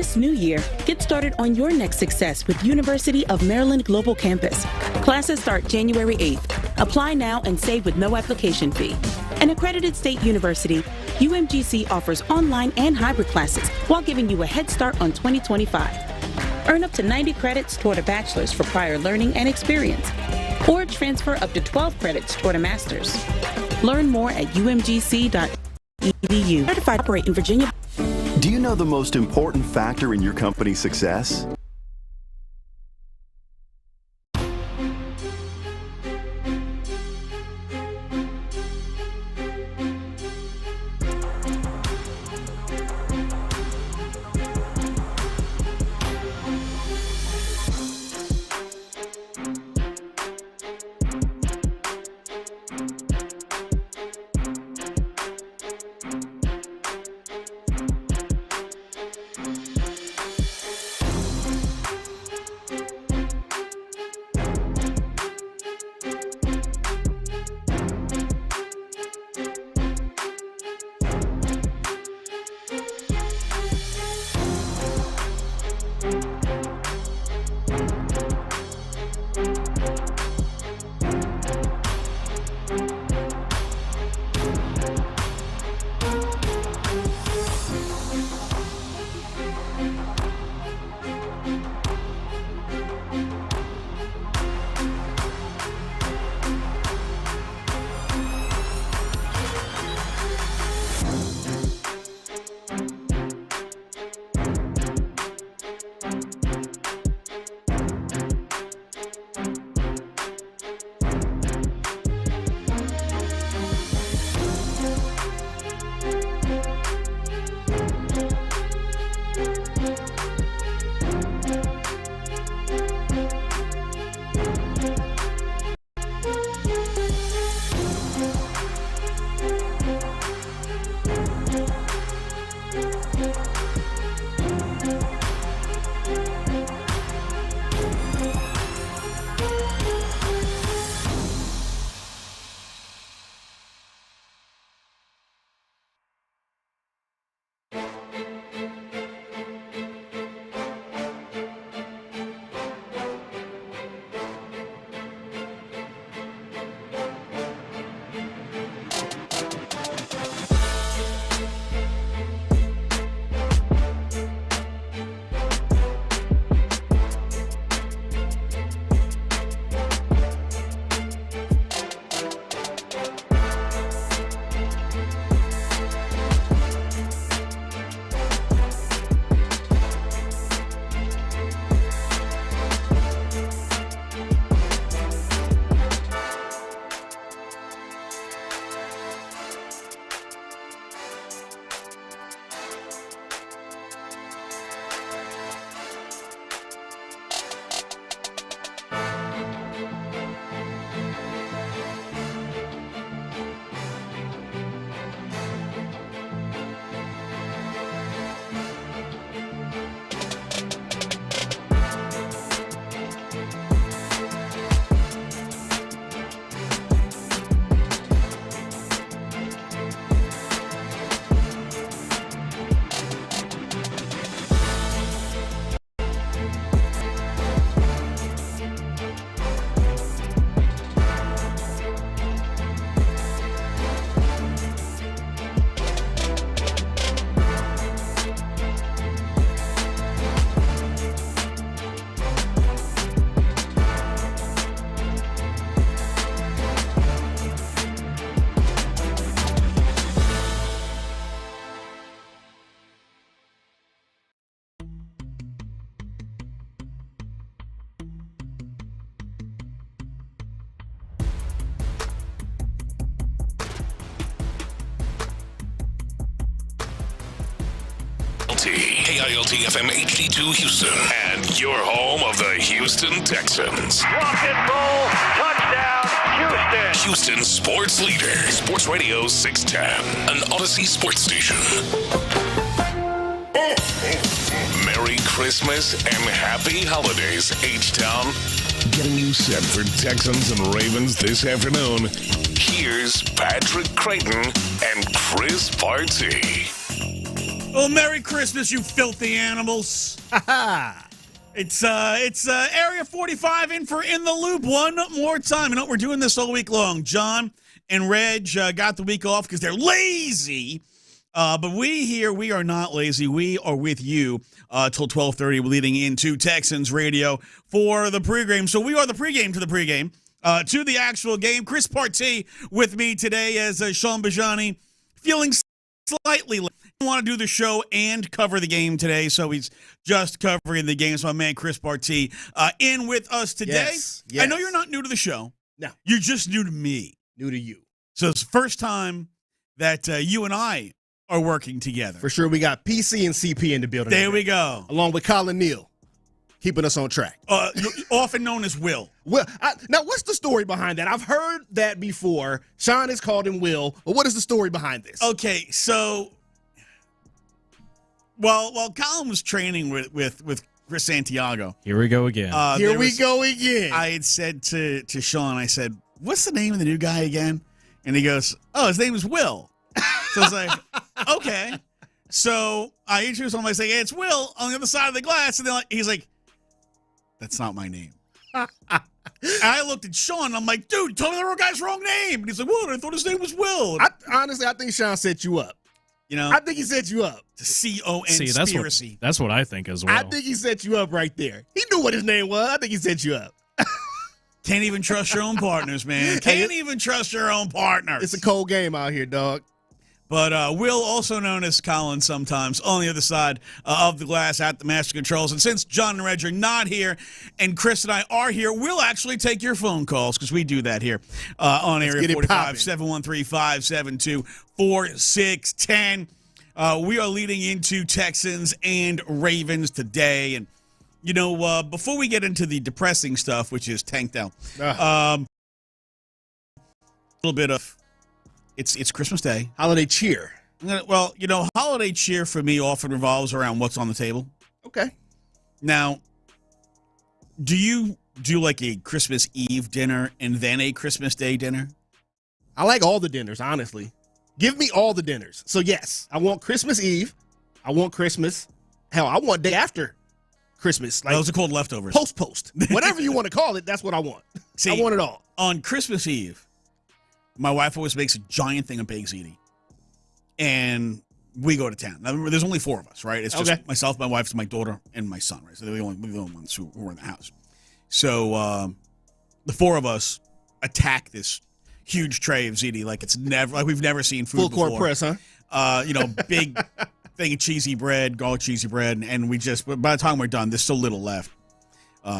This new year, get started on your next success with University of Maryland Global Campus. Classes start January 8th. Apply now and save with no application fee. An accredited state university, UMGC offers online and hybrid classes while giving you a head start on 2025. Earn up to 90 credits toward a bachelor's for prior learning and experience, or transfer up to 12 credits toward a master's. Learn more at umgc.edu. Certified to operate in Virginia. Do you know the most important factor in your company's success? KILT FM HD2 Houston, and your home of the Houston Texans. Rock and roll, touchdown, Houston. Houston sports leader, Sports Radio 610, an Odyssey sports station. Merry Christmas and happy holidays, H-Town. Getting you set for Texans and Ravens this afternoon. Here's Patrick Creighton and Chris Barty. Well, Merry Christmas, you filthy animals. It's Area 45 in for In the Loop one more time. You know, we're doing this all week long. John and Reg got the week off because they're lazy. But we are not lazy. We are with you till 12:30. We're leading into Texans radio for the pregame. So we are the pregame to the pregame to the actual game. Chris Partee with me today as Sean Bijani feeling slightly late. Want to do the show and cover the game today, so he's just covering the game. So my man Chris Partee in with us today. Yes. I know you're not new to the show. No. You're just new to me. New to you. So it's the first time that you and I are working together. For sure, we got PC and CP in the building. There we go. Along with Colin Neal, keeping us on track. Often known as Will. Well, now, what's the story behind that? I've heard that before. Sean has called him Will, but what is the story behind this? Okay, so... Well, while Colin was training with Chris Santiago. Here we go again. Here we go again. I had said to Sean, I said, what's the name of the new guy again? And he goes, oh, his name is Will. So I was like, okay. So I introduced him. I say, hey, it's Will on the other side of the glass. And then he's like, that's not my name. And I looked at Sean, and I'm like, dude, tell me the guy's wrong name. And he's like, what? I thought his name was Will. Honestly, I think Sean set you up. You know, I think he set you up. conspiracy. That's what I think as well. I think he set you up right there. He knew what his name was. I think he set you up. Can't even trust your own partners, man. Can't even trust your own partners. It's a cold game out here, dog. But Will, also known as Colin sometimes, on the other side of the glass at the master controls. And since John and Reg are not here and Chris and I are here, we'll actually take your phone calls because we do that here on Area 45, 713-572-4610. We are leading into Texans and Ravens today. And, you know, before we get into the depressing stuff, which is Tank Dell, a little bit of... It's Christmas Day. Holiday cheer. Well, you know, holiday cheer for me often revolves around what's on the table. Okay. Now, do you do like a Christmas Eve dinner and then a Christmas Day dinner? I like all the dinners, honestly. Give me all the dinners. So, yes, I want Christmas Eve. I want Christmas. Hell, I want day after Christmas. Like those are called leftovers. Post. Whatever you want to call it, that's what I want. See, I want it all. On Christmas Eve, my wife always makes a giant thing of baked ziti, and we go to town. Now, remember, there's only four of us, right? It's just myself, my wife, my daughter, and my son, right? So we're the only ones who are in the house. So the four of us attack this huge tray of ziti like we've never seen food before. Full court press, huh? Big thing of cheesy bread, garlic cheesy bread, and we just, by the time we're done, there's still little left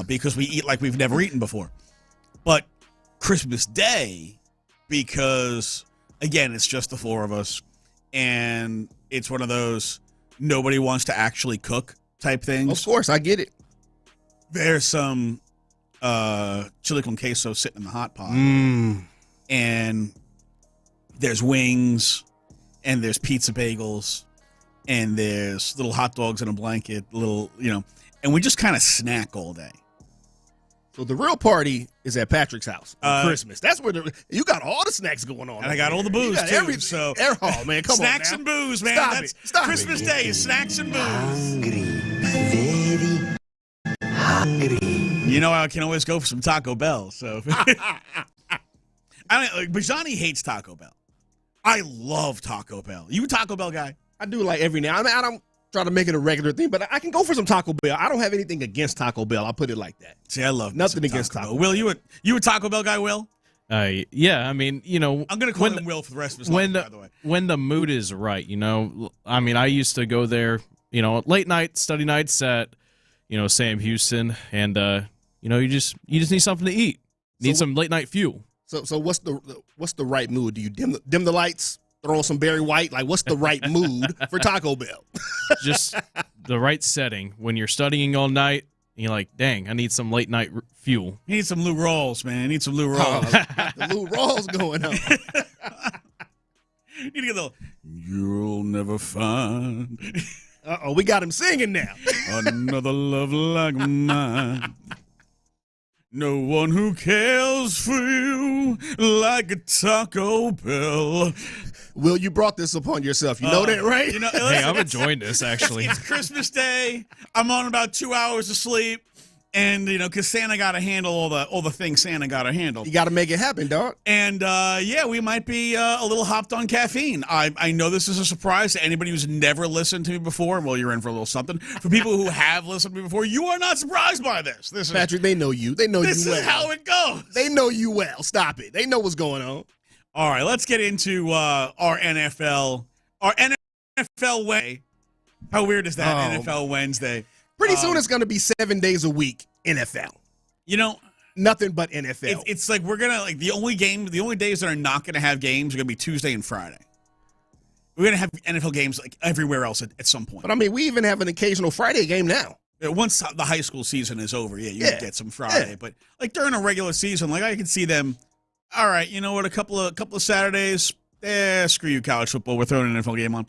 because we eat like we've never eaten before. But Christmas Day, because, again, it's just the four of us, and it's one of those nobody wants to actually cook type things. Of course, I get it. There's some chili con queso sitting in the hot pot, and there's wings, and there's pizza bagels, and there's little hot dogs in a blanket, and we just kind of snack all day. So the real party is at Patrick's house on Christmas. That's where you got all the snacks going on. And I got all the booze, too. So air hall, man. Come snacks on, and booze, man. Stop Christmas Day is snacks and booze. Very hungry. You know, I can always go for some Taco Bell. So, Bijani hates Taco Bell. I love Taco Bell. You a Taco Bell guy? I do like every now. I mean, I don't try to make it a regular thing, but I can go for some Taco Bell. I don't have anything against Taco Bell. I'll put it like that. See, I love nothing against Taco Bell. Will, you a Taco Bell guy, Will? Yeah, I mean, you know, I'm going to call him Will for the rest of his life, by the way. When the mood is right, you know, I mean, I used to go there, you know, late night study nights at, you know, Sam Houston, and you know, you just need something to eat. Need some late night fuel. So what's the right mood? Do you dim the lights? Throw on some Barry White? Like, what's the right mood for Taco Bell? Just the right setting. When you're studying all night, and you're like, dang, I need some late night fuel. You need some Lou Rolls, man. You need some Lou Rolls. The Lou Rolls going on. You need to get the "You'll never find." We got him singing now. Another love like mine. No one who cares for you like a Taco Bell. Will, you brought this upon yourself. You know that, right? You know, Hey, I'm enjoying this, actually. It's Christmas Day. I'm on about 2 hours of sleep. And, you know, because Santa got to handle all the things Santa got to handle. You got to make it happen, dog. And, yeah, we might be a little hopped on caffeine. I know this is a surprise to anybody who's never listened to me before. Well, you're in for a little something. For people who have listened to me before, you are not surprised by this. Patrick, they know you. They know you well. This is how it goes. They know you well. Stop it. They know what's going on. All right, let's get into our NFL Wednesday. How weird is that, NFL Wednesday? Pretty soon it's going to be 7 days a week, NFL. You know, nothing but NFL. It's like we're going to, like, the only days that are not going to have games are going to be Tuesday and Friday. We're going to have NFL games like everywhere else at some point. But, I mean, we even have an occasional Friday game now. Once the high school season is over, you get some Friday. Yeah. But, like, during a regular season, like, I can see them, all right, you know what, a couple of Saturdays, screw you, college football, we're throwing an NFL game on.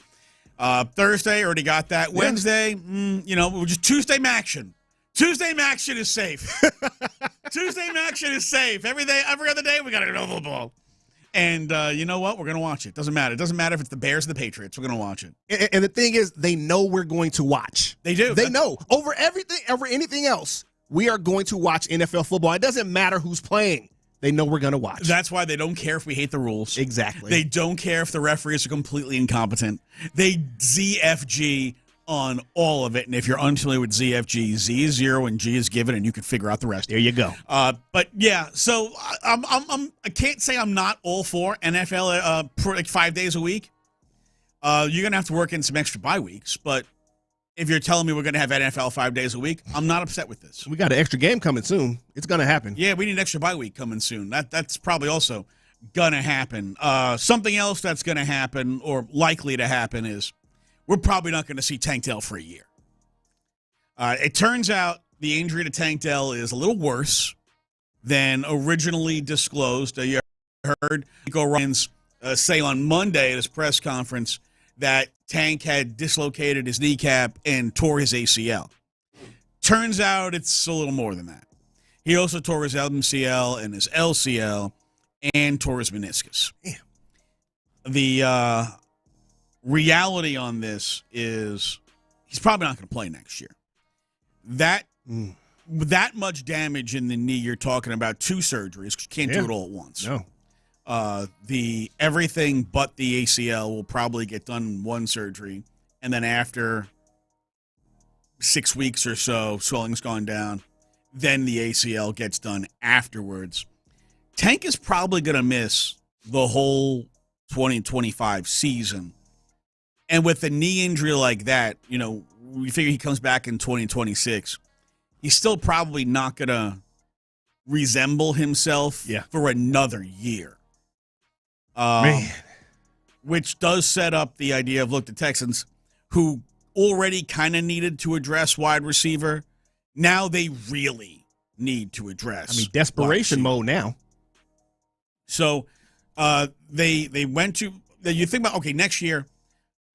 Thursday, already got that. Wednesday, you know, just Tuesday Maction. Tuesday Maction is safe. Tuesday Maction is safe. Every other day, we got an football. And you know what? We're going to watch it. Doesn't matter. It doesn't matter if it's the Bears or the Patriots. We're going to watch it. And the thing is, they know we're going to watch. They do. They know. Over anything else, we are going to watch NFL football. It doesn't matter who's playing. They know we're going to watch. That's why they don't care if we hate the rules. Exactly. They don't care if the referees are completely incompetent. They ZFG on all of it. And if you're unfamiliar with ZFG, Z is 0 and G is given, and you can figure out the rest. There you go. But yeah, so I can't say I'm not all for NFL like 5 days a week. You're going to have to work in some extra bye weeks, but if you're telling me we're going to have NFL 5 days a week, I'm not upset with this. We got an extra game coming soon. It's going to happen. Yeah, we need an extra bye week coming soon. That's probably also going to happen. Something else that's going to happen or likely to happen is we're probably not going to see Tank Dell for a year. It turns out the injury to Tank Dell is a little worse than originally disclosed. You heard Nico Ryans say on Monday at his press conference that Tank had dislocated his kneecap and tore his ACL. Turns out it's a little more than that. He also tore his MCL and his LCL and tore his meniscus. Damn. The reality on this is he's probably not going to play next year. That much damage in the knee, you're talking about 2 surgeries. You can't do it all at once. No. The everything but the ACL will probably get done in 1 surgery, and then after 6 weeks or so, swelling's gone down, then the ACL gets done afterwards. Tank is probably going to miss the whole 2025 season. And with a knee injury like that, you know, we figure he comes back in 2026. He's still probably not going to resemble himself for another year. Man. Which does set up the idea of, look, the Texans, who already kind of needed to address wide receiver, now they really need to address. I mean, desperation mode now. So they went to, you think about, okay, next year,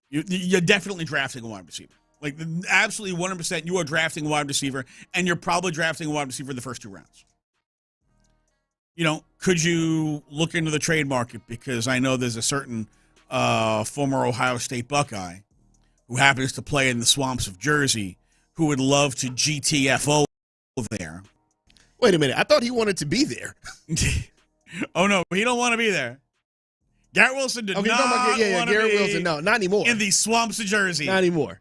you're definitely drafting a wide receiver. Like, absolutely 100% you are drafting a wide receiver, and you're probably drafting a wide receiver the first 2 rounds. You know, could you look into the trade market? Because I know there's a certain former Ohio State Buckeye who happens to play in the swamps of Jersey who would love to GTFO there. Wait a minute. I thought he wanted to be there. Oh, no. He don't want to be there. Garrett Wilson did not want to Garrett be Wilson, no, not anymore. In the swamps of Jersey. Not anymore.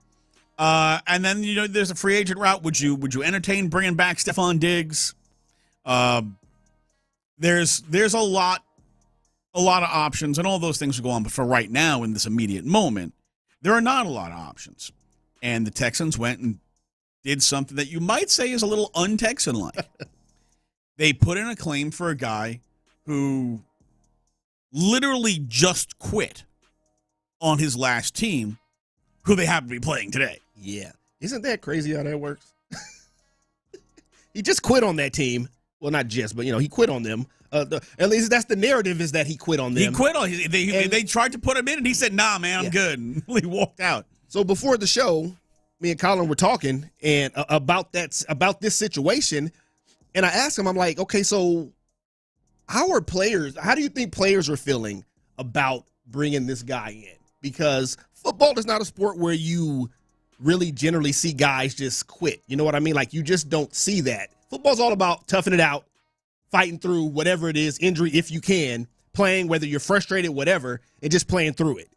And then, you know, there's a free agent route. Would you entertain bringing back Stephon Diggs? There's a lot of options, and all those things will go on. But for right now, in this immediate moment, there are not a lot of options. And the Texans went and did something that you might say is a little un-Texan-like. They put in a claim for a guy who literally just quit on his last team, who they happen to be playing today. Yeah. Isn't that crazy how that works? He just quit on that team. Well, not just, but, you know, he quit on them. At least that's the narrative, is that he quit on them. He quit on they tried to put him in, and he said, nah, man, I'm good. And he walked out. So before the show, me and Colin were talking and about this situation, And I asked him, I'm like, okay, so how do you think players are feeling about bringing this guy in? Because football is not a sport where you really generally see guys just quit. You know what I mean? Like, you just don't see that. Football's all about toughing it out, fighting through whatever it is, injury if you can, playing whether you're frustrated, whatever, and just playing through it.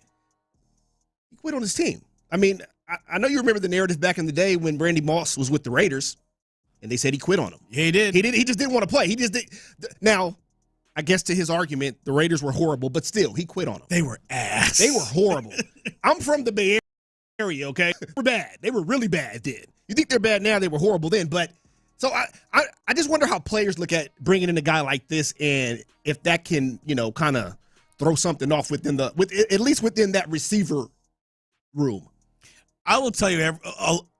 He quit on his team. I mean, I know you remember the narrative back in the day when Randy Moss was with the Raiders, and they said he quit on him. Yeah, he did. He just didn't want to play. He just did. Now, I guess to his argument, the Raiders were horrible, but still, he quit on them. They were ass. They were horrible. I'm from the Bay Area, okay? They were bad. They were really bad then. You think they're bad now, they were horrible then. But so I just wonder how players look at bringing in a guy like this, and if that can, kind of throw something off at least within that receiver room. I will tell you,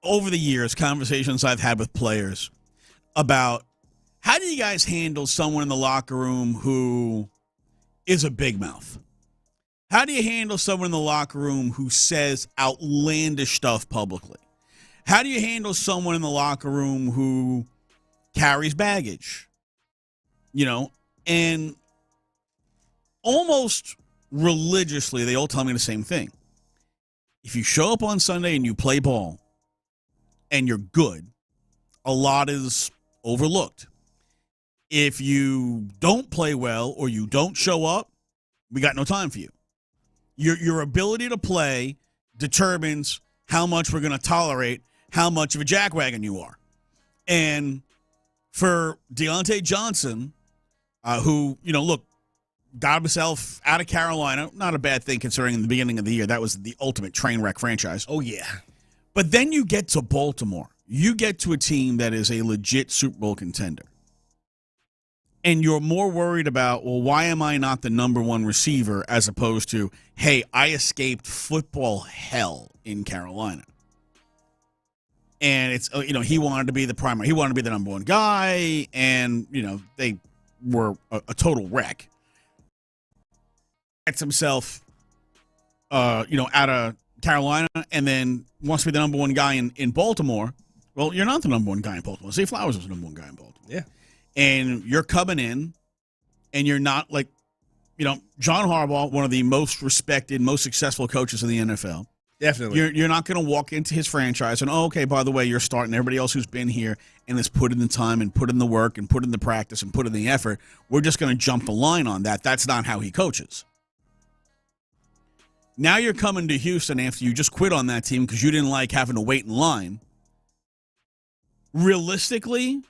over the years, conversations I've had with players about how do you guys handle someone in the locker room who is a big mouth? How do you handle someone in the locker room who says outlandish stuff publicly? How do you handle someone in the locker room who carries baggage? And almost religiously, they all tell me the same thing. If you show up on Sunday and you play ball and you're good, a lot is overlooked. If you don't play well or you don't show up, we got no time for you. Your ability to play determines how much we're going to tolerate how much of a jackwagon you are. And for Deontay Johnson, who, got himself out of Carolina, not a bad thing considering in the beginning of the year, that was the ultimate train wreck franchise. Oh, yeah. But then you get to Baltimore. You get to a team that is a legit Super Bowl contender. And you're more worried about, well, why am I not the number one receiver, as opposed to, hey, I escaped football hell in Carolina. And it's, he wanted to be the primary. He wanted to be the number one guy, and, they were a total wreck. Gets himself, out of Carolina, and then wants to be the number one guy in Baltimore. Well, you're not the number one guy in Baltimore. Zay Flowers was the number one guy in Baltimore. Yeah. And you're coming in, and you're not like, John Harbaugh, one of the most respected, most successful coaches in the NFL. Definitely. You're not going to walk into his franchise and, okay, by the way, you're starting everybody else who's been here and has put in the time and put in the work and put in the practice and put in the effort. We're just going to jump the line on that. That's not how he coaches. Now you're coming to Houston after you just quit on that team because you didn't like having to wait in line. Realistically,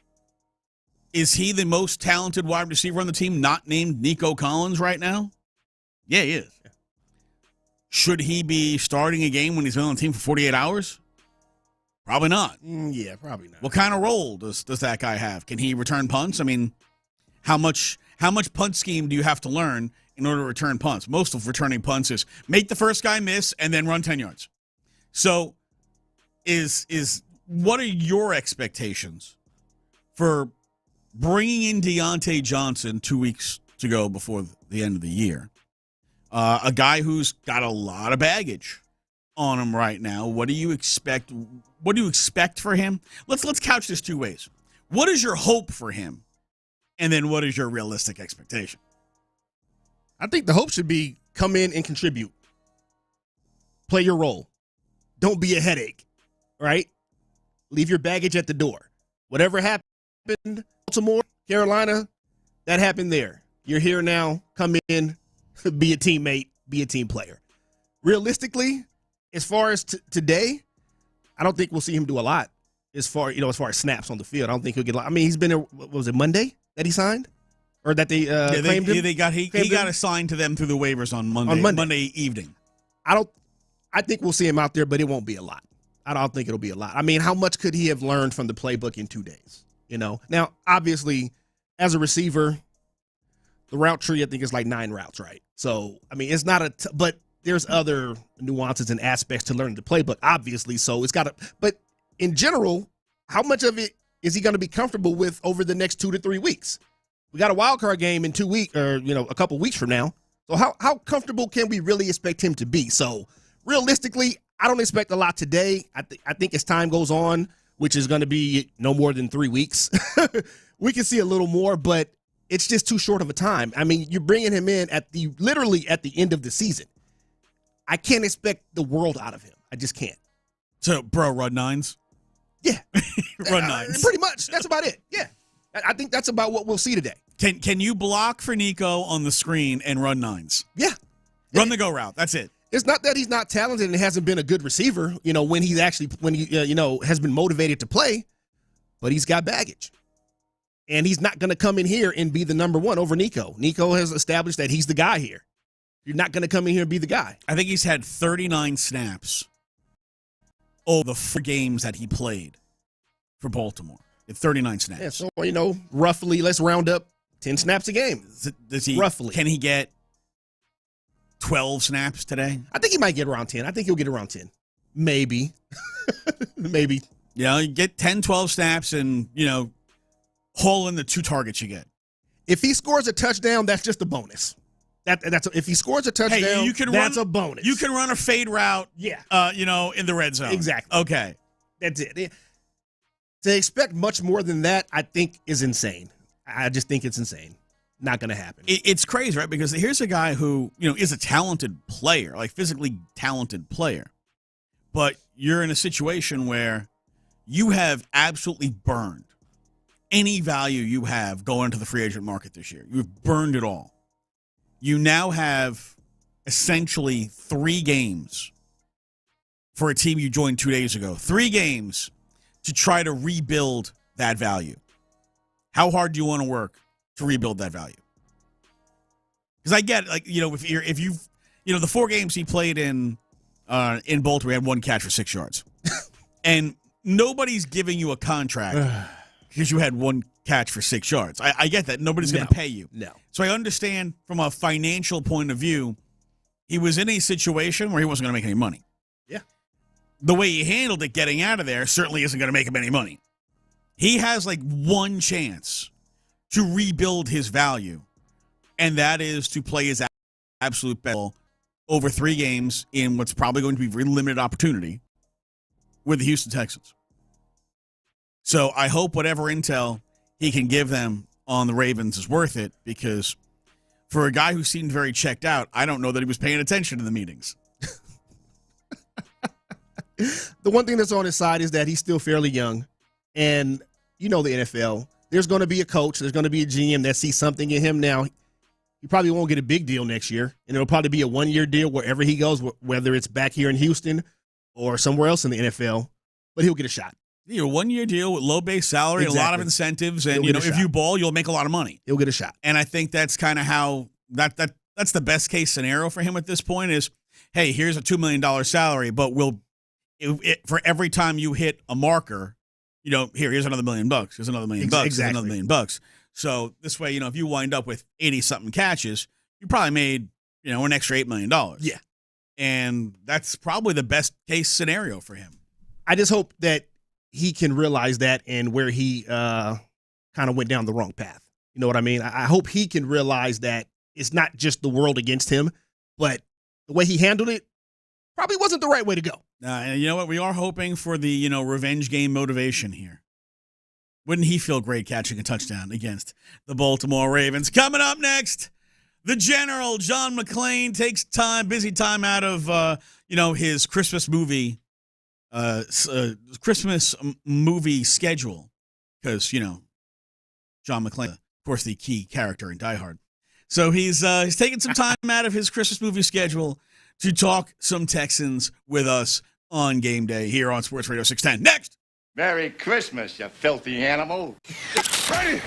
is he the most talented wide receiver on the team, not named Nico Collins right now? Yeah, he is. Should he be starting a game when he's been on the team for 48 hours? Probably not. Yeah, probably not. What kind of role does that guy have? Can he return punts? I mean, how much punt scheme do you have to learn in order to return punts? Most of returning punts is make the first guy miss and then run 10 yards. So what are your expectations for bringing in Deontay Johnson 2 weeks to go before the end of the year? A guy who's got a lot of baggage on him right now. What do you expect? What do you expect for him? Let's couch this two ways. What is your hope for him? And then what is your realistic expectation? I think the hope should be come in and contribute. Play your role. Don't be a headache, right? Leave your baggage at the door. Whatever happened, Baltimore, Carolina, that happened there. You're here now. Come in, be a teammate, be a team player. Realistically, as far as today, I don't think we'll see him do a lot. As far as snaps on the field, I don't think he'll get a lot. I mean, he's been there. What was it, Monday that he signed? Or that they claimed him? Yeah, he got assigned to them through the waivers on Monday evening. I think we'll see him out there, but it won't be a lot. I don't think it'll be a lot. I mean, how much could he have learned from the playbook in 2 days? Now, obviously, as a receiver, the route tree, I think, is like 9 routes, right? So, I mean, it's not but there's other nuances and aspects to learning the playbook, obviously. So it's got to, but in general, how much of it is he going to be comfortable with over the next 2 to 3 weeks? We got a wild card game in 2 weeks, or, a couple weeks from now. So how comfortable can we really expect him to be? So realistically, I don't expect a lot today. I think as time goes on, which is going to be no more than 3 weeks, we can see a little more, but it's just too short of a time. I mean, you're bringing him in literally at the end of the season. I can't expect the world out of him. I just can't. So, bro, run nines? Yeah. Run nines. Pretty much. That's about it. Yeah. I think that's about what we'll see today. Can you block for Nico on the screen and run nines? Yeah. Run the go route. That's it. It's not that he's not talented and hasn't been a good receiver, when he has been motivated to play, but he's got baggage. And he's not going to come in here and be the number one over Nico. Nico has established that he's the guy here. You're not going to come in here and be the guy. I think he's had 39 snaps over the 4 games that he played for Baltimore. 39 snaps. Yeah, so, roughly, let's round up 10 snaps a game. Does he, roughly. Can he get 12 snaps today? I think he might get around 10. I think he'll get around 10. Maybe. Maybe. You get 10, 12 snaps and, haul in the 2 targets you get. If he scores a touchdown, that's just a bonus. If he scores a touchdown, that's a bonus. You can run a fade route, yeah. In the red zone. Exactly. Okay. That's it. To expect much more than that, I think, is insane. I just think it's insane. Not going to happen. It's crazy, right? Because here's a guy who, is a talented player, like physically talented player. But you're in a situation where you have absolutely burned any value you have going into the free agent market this year. You've burned it all. You now have essentially 3 games for a team you joined 2 days ago. 3 games to try to rebuild that value. How hard do you want to work to rebuild that value? Because I get, if you've the 4 games he played in Baltimore, he had 1 catch for 6 yards. And nobody's giving you a contract because you had 1 catch for 6 yards. I get that. Nobody's going to pay you. No. So I understand from a financial point of view, he was in a situation where he wasn't going to make any money. Yeah. The way he handled it getting out of there certainly isn't going to make him any money. He has 1 chance to rebuild his value, and that is to play his absolute best over 3 games in what's probably going to be a very limited opportunity with the Houston Texans. So I hope whatever intel he can give them on the Ravens is worth it, because for a guy who seemed very checked out, I don't know that he was paying attention to the meetings. The one thing that's on his side is that he's still fairly young. And the NFL, there's going to be a coach, there's going to be a GM that sees something in him now. He probably won't get a big deal next year, and it'll probably be a 1-year deal wherever he goes, whether it's back here in Houston or somewhere else in the NFL, but he'll get a shot. A 1-year deal with low base salary, exactly. A lot of incentives, and if you ball, you'll make a lot of money. He'll get a shot. And I think that's kind of how that's the best case scenario for him at this point is, hey, here's a $2 million salary, but for every time you hit a marker, here's another $1 million. Here's another $1 million. Exactly. Here's another $1 million. So this way, if you wind up with 80-something catches, you probably made, an extra $8 million. Yeah. And that's probably the best case scenario for him. I just hope that he can realize that and where he kind of went down the wrong path. You know what I mean? I hope he can realize that it's not just the world against him, but the way he handled it probably wasn't the right way to go. And you know what? We are hoping for the, revenge game motivation here. Wouldn't he feel great catching a touchdown against the Baltimore Ravens? Coming up next, the General, John McClain, takes busy time out of, his Christmas movie schedule. Because, John McClain, of course, the key character in Die Hard. So he's taking some time out of his Christmas movie schedule to talk some Texans with us on game day here on Sports Radio 610. Next! Merry Christmas, you filthy animal. Ready?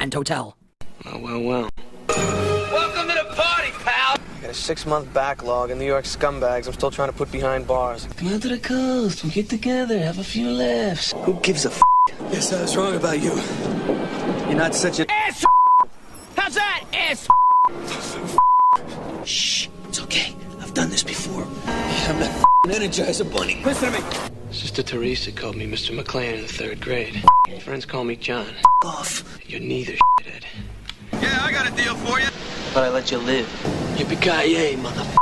and hotel. Well. Welcome to the party, pal! I got a 6-month backlog in New York scumbags I'm still trying to put behind bars. Come out to the coast, we'll get together, have a few laughs. Who gives a f***? Guess I was wrong about you. You're not such a Ass. How's that, ass? Shh, it's okay. I've done this before. I'm that Energizer Bunny. Listen to me. Sister Teresa called me Mr. McClain in the 3rd grade. Friends call me John. Off. You're neither, shithead. Yeah, I got a deal for you. But I let you live. Yippee-ki-yay, motherfucker.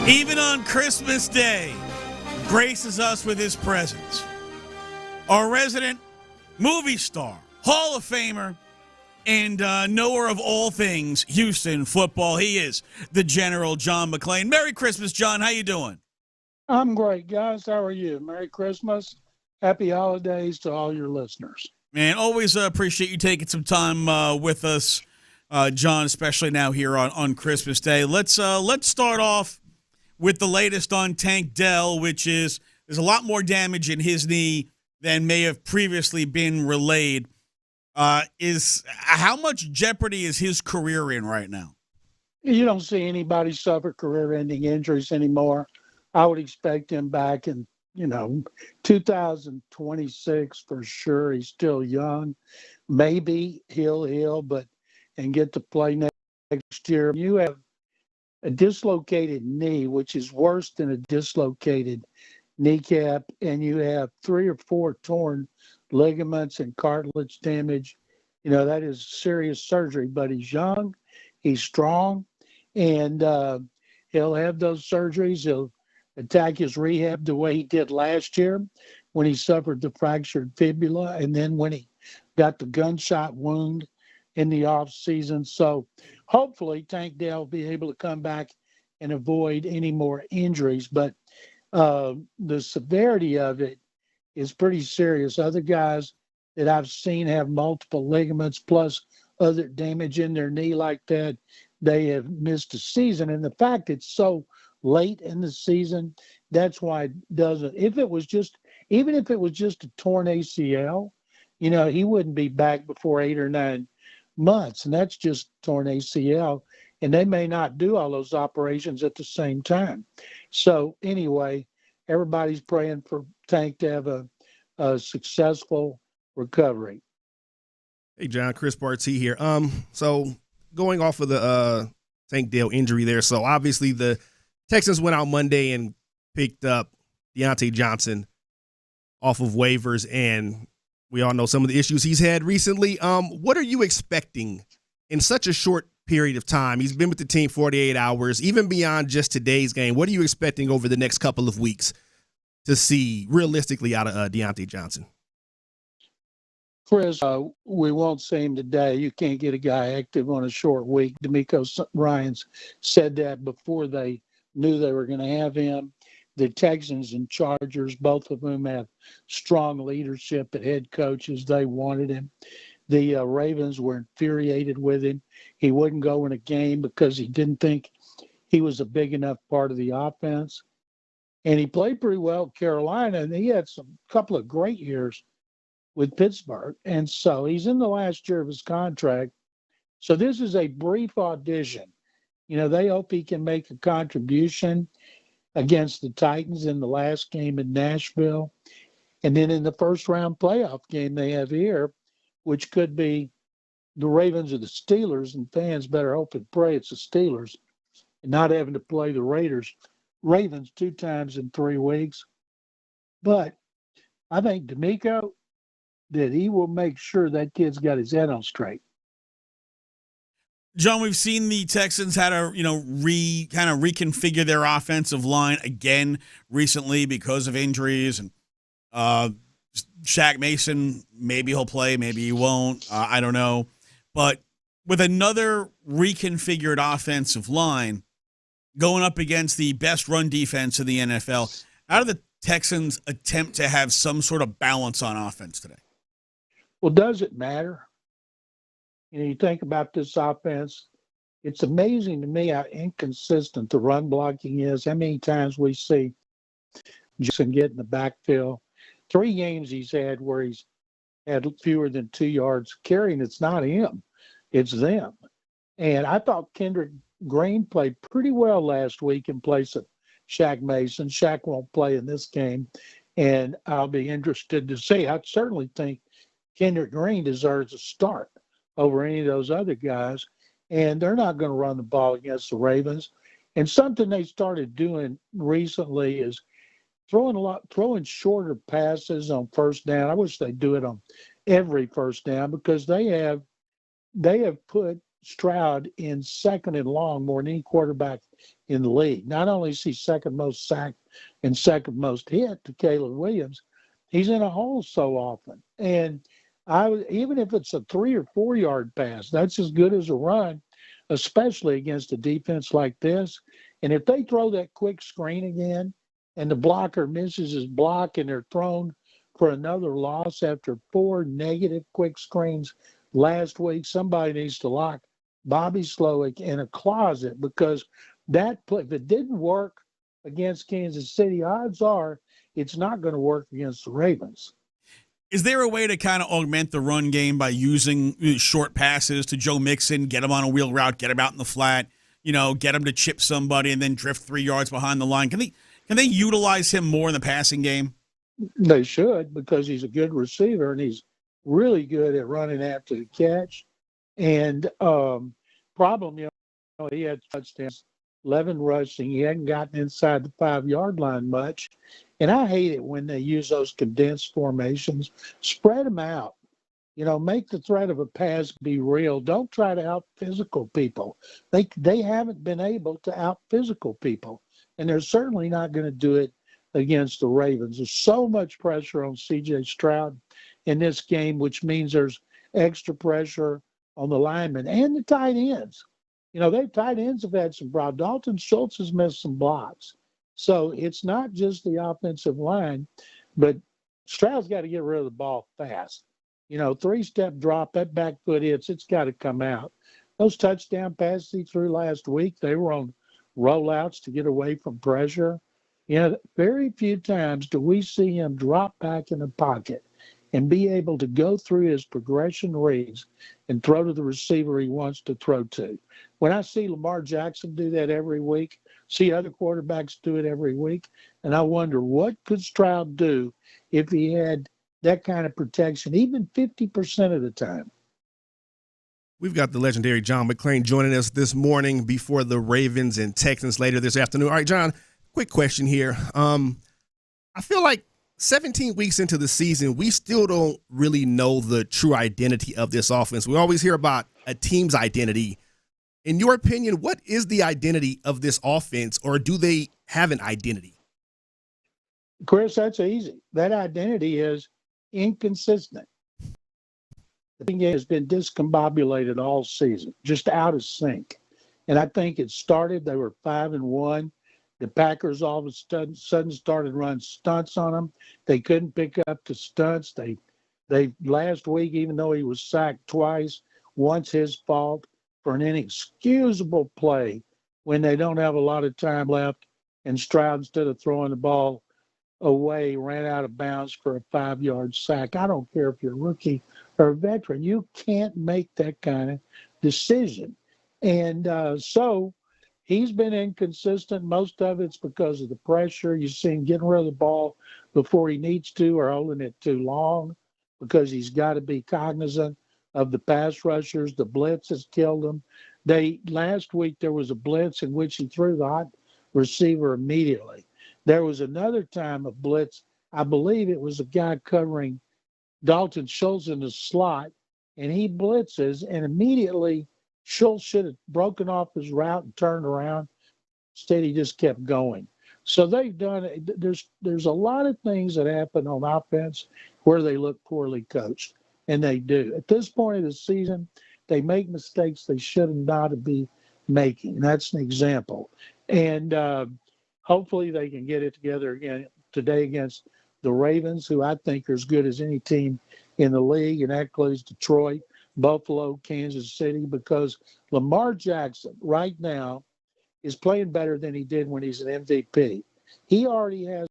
Even on Christmas Day, graces us with his presence. Our resident movie star, Hall of Famer, and knower of all things Houston football. He is the General John McClain. Merry Christmas, John. How you doing? I'm great, guys. How are you? Merry Christmas. Happy holidays to all your listeners. Man, always appreciate you taking some time with us, John, especially now here on Christmas Day. Let's start off with the latest on Tank Dell, which is there's a lot more damage in his knee than may have previously been relayed. Is how much jeopardy is his career in right now? You don't see anybody suffer career-ending injuries anymore. I would expect him back in, 2026 for sure. He's still young. Maybe he'll heal, and get to play next year. You have a dislocated knee, which is worse than a dislocated kneecap, and you have 3 or 4 torn ligaments and cartilage damage. That is serious surgery, but he's young, he's strong, and he'll have those surgeries. He'll attack his rehab the way he did last year when he suffered the fractured fibula and then when he got the gunshot wound in the off season. So hopefully Tank Dell will be able to come back and avoid any more injuries. But the severity of it is pretty serious. Other guys that I've seen have multiple ligaments plus other damage in their knee like that, they have missed a season. And the fact it's so late in the season, that's why it doesn't. Even if it was just a torn ACL, he wouldn't be back before 8 or 9 months. And that's just torn ACL. And they may not do all those operations at the same time. So anyway, everybody's praying for Tank to have a successful recovery. Hey, John, Chris Barty here. So going off of the Tank Dell injury there, so obviously the Texans went out Monday and picked up Deontay Johnson off of waivers, and we all know some of the issues he's had recently. What are you expecting in such a short period of time? He's been with the team 48 hours, even beyond just today's game. What are you expecting over the next couple of weeks to see realistically out of Deontay Johnson? Chris, we won't see him today. You can't get a guy active on a short week. D'Amico Ryans said that before they knew they were going to have him. The Texans and Chargers, both of whom have strong leadership at head coaches, they wanted him. The Ravens were infuriated with him. He wouldn't go in a game because he didn't think he was a big enough part of the offense. And he played pretty well at Carolina, and he had couple of great years with Pittsburgh. And so he's in the last year of his contract. So this is a brief audition. They hope he can make a contribution against the Titans in the last game in Nashville. And then in the first round playoff game they have here, which could be the Ravens or the Steelers, and fans better hope and pray it's the Steelers and not having to play the Ravens 2 times in 3 weeks. But I think D'Amico, that he will make sure that kid's got his head on straight. John, we've seen the Texans had to, reconfigure their offensive line again recently because of injuries. And Shaq Mason, maybe he'll play, maybe he won't. I don't know. But with another reconfigured offensive line going up against the best run defense in the NFL, how do the Texans attempt to have some sort of balance on offense today? Well, does it matter? You think about this offense, it's amazing to me how inconsistent the run blocking is. How many times we see Jason get in the backfield, 3 games he's had where he's had fewer than 2 yards carrying. It's not him, it's them. And I thought Kendrick Green played pretty well last week in place of Shaq Mason. Shaq won't play in this game, and I'll be interested to see. I certainly think Kendrick Green deserves a start over any of those other guys, and they're not going to run the ball against the Ravens. And something they started doing recently is throwing shorter passes on first down. I wish they'd do it on every first down because they have put Stroud in second and long more than any quarterback in the league. Not only is he second most sacked and second most hit to Caleb Williams, he's in a hole so often. And even if it's a 3 or 4 yard pass, that's as good as a run, especially against a defense like this. And if they throw that quick screen again and the blocker misses his block and they're thrown for another loss after 4 negative quick screens last week, somebody needs to lock Bobby Slowick in a closet because that play, if it didn't work against Kansas City, odds are it's not going to work against the Ravens. Is there a way to kind of augment the run game by using short passes to Joe Mixon, get him on a wheel route, get him out in the flat, get him to chip somebody and then drift 3 yards behind the line? Can they utilize him more in the passing game? They should, because he's a good receiver and he's really good at running after the catch. And problem, he had touchdowns, 11 rushing. He hadn't gotten inside the 5 yard line much. And I hate it when they use those condensed formations. Spread them out. Make the threat of a pass be real. Don't try to out-physical people. They haven't been able to out-physical people. And they're certainly not going to do it against the Ravens. There's so much pressure on C.J. Stroud in this game, which means there's extra pressure on the linemen and the tight ends. Their tight ends have had some problems. Dalton Schultz has missed some blocks. So it's not just the offensive line, but Stroud's got to get rid of the ball fast. 3-step drop, that back foot hits, it's got to come out. Those touchdown passes he threw last week, they were on rollouts to get away from pressure. Very few times do we see him drop back in the pocket and be able to go through his progression reads and throw to the receiver he wants to throw to. When I see Lamar Jackson do that every week, see other quarterbacks do it every week, and I wonder what could Stroud do if he had that kind of protection, even 50% of the time. We've got the legendary John McClain joining us this morning before the Ravens and Texans later this afternoon. All right, John, quick question here. I feel like 17 weeks into the season, we still don't really know the true identity of this offense. We always hear about a team's identity. In your opinion, what is the identity of this offense, or do they have an identity? Chris, that's easy. That identity is inconsistent. The game has been discombobulated all season, just out of sync. And I think it started, they were 5-1. The Packers all of a sudden started running stunts on them. They couldn't pick up the stunts. They last week, even though he was sacked twice, once his fault for an inexcusable play when they don't have a lot of time left, and Stroud, instead of throwing the ball away, ran out of bounds for a 5 yard sack. I don't care if you're a rookie or a veteran. You can't make that kind of decision. And so he's been inconsistent. Most of it's because of the pressure. You see him getting rid of the ball before he needs to or holding it too long because he's got to be cognizant of the pass rushers. The blitz has killed him. Last week there was a blitz in which he threw the hot receiver immediately. There was another time of blitz. I believe it was a guy covering Dalton Schultz in the slot, and he blitzes, and immediately Schultz should have broken off his route and turned around. Instead, he just kept going. So they've done it. There's a lot of things that happen on offense where they look poorly coached, and they do. At this point of the season, they make mistakes they should not be making. That's an example. And hopefully they can get it together again today against the Ravens, who I think are as good as any team in the league, and that includes Detroit, Buffalo, Kansas City, because Lamar Jackson right now is playing better than he did when he's an MVP. He already has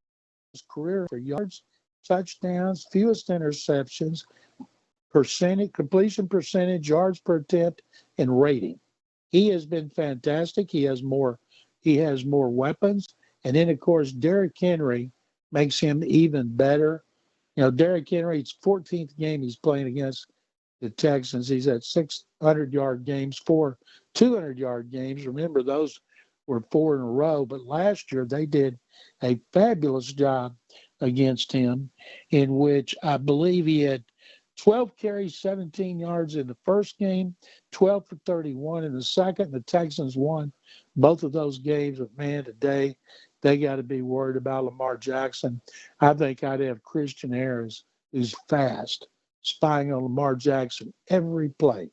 his career for yards touchdowns, fewest interceptions, completion percentage, yards per attempt, and rating. He has been fantastic. He has more weapons. And then, of course, Derrick Henry makes him even better. You know, Derrick Henry's 14th game he's playing against the Texans. He's at 600-yard games, 4 200-yard games. Remember, those were 4 in a row. But last year they did a fabulous job against him, in which I believe he had 12 carries, 17 yards in the first game, 12 for 31 in the second. The Texans won both of those games. But, man, today they got to be worried about Lamar Jackson. I think I'd have Christian Harris, who's fast, spying on Lamar Jackson every play.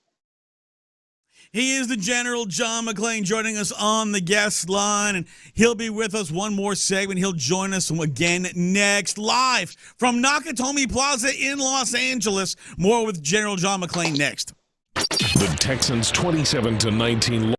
He is the General John McClain joining us on the guest line, and he'll be with us one more segment. He'll join us again next, live from Nakatomi Plaza in Los Angeles. More with General John McClain next. The Texans 27-19.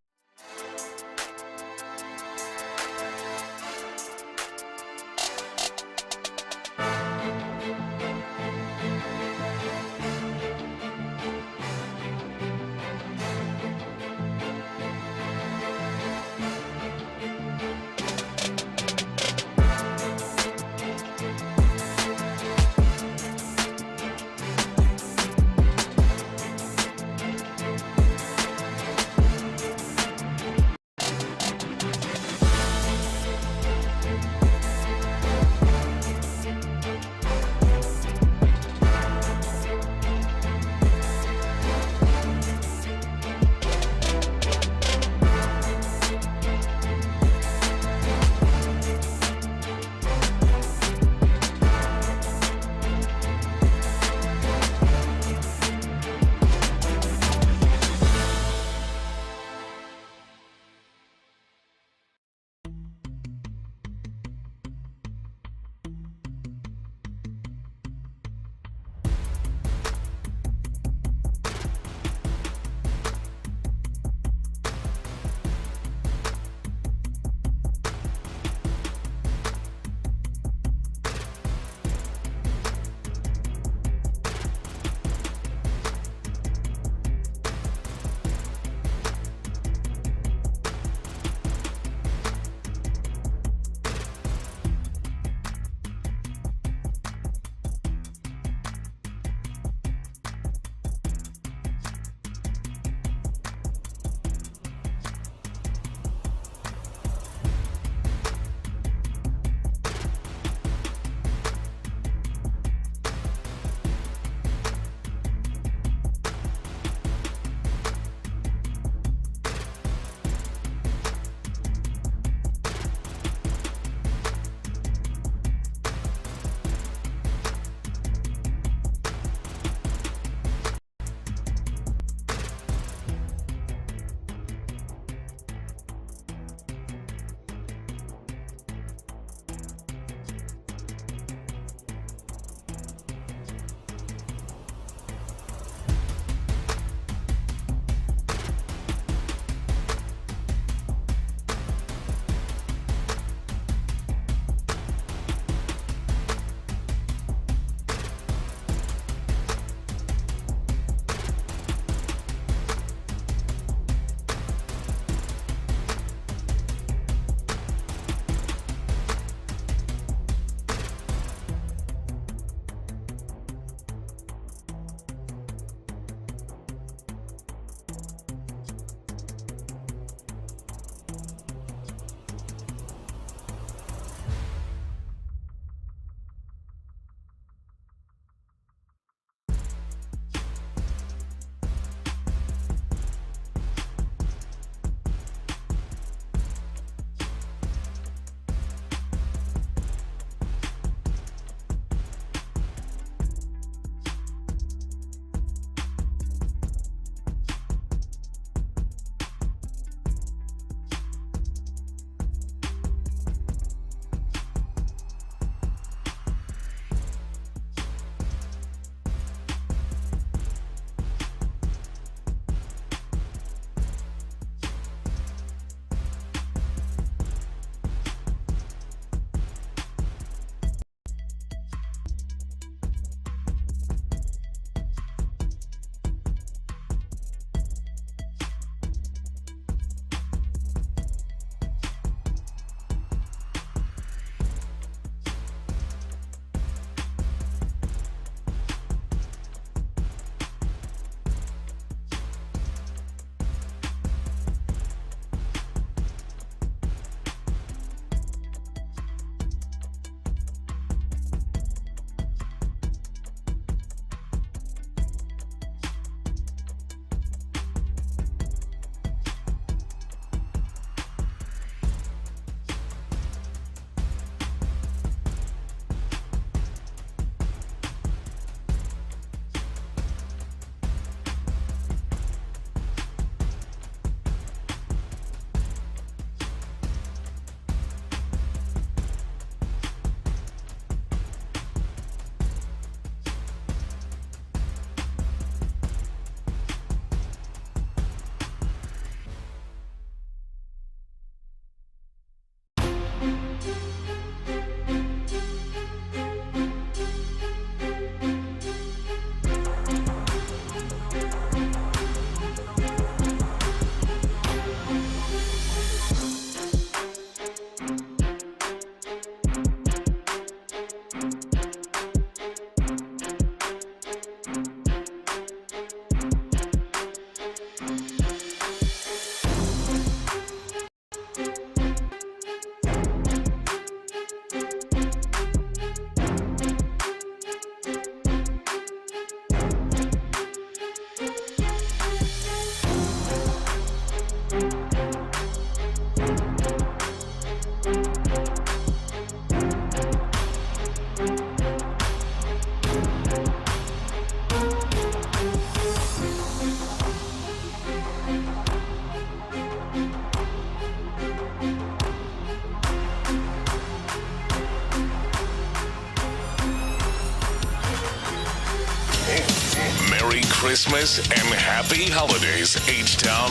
Merry Christmas and Happy Holidays, H-Town.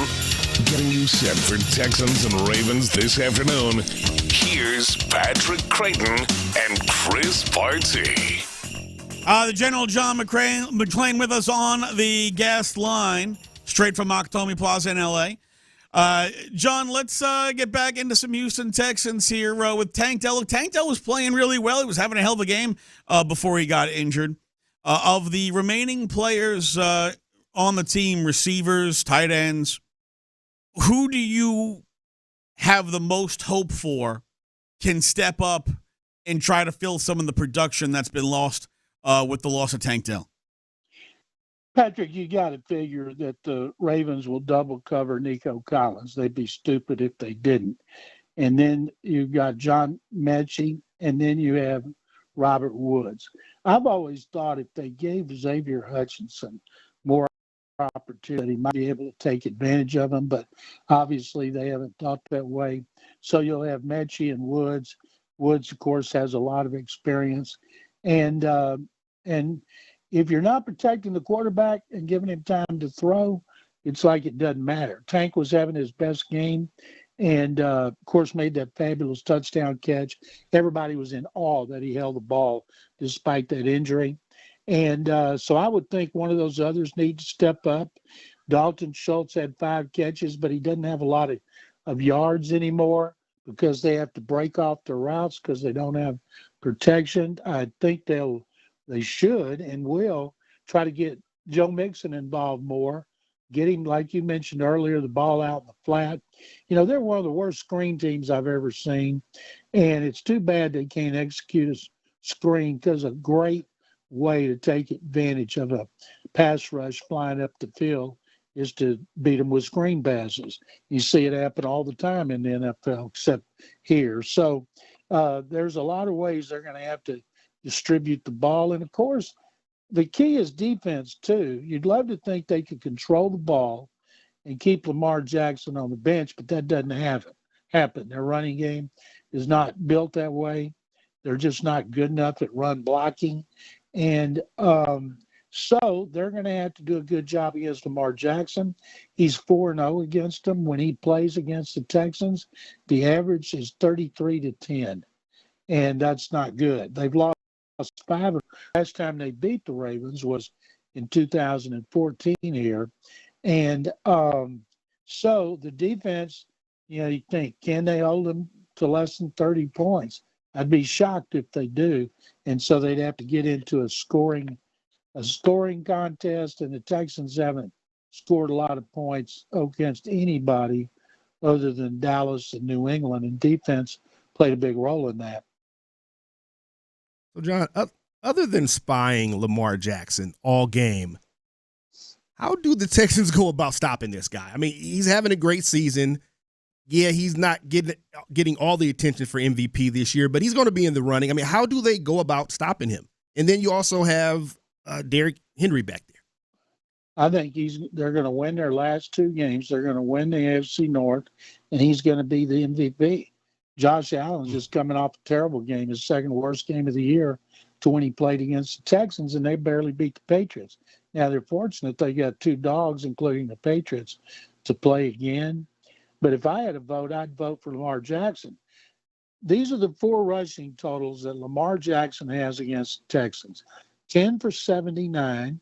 Getting you set for Texans and Ravens this afternoon. Here's Patrick Creighton and Chris Barty. The General John McClain with us on the guest line, straight from Octomi Plaza in L.A. John, let's get back into some Houston Texans here with Tank Dell. Tank Dell was playing really well. He was having a hell of a game before he got injured. Of the remaining players on the team, receivers, tight ends, who do you have the most hope for can step up and try to fill some of the production that's been lost with the loss of Tank Dell? Patrick, you got to figure that the Ravens will double cover Nico Collins. They'd be stupid if they didn't. And then you've got John Mechie, and then you have Robert Woods. I've always thought if they gave Xavier Hutchinson more opportunity, he might be able to take advantage of him, but obviously they haven't thought that way. So you'll have Mechie and Woods. Woods, of course, has a lot of experience. And if you're not protecting the quarterback and giving him time to throw, it's like it doesn't matter. Tank was having his best game and, of course, made that fabulous touchdown catch. Everybody was in awe that he held the ball despite that injury. And so I would think one of those others need to step up. Dalton Schultz had 5 catches, but he doesn't have a lot of yards anymore because they have to break off the routes because they don't have protection. I think they should and will try to get Joe Mixon involved more, get him, like you mentioned earlier, the ball out in the flat. You know, they're one of the worst screen teams I've ever seen, and it's too bad they can't execute a screen because a great way to take advantage of a pass rush flying up the field is to beat them with screen passes. You see it happen all the time in the NFL, except here. So there's a lot of ways they're going to have to distribute the ball. And, of course, the key is defense, too. You'd love to think they could control the ball and keep Lamar Jackson on the bench, but that doesn't happen. Their running game is not built that way. They're just not good enough at run blocking. And so they're going to have to do a good job against Lamar Jackson. He's 4-0 against them. When he plays against the Texans, the average is 33-10, and that's not good. They've lost 5. Last time they beat the Ravens was in 2014 here. And so the defense, you think, can they hold them to less than 30 points? I'd be shocked if they do. And so they'd have to get into a scoring contest, and the Texans haven't scored a lot of points against anybody other than Dallas and New England, and defense played a big role in that. So, John, other than spying Lamar Jackson all game, how do the Texans go about stopping this guy? I mean, he's having a great season. Yeah, he's not getting all the attention for MVP this year, but he's going to be in the running. I mean, how do they go about stopping him? And then you also have Derrick Henry back there. I think they're going to win their last 2 games. They're going to win the AFC North, and he's going to be the MVP. Josh Allen's just coming off a terrible game, his second worst game of the year, to when he played against the Texans, and they barely beat the Patriots. Now, they're fortunate they got 2 dogs, including the Patriots, to play again. But if I had a vote, I'd vote for Lamar Jackson. These are the 4 rushing totals that Lamar Jackson has against the Texans. 10 for 79,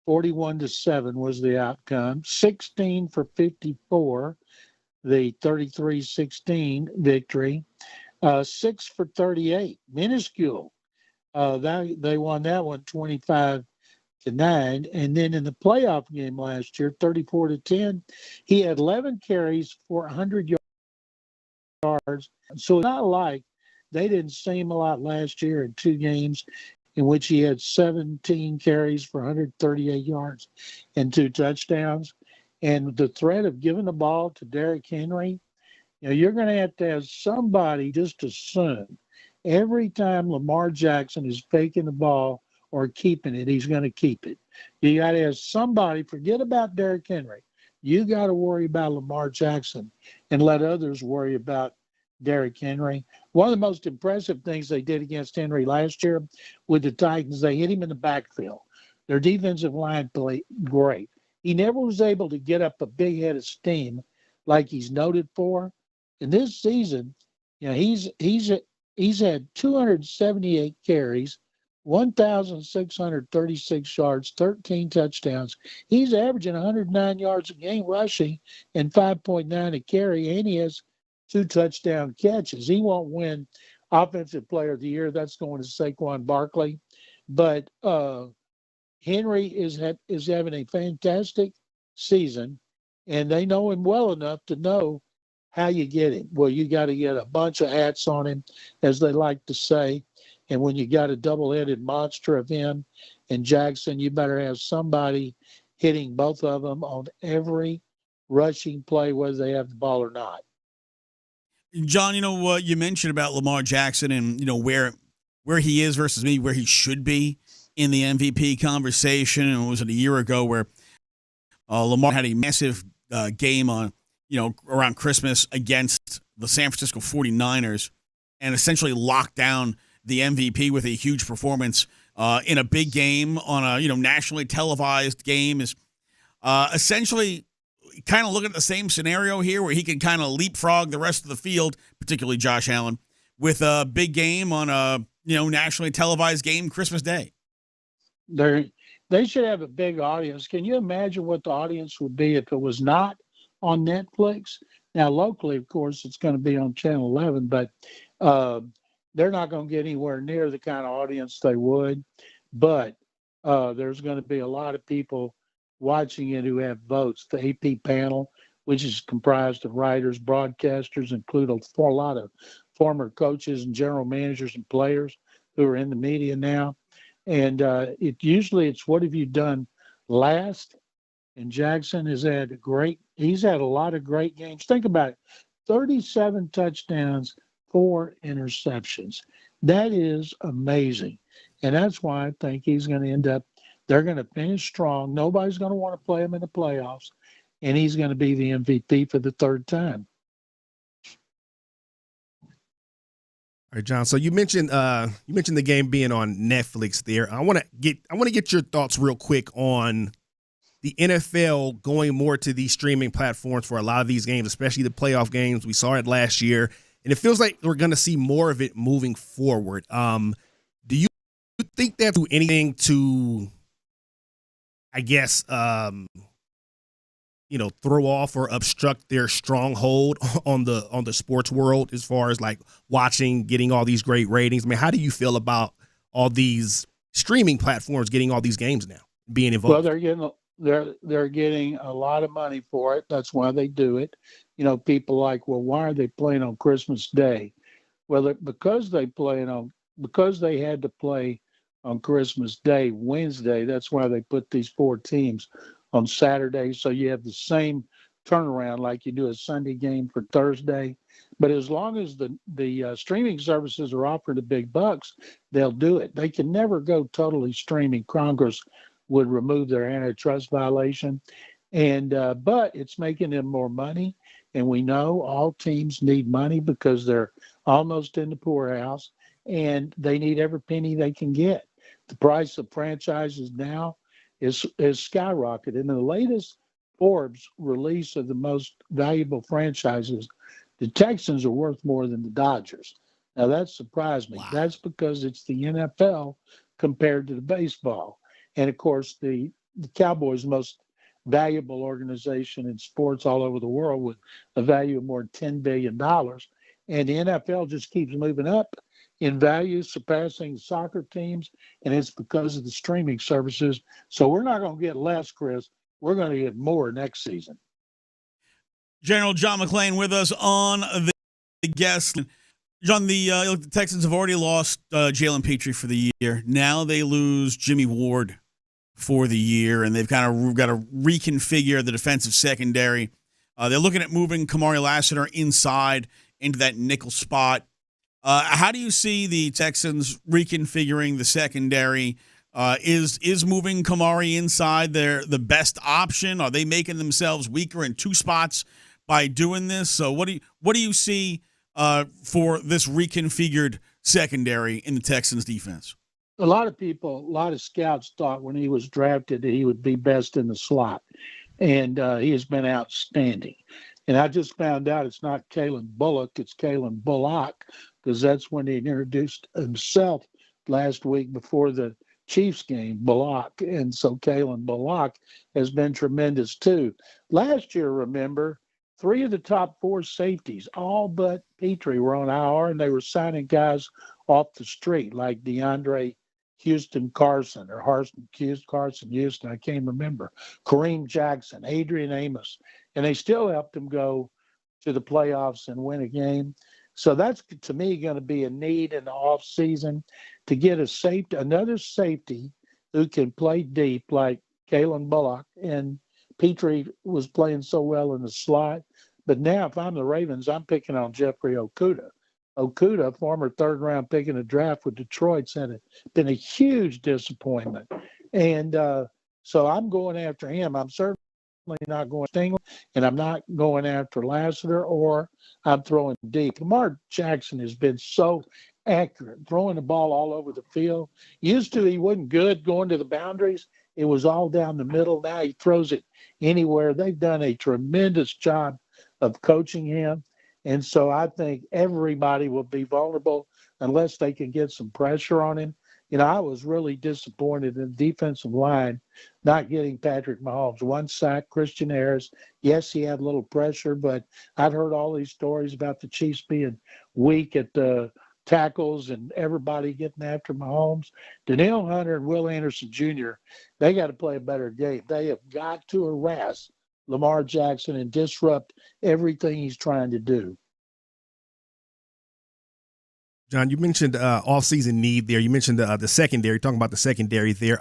41-7 was the outcome. 16 for 54, the 33-16 victory. 6 for 38, minuscule. They won that one 25-9. And then in the playoff game last year, 34-10, he had 11 carries for 100 yards. So it's not like they didn't see him a lot last year in 2 games in which he had 17 carries for 138 yards and 2 touchdowns. And the threat of giving the ball to Derrick Henry, you're going to have somebody just assume every time Lamar Jackson is faking the ball or keeping it, he's going to keep it. You got to have somebody, forget about Derrick Henry. You got to worry about Lamar Jackson and let others worry about Derrick Henry. One of the most impressive things they did against Henry last year with the Titans, they hit him in the backfield. Their defensive line played great. He never was able to get up a big head of steam like he's noted for. In this season, he's had 278 carries, 1,636 yards, 13 touchdowns. He's averaging 109 yards a game rushing and 5.9 a carry, and he has 2 touchdown catches. He won't win Offensive Player of the Year. That's going to Saquon Barkley. But Henry is having a fantastic season, and they know him well enough to know how you get him. Well, you got to get a bunch of hats on him, as they like to say. And when you got a double-headed monster of him and Jackson, you better have somebody hitting both of them on every rushing play, whether they have the ball or not. John, what you mentioned about Lamar Jackson and, where he is versus maybe where he should be in the MVP conversation. And was it a year ago where Lamar had a massive game on, around Christmas against the San Francisco 49ers and essentially locked down the MVP with a huge performance in a big game on a, nationally televised game. Is essentially kind of looking at the same scenario here where he can kind of leapfrog the rest of the field, particularly Josh Allen, with a big game on a, nationally televised game Christmas Day. They should have a big audience. Can you imagine what the audience would be if it was not on Netflix? Now, locally, of course, it's going to be on Channel 11, but they're not going to get anywhere near the kind of audience they would. But there's going to be a lot of people watching it who have votes. The AP panel, which is comprised of writers, broadcasters, include a lot of former coaches and general managers and players who are in the media now. And it's what have you done last? And Jackson he's had a lot of great games. Think about it, 37 touchdowns, 4 interceptions. That is amazing. And that's why I think he's going to they're going to finish strong. Nobody's going to want to play him in the playoffs. And he's going to be the MVP for the 3rd time. All right, John. So you mentioned the game being on Netflix there. I want to get your thoughts real quick on the NFL going more to these streaming platforms for a lot of these games, especially the playoff games. We saw it last year, and it feels like we're going to see more of it moving forward. Do you think that do anything to, I guess, throw off or obstruct their stronghold on the sports world as far as like watching, getting all these great ratings? I mean, how do you feel about all these streaming platforms getting all these games now, being involved? Well, they're getting a lot of money for it. That's why they do it. People like, well, why are they playing on Christmas Day? Well, because they had to play on Christmas Day, Wednesday. That's why they put these 4 teams on Saturday, so you have the same turnaround like you do a Sunday game for Thursday. But as long as the streaming services are offering the big bucks, they'll do it. They can never go totally streaming. Congress would remove their antitrust violation, but it's making them more money. And we know all teams need money because they're almost in the poorhouse, and they need every penny they can get. The price of franchises now is skyrocketed. In the latest Forbes release of the most valuable franchises, the Texans are worth more than the Dodgers. Now, that surprised me. Wow. That's because it's the NFL compared to the baseball. And, of course, the Cowboys' most valuable organization in sports all over the world with a value of more than $10 billion. And the NFL just keeps moving up in value, surpassing soccer teams, and it's because of the streaming services. So we're not going to get less, Chris. We're going to get more next season. General John McClain with us on the guest. John, the Texans have already lost Jalen Petrie for the year. Now they lose Jimmy Ward for the year, and they've kind of got to reconfigure the defensive secondary. They're looking at moving Kamari Lassiter inside into that nickel spot. How do you see the Texans reconfiguring the secondary? Is moving Kamari inside the best option? Are they making themselves weaker in 2 spots by doing this? So what do you see for this reconfigured secondary in the Texans defense? A lot of people, a lot of scouts thought when he was drafted that he would be best in the slot, and he has been outstanding. And I just found out it's not Kalen Bullock, it's Kalen Bullock, because that's when he introduced himself last week before the Chiefs game, Bullock. And so Kalen Bullock has been tremendous too. Last year, remember, 3 of the top 4 safeties, all but Petrie, were on IR, and they were signing guys off the street like DeAndre Houston Carson or Carson Houston, I can't remember, Kareem Jackson, Adrian Amos, and they still helped him go to the playoffs and win a game. So that's, to me, going to be a need in the offseason to get another safety who can play deep like Kalen Bullock. And Petrie was playing so well in the slot. But now, if I'm the Ravens, I'm picking on Jeffrey Okudah. Okudah, former third-round pick in the draft with Detroit, said been a huge disappointment. And so I'm going after him. I'm certainly not going Stingley, and I'm not going after Lassiter, or I'm throwing deep. Lamar Jackson has been so accurate, throwing the ball all over the field. Used to, he wasn't good going to the boundaries. It was all down the middle. Now he throws it anywhere. They've done a tremendous job of coaching him. And so I think everybody will be vulnerable unless they can get some pressure on him. You know, I was really disappointed in the defensive line not getting Patrick Mahomes. 1 sack, Christian Harris. Yes, he had a little pressure, but I'd heard all these stories about the Chiefs being weak at the tackles and everybody getting after Mahomes. Danielle Hunter and Will Anderson Jr., they got to play a better game. They have got to harass Lamar Jackson and disrupt everything he's trying to do. John, you mentioned off-season need there. You mentioned the secondary, talking about the secondary there.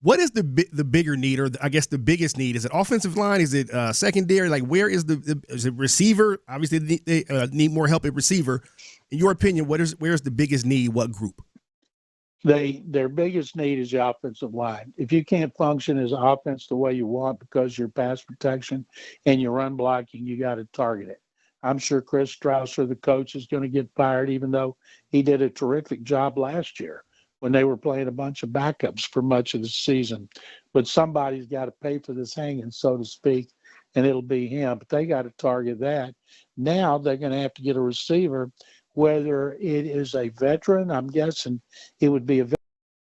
What is the bigger need, or I guess the biggest need? Is it offensive line? Is it secondary? Like, where is is it receiver? Obviously, they need more help at receiver. In your opinion, where's the biggest need? What group? Their biggest need is the offensive line. If you can't function as offense the way you want because your pass protection and your run blocking, you got to target it. I'm sure Chris Strausser, the coach, is going to get fired, even though he did a terrific job last year when they were playing a bunch of backups for much of the season. But somebody's got to pay for this hanging, so to speak, and it'll be him. But they got to target that. Now they're going to have to get a receiver, whether it is a veteran. I'm guessing it would be a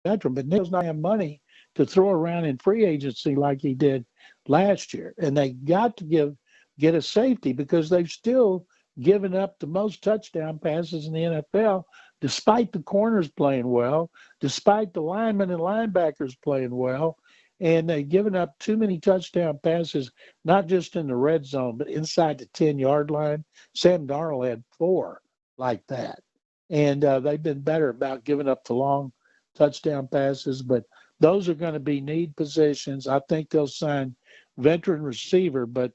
veteran, but Neil's not have money to throw around in free agency like he did last year. And they got to get a safety because they've still given up the most touchdown passes in the NFL, despite the corners playing well, despite the linemen and linebackers playing well. And they've given up too many touchdown passes, not just in the red zone, but inside the 10-yard line. Sam Darnold had 4 like that. And they've been better about giving up the long touchdown passes. But those are going to be need positions. I think they'll sign veteran receiver, but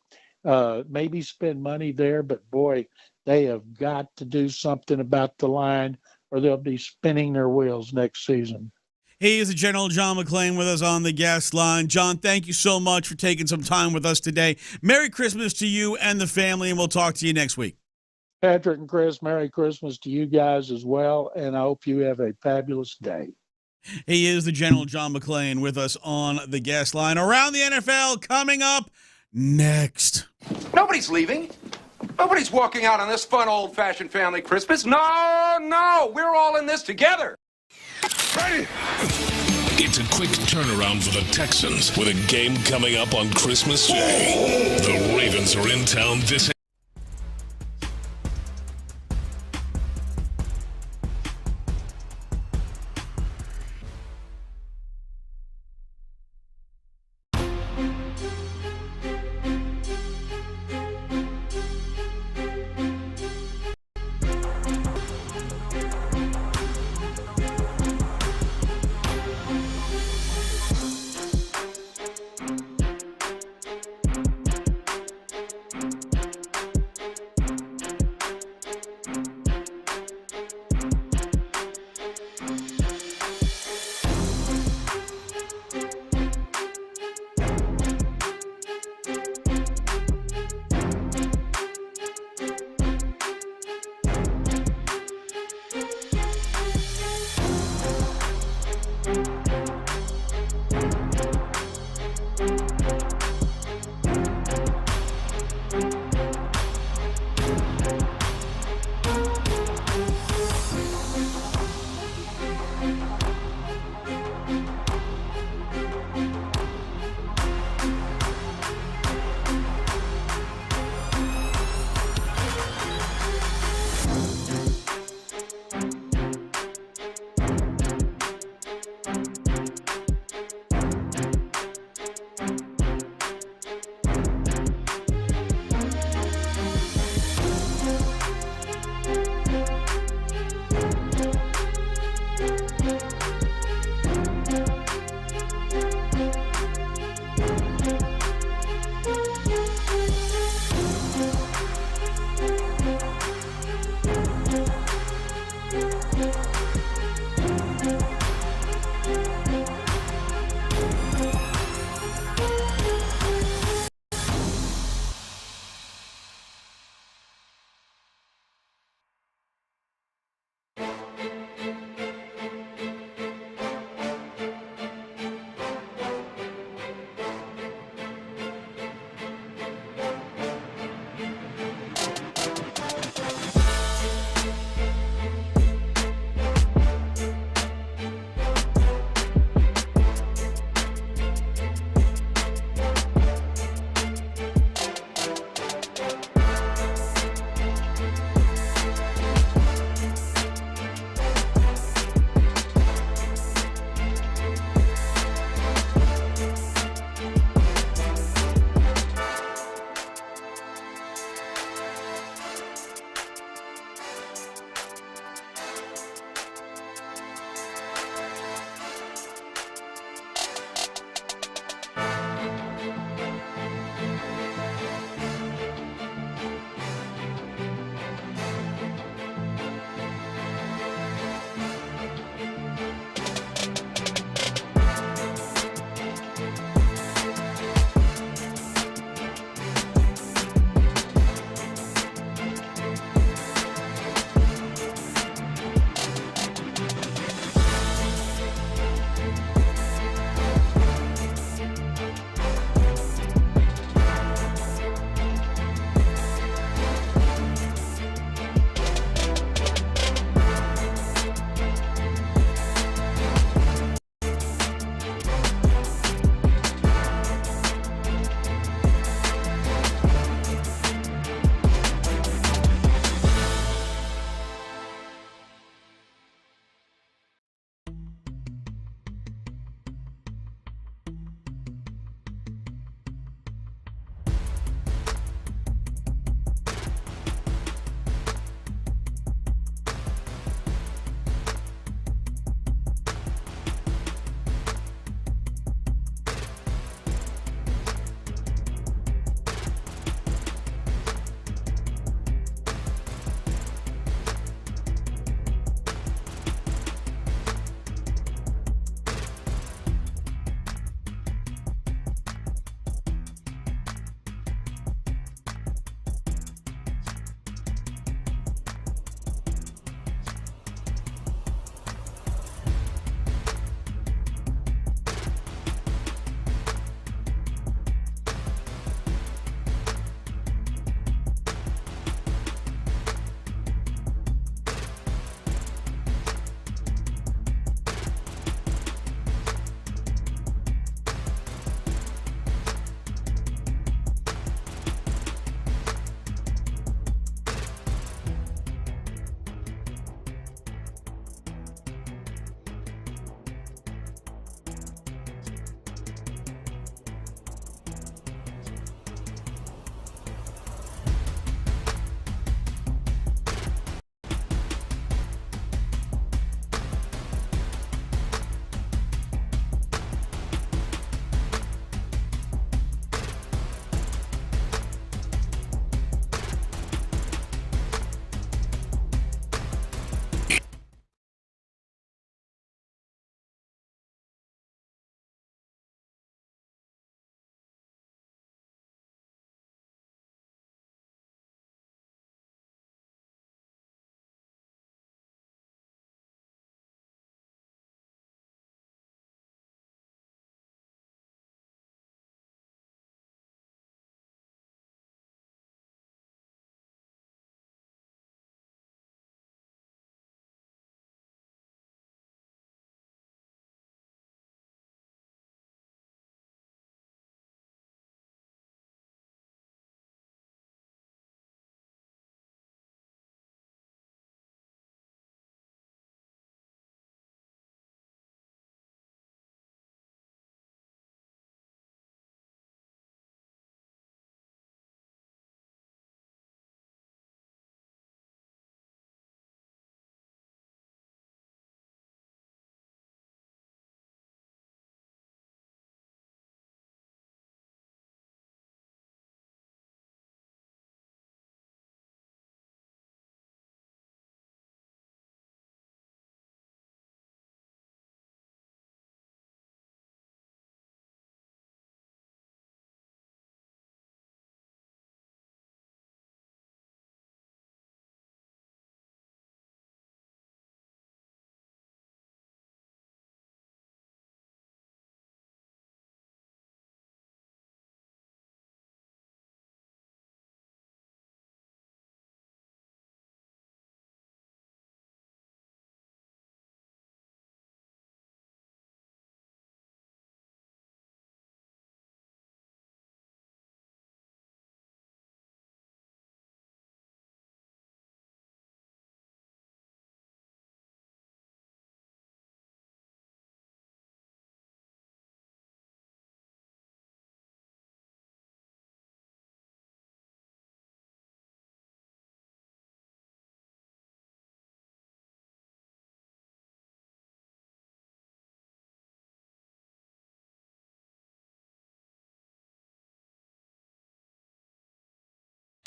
maybe spend money there. But, boy, they have got to do something about the line or they'll be spinning their wheels next season. He is the General John McClain with us on the guest line. John, thank you so much for taking some time with us today. Merry Christmas to you and the family, and we'll talk to you next week. Patrick and Chris, Merry Christmas to you guys as well, and I hope you have a fabulous day. He is the General John McClain with us on the guest line. Around the NFL coming up next. Nobody's leaving. Nobody's walking out on this fun, old-fashioned family Christmas. No, we're all in this together. Ready? It's a quick turnaround for the Texans with a game coming up on Christmas Day. The Ravens are in town this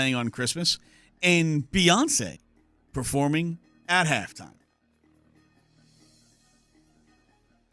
on Christmas, and Beyonce performing at halftime.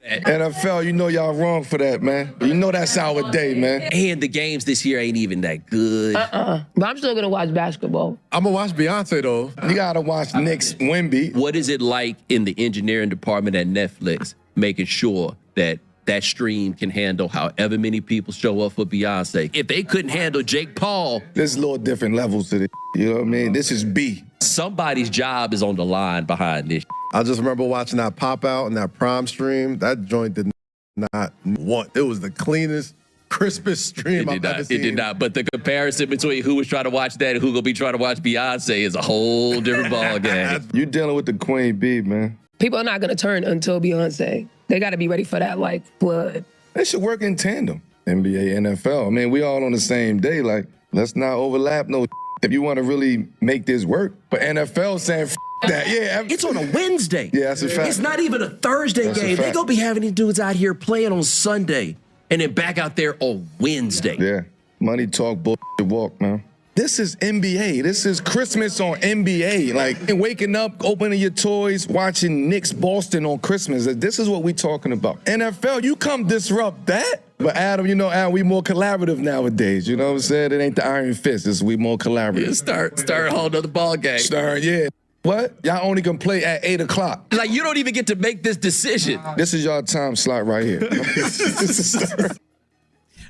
NFL, you know y'all wrong for that, man. You know that's our day, man. And the games this year ain't even that good. But I'm still going to watch basketball. I'm going to watch Beyonce, though. You got to watch Knicks Wemby. What is it like in the engineering department at Netflix making sure that that stream can handle however many people show up for Beyonce? If they couldn't handle Jake Paul. There's a little different levels to this, you know what I mean? This is B. Somebody's job is on the line behind this. I just remember watching that pop out and that prom stream. That joint did not want. It was the cleanest, crispest stream I've ever seen. It did not. But the comparison between who was trying to watch that and who gonna be trying to watch Beyonce is a whole different ball game. You dealing with the Queen Bee, man. People are not going to turn until Beyonce. They got to be ready for that, like, flood. They should work in tandem, NBA, NFL. I mean, we all on the same day. Like, let's not overlap no if you want to really make this work. But NFL saying that, yeah. It's on a Wednesday. Yeah, that's a fact. It's not even a Thursday game. They gonna be having these dudes out here playing on Sunday and then back out there on Wednesday. Yeah, money talk, bullshit walk, man. This is NBA. This is Christmas on NBA. Like, waking up, opening your toys, watching Knicks Boston on Christmas. This is what we talking about. NFL, you come disrupt that. But Adam, we more collaborative nowadays. You know what I'm saying? It ain't the Iron Fist. We more collaborative. Yeah, start a whole nother ball game. Yeah. What? Y'all only can play at 8 o'clock. Like, you don't even get to make this decision. This is y'all time slot right here.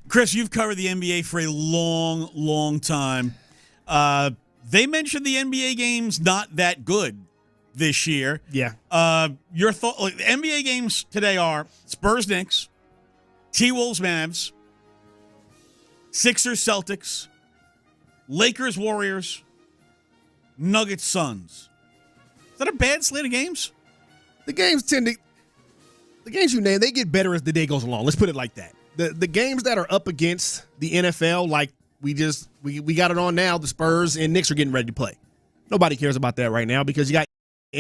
Chris, you've covered the NBA for a long, long time. They mentioned the NBA games not that good this year. Yeah. Your thought? Like, the NBA games today are Spurs Knicks, T-Wolves Mavs, Sixers Celtics, Lakers Warriors, Nuggets Suns. Is that a bad slate of games? The games you name, they get better as the day goes along. Let's put it like that. The games that are up against the NFL, like we got it on now, the Spurs and Knicks are getting ready to play. Nobody cares about that right now because you got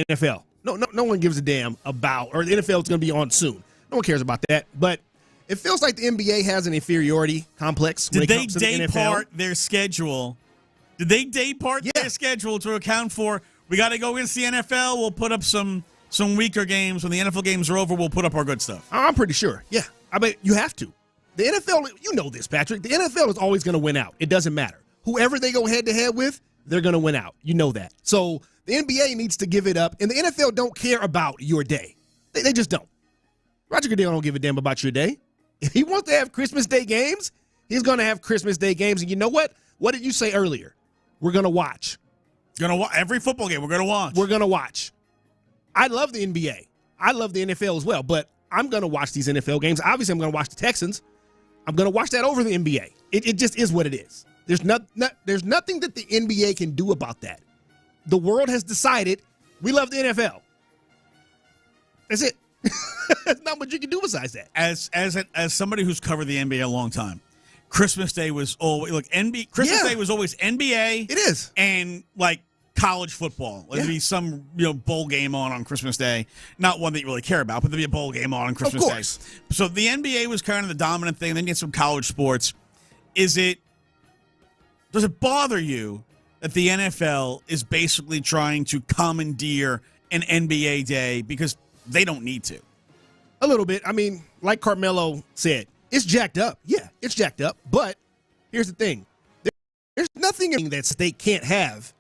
NFL. No one gives a damn about, or the NFL is going to be on soon. No one cares about that. But it feels like the NBA has an inferiority complex. Did they day part their schedule? Did they day part their schedule to account for, we got to go against the NFL, we'll put up some weaker games. When the NFL games are over, we'll put up our good stuff? I'm pretty sure. Yeah. I mean, you have to. The NFL, you know this, Patrick. The NFL is always going to win out. It doesn't matter. Whoever they go head-to-head with, they're going to win out. You know that. So the NBA needs to give it up, and the NFL don't care about your day. They just don't. Roger Goodell don't give a damn about your day. If he wants to have Christmas Day games, he's going to have Christmas Day games. And you know what? What did you say earlier? We're going to watch. Every football game we're going to watch. We're going to watch. I love the NBA. I love the NFL as well, but I'm going to watch these NFL games. Obviously, I'm going to watch the Texans. I'm going to watch that over the NBA. It just is what it is. There's nothing that the NBA can do about that. The world has decided we love the NFL. That's it. There's not much you can do besides that. As somebody who's covered the NBA a long time, Christmas Day was always Christmas Day was always NBA. It is. And like college football. There'd be some bowl game on Christmas Day. Not one that you really care about, but there'd be a bowl game on Christmas Day. So the NBA was kind of the dominant thing. Then you get some college sports. Does it bother you that the NFL is basically trying to commandeer an NBA day because they don't need to? A little bit. I mean, like Carmelo said, it's jacked up. Yeah, it's jacked up. But here's the thing. There's nothing that state can't have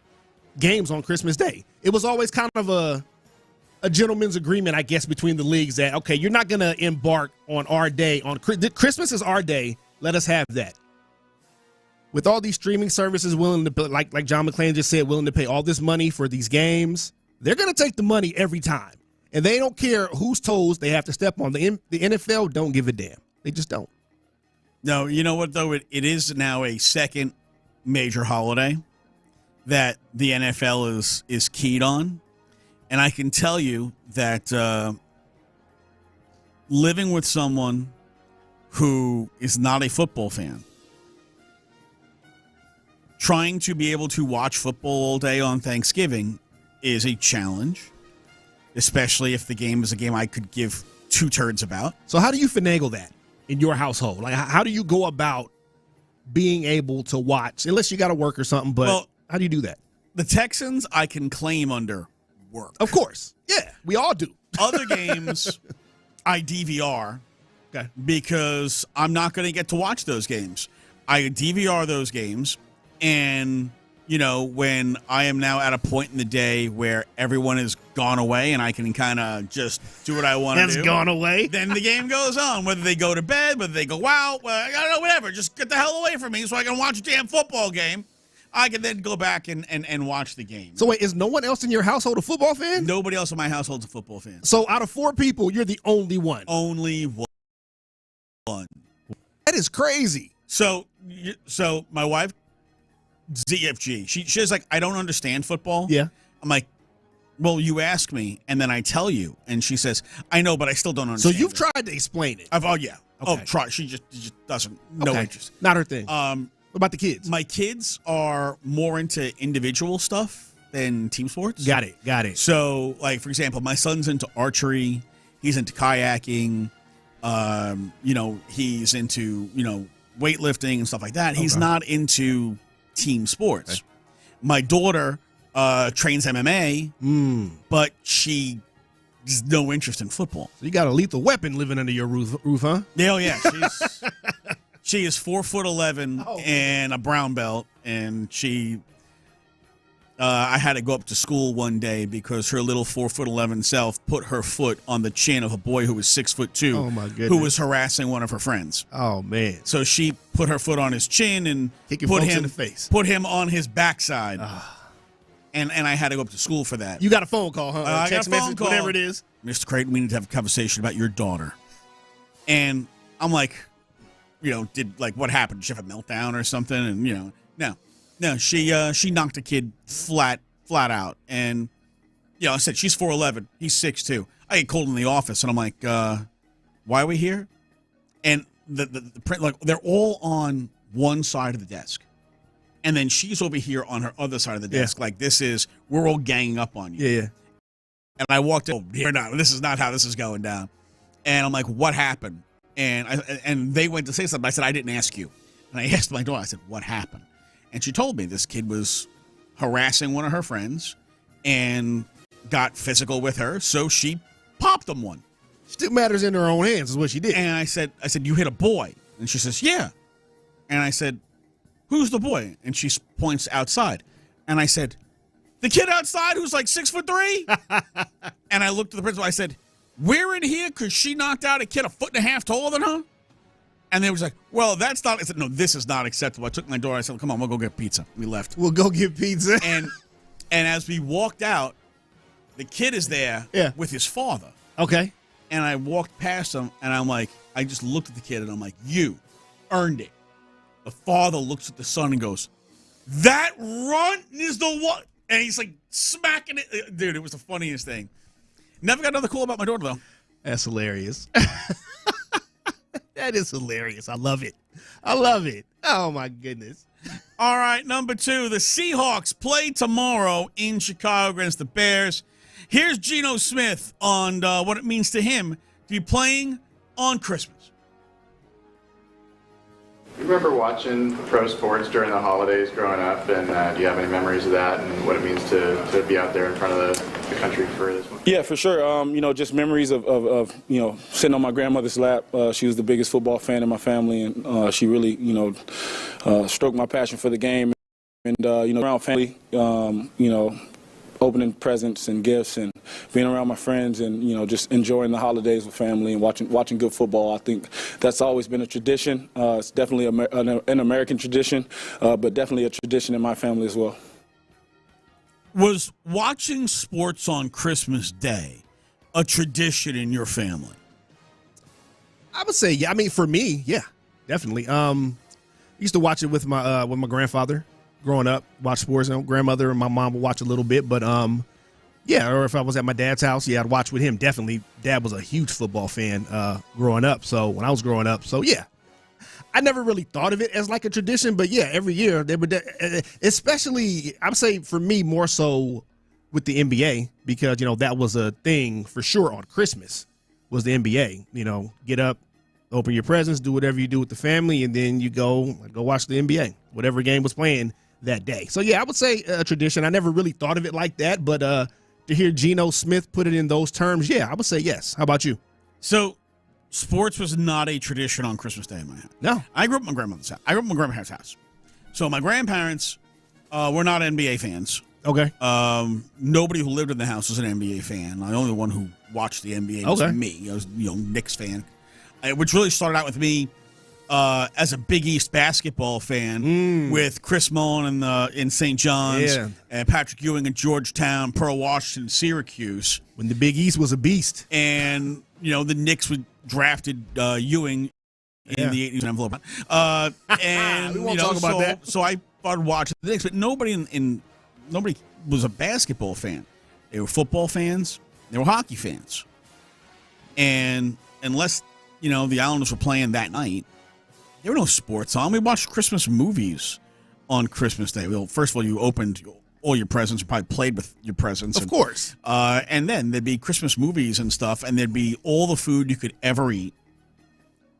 games on Christmas Day. It was always kind of a gentleman's agreement, I guess, between the leagues that, okay, you're not going to embark on our day. Christmas is our day. Let us have that. With all these streaming services willing to, like John McClain just said, willing to pay all this money for these games, they're going to take the money every time. And they don't care whose toes they have to step on. The NFL don't give a damn. They just don't. No, you know what, though? It is now a second major holiday that the NFL is keyed on. And I can tell you that living with someone who is not a football fan, trying to be able to watch football all day on Thanksgiving is a challenge, especially if the game is a game I could give two turds about. So how do you finagle that in your household? Like, how do you go about being able to watch, unless you got to work or something. But how do you do that? The Texans, I can claim under work. Of course. Yeah, we all do. Other games, I DVR because I'm not going to get to watch those games. I DVR those games, and, when I am now at a point in the day where everyone has gone away and I can kind of just do what I want to do. Has gone away. Then the game goes on, whether they go to bed, whether they go out, I don't know, whatever. Just get the hell away from me so I can watch a damn football game. I can then go back and watch the game. So wait, is no one else in your household a football fan? Nobody else in my household's a football fan. So out of 4 people, you're the only one. Only one. That is crazy. So my wife, ZFG, she's like, I don't understand football. Yeah. I'm like, well, you ask me, and then I tell you. And she says, I know, but I still don't understand. So you've tried to explain it. Yeah. Okay. Try. She just doesn't. No interest. Not her thing. What about the kids? My kids are more into individual stuff than team sports. Got it. So, like, for example, my son's into archery. He's into kayaking. He's into, weightlifting and stuff like that. He's not into team sports. Okay. My daughter trains MMA, but she has no interest in football. So you got a lethal weapon living under your roof, huh? Oh, yeah. She is 4'11" and a brown belt, and I had to go up to school one day because her little 4'11" self put her foot on the chin of a boy who was 6'2". Oh my goodness! Who was harassing one of her friends. Oh man! So she put her foot on his chin and put him in the face. Put him on his backside. And I had to go up to school for that. You got a phone call, huh? I got a phone call. Whatever it is. Mr. Creighton, we need to have a conversation about your daughter. And I'm like, did what happened? Did she have a meltdown or something? And no, she knocked a kid flat out. And I said she's 4'11", he's 6'2". I get called in the office, and I'm like, why are we here? And the print, they're all on one side of the desk, and then she's over here on her other side of the desk. Yeah. Like we're all ganging up on you. Yeah. And I walked in. This is not how this is going down. And I'm like, what happened? And they went to say something. I said, I didn't ask you. And I asked my daughter, I said, what happened? And she told me this kid was harassing one of her friends and got physical with her, so she popped him one. She took matters in her own hands is what she did. And I said, you hit a boy? And she says, yeah. And I said, who's the boy? And she points outside. And I said, the kid outside who's like 6'3"? And I looked at the principal. I said, we're in here because she knocked out a kid 1.5 feet taller than her? And they was like, well, that's not. I said, no, this is not acceptable. I took my daughter. I said, come on, we'll go get pizza. We left. We'll go get pizza. And as we walked out, the kid is there with his father. Okay. And I walked past him, and I'm like, I just looked at the kid, and I'm like, you earned it. The father looks at the son and goes, that runt is the one. And he's like smacking it. Dude, it was the funniest thing. Never got another call about my daughter, though. That's hilarious. That is hilarious. I love it. Oh, my goodness. All right, number 2. The Seahawks play tomorrow in Chicago against the Bears. Here's Geno Smith on what it means to him to be playing on Christmas. You remember watching pro sports during the holidays growing up, and do you have any memories of that and what it means to be out there in front of the country for this one? Yeah, for sure. Just memories of sitting on my grandmother's lap. She was the biggest football fan in my family, and she really, stroked my passion for the game. And, around family, opening presents and gifts and being around my friends and, just enjoying the holidays with family and watching good football. I think that's always been a tradition. It's definitely an American tradition, but definitely a tradition in my family as well. Was watching sports on Christmas Day a tradition in your family? I would say, yeah. I mean, for me, yeah, definitely. Used to watch it with my grandfather. Growing up, watch sports. Grandmother and my mom would watch a little bit, but yeah. Or if I was at my dad's house, yeah, I'd watch with him. Definitely, Dad was a huge football fan growing up. So when I was growing up, so yeah, I never really thought of it as like a tradition, but yeah, every year they would. Especially, I would say for me more so with the NBA because that was a thing for sure on Christmas was the NBA. Get up open your presents, do whatever you do with the family, and then you go watch the NBA, whatever game was playing that day. So, yeah, I would say a tradition. I never really thought of it like that, but to hear Geno Smith put it in those terms, yeah, I would say yes. How about you? So, sports was not a tradition on Christmas Day in my house. No. I grew up at my grandmother's house. I grew up at my grandparents' house. So, my grandparents were not NBA fans. Okay. Nobody who lived in the house was an NBA fan. The only one who watched the NBA was me. I was, Knicks fan, which really started out with me as a Big East basketball fan with Chris Mullen in St. John's, and Patrick Ewing in Georgetown, Pearl Washington, Syracuse. When the Big East was a beast. And, the Knicks drafted Ewing in the 80s envelope. And, we won't talk about that. So I started watching the Knicks, but nobody nobody was a basketball fan. They were football fans. They were hockey fans. And unless, the Islanders were playing that night, there were no sports on. We watched Christmas movies on Christmas Day. Well, first of all, you opened all your presents. You probably played with your presents. Of course. And then there'd be Christmas movies and stuff, and there'd be all the food you could ever eat.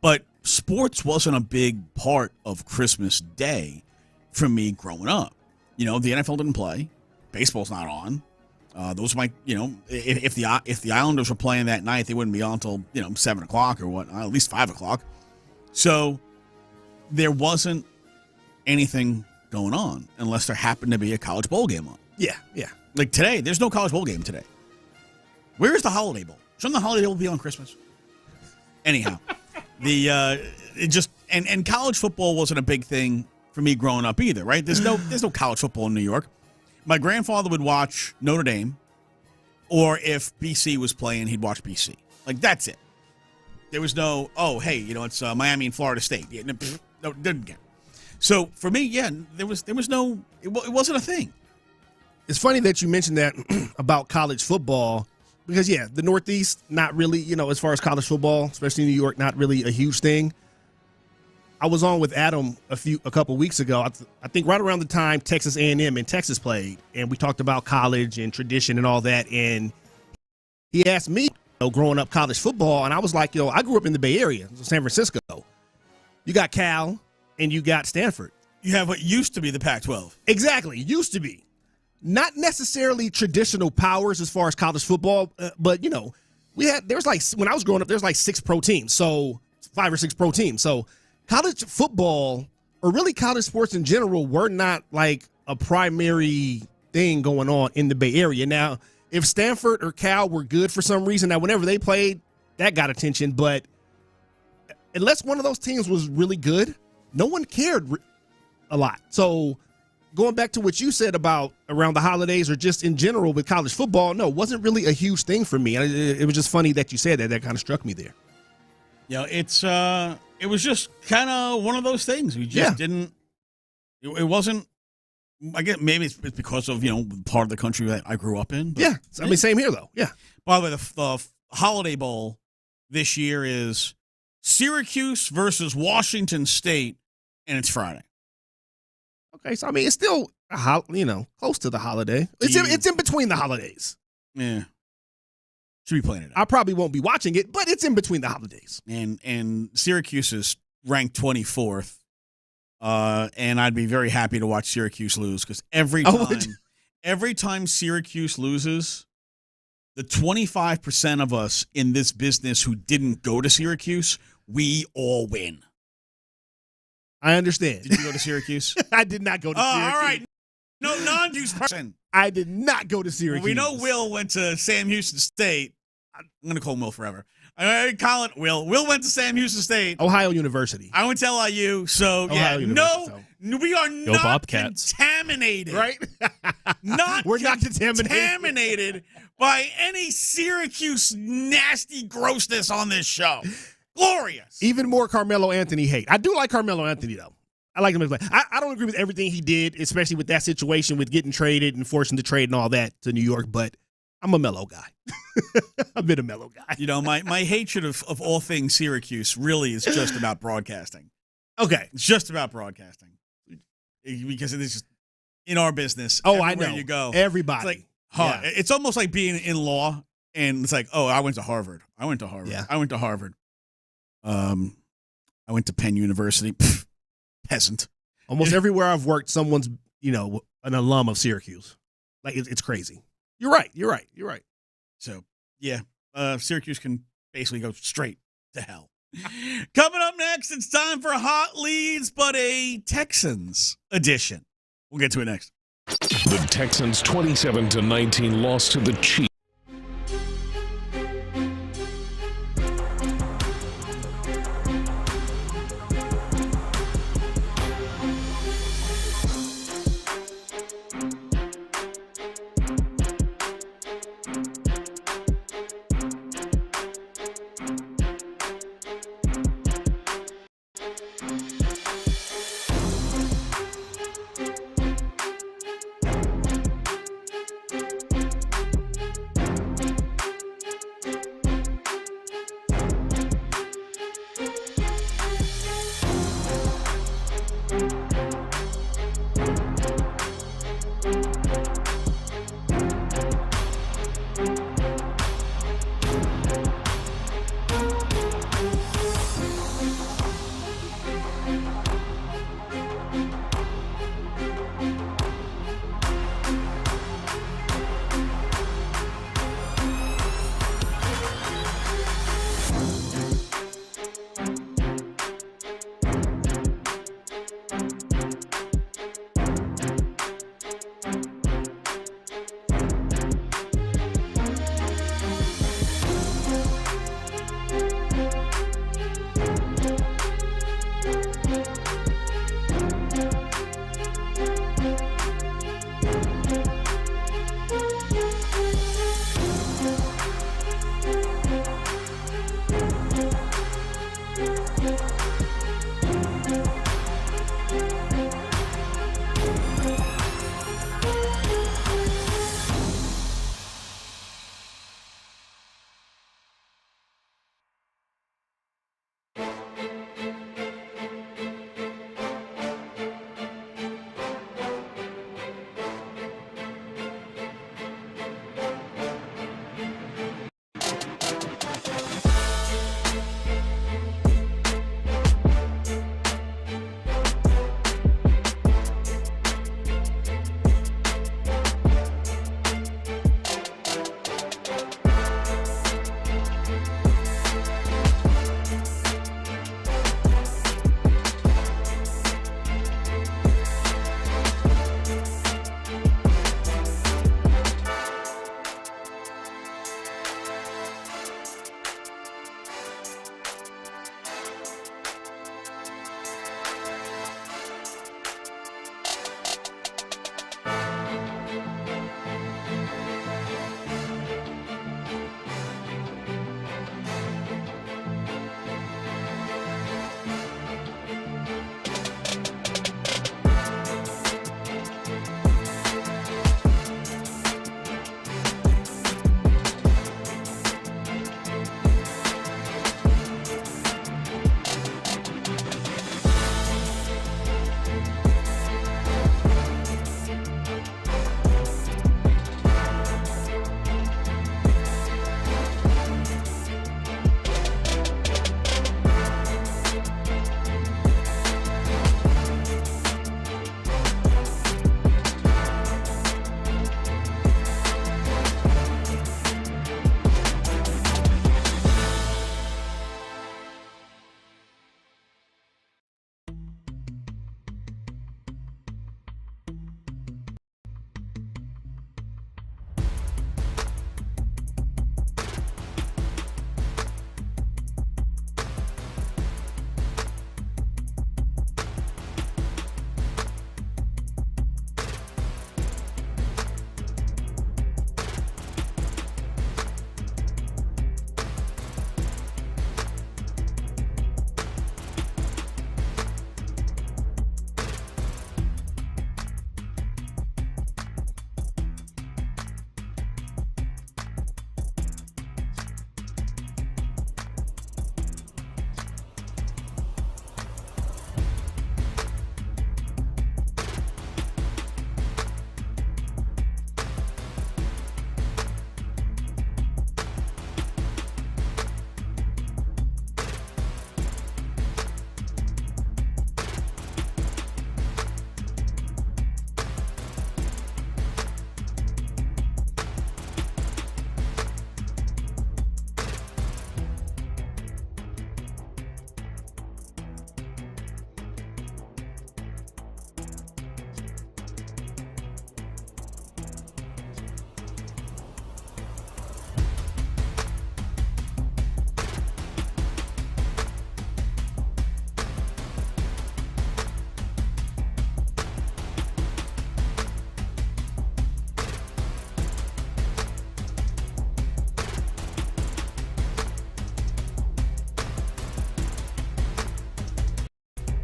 But sports wasn't a big part of Christmas Day for me growing up. The NFL didn't play. Baseball's not on. Those might, if the Islanders were playing that night, they wouldn't be on until 7 o'clock or what, at least 5 o'clock. So there wasn't anything going on unless there happened to be a college bowl game on. Yeah. Like today, there's no college bowl game today. Where is the Holiday Bowl? Shouldn't the Holiday Bowl be on Christmas? Anyhow, and college football wasn't a big thing for me growing up either, right? There's no college football in New York. My grandfather would watch Notre Dame, or if BC was playing, he'd watch BC. Like, that's it. There was no, it's Miami and Florida State. Yeah, no, didn't get. So for me, there was no, it wasn't a thing. It's funny that you mentioned that about college football because, the Northeast, not really, as far as college football, especially in New York, not really a huge thing. I was on with Adam a couple weeks ago. I think right around the time Texas A&M and Texas played, and we talked about college and tradition and all that. And he asked me, growing up college football, and I was like, I grew up in the Bay Area, San Francisco. You got Cal and you got Stanford. You have what used to be the Pac-12. Exactly, used to be. Not necessarily traditional powers as far as college football, but when I was growing up, there's like 6 pro teams, so 5 or 6 pro teams. So college football, or really college sports in general, were not like a primary thing going on in the Bay Area. Now, if Stanford or Cal were good for some reason, now whenever they played, that got attention. But unless one of those teams was really good, no one cared a lot. So going back to what you said about around the holidays or just in general with college football, no, it wasn't really a huge thing for me. It was just funny that you said that. That kind of struck me there. It was just kind of one of those things. We just didn't. It wasn't. I guess maybe it's because of part of the country that I grew up in. Yeah, I mean, same here though. Yeah. By the way, the Holiday Bowl this year is Syracuse versus Washington State, and it's Friday. Okay, so I mean, it's still close to the holiday. It's in between the holidays. Yeah. Should be playing it. I probably won't be watching it, but it's in between the holidays. And Syracuse is ranked 24th, and I'd be very happy to watch Syracuse lose because every time Syracuse loses, the 25% of us in this business who didn't go to Syracuse, we all win. I understand. Did you go to Syracuse? I did not go to Syracuse. All right. No non-juice person. I did not go to Syracuse. We know Will went to Sam Houston State. I'm going to call him Will forever. Colin, Will went to Sam Houston State. Ohio University. I went to LIU. So, we are not contaminated. Right? We're not contaminated by any Syracuse nasty grossness on this show. Glorious. Even more Carmelo Anthony hate. I do like Carmelo Anthony, though. I like him as a player. I don't agree with everything he did, especially with that situation with getting traded and forcing to trade and all that to New York, but I'm a Melo guy. I've been a Melo guy. My hatred of all things Syracuse really is just about broadcasting. Okay. It's just about broadcasting. Because it's just in our business. Oh, I know. You go. Everybody. It's like, it's almost like being in law, and it's like, I went to Harvard. I went to Harvard. I went to Penn University. Peasant. Almost everywhere I've worked, someone's, an alum of Syracuse. Like, it's crazy. You're right. So, yeah, Syracuse can basically go straight to hell. Coming up next, it's time for Hot Leads, but a Texans edition. We'll get to it next. The Texans 27-19 loss to the Chiefs.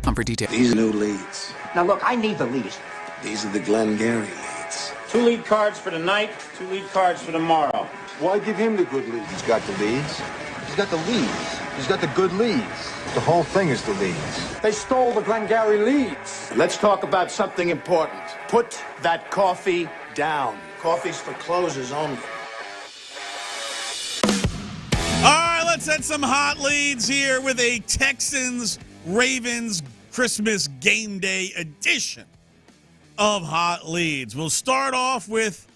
.com for details. These new leads. Now, look, I need the leads. These are the Glengarry leads. 2 lead cards for tonight, 2 lead cards for tomorrow. Why give him the good leads? He's got the leads. He's got the leads. He's got the good leads. The whole thing is the leads. They stole the Glengarry leads. Let's talk about something important. Put that coffee down. Coffee's for closers only. All right, let's hit some hot leads here with a Texans-Ravens Christmas game day edition of Hot Leads. We'll start off with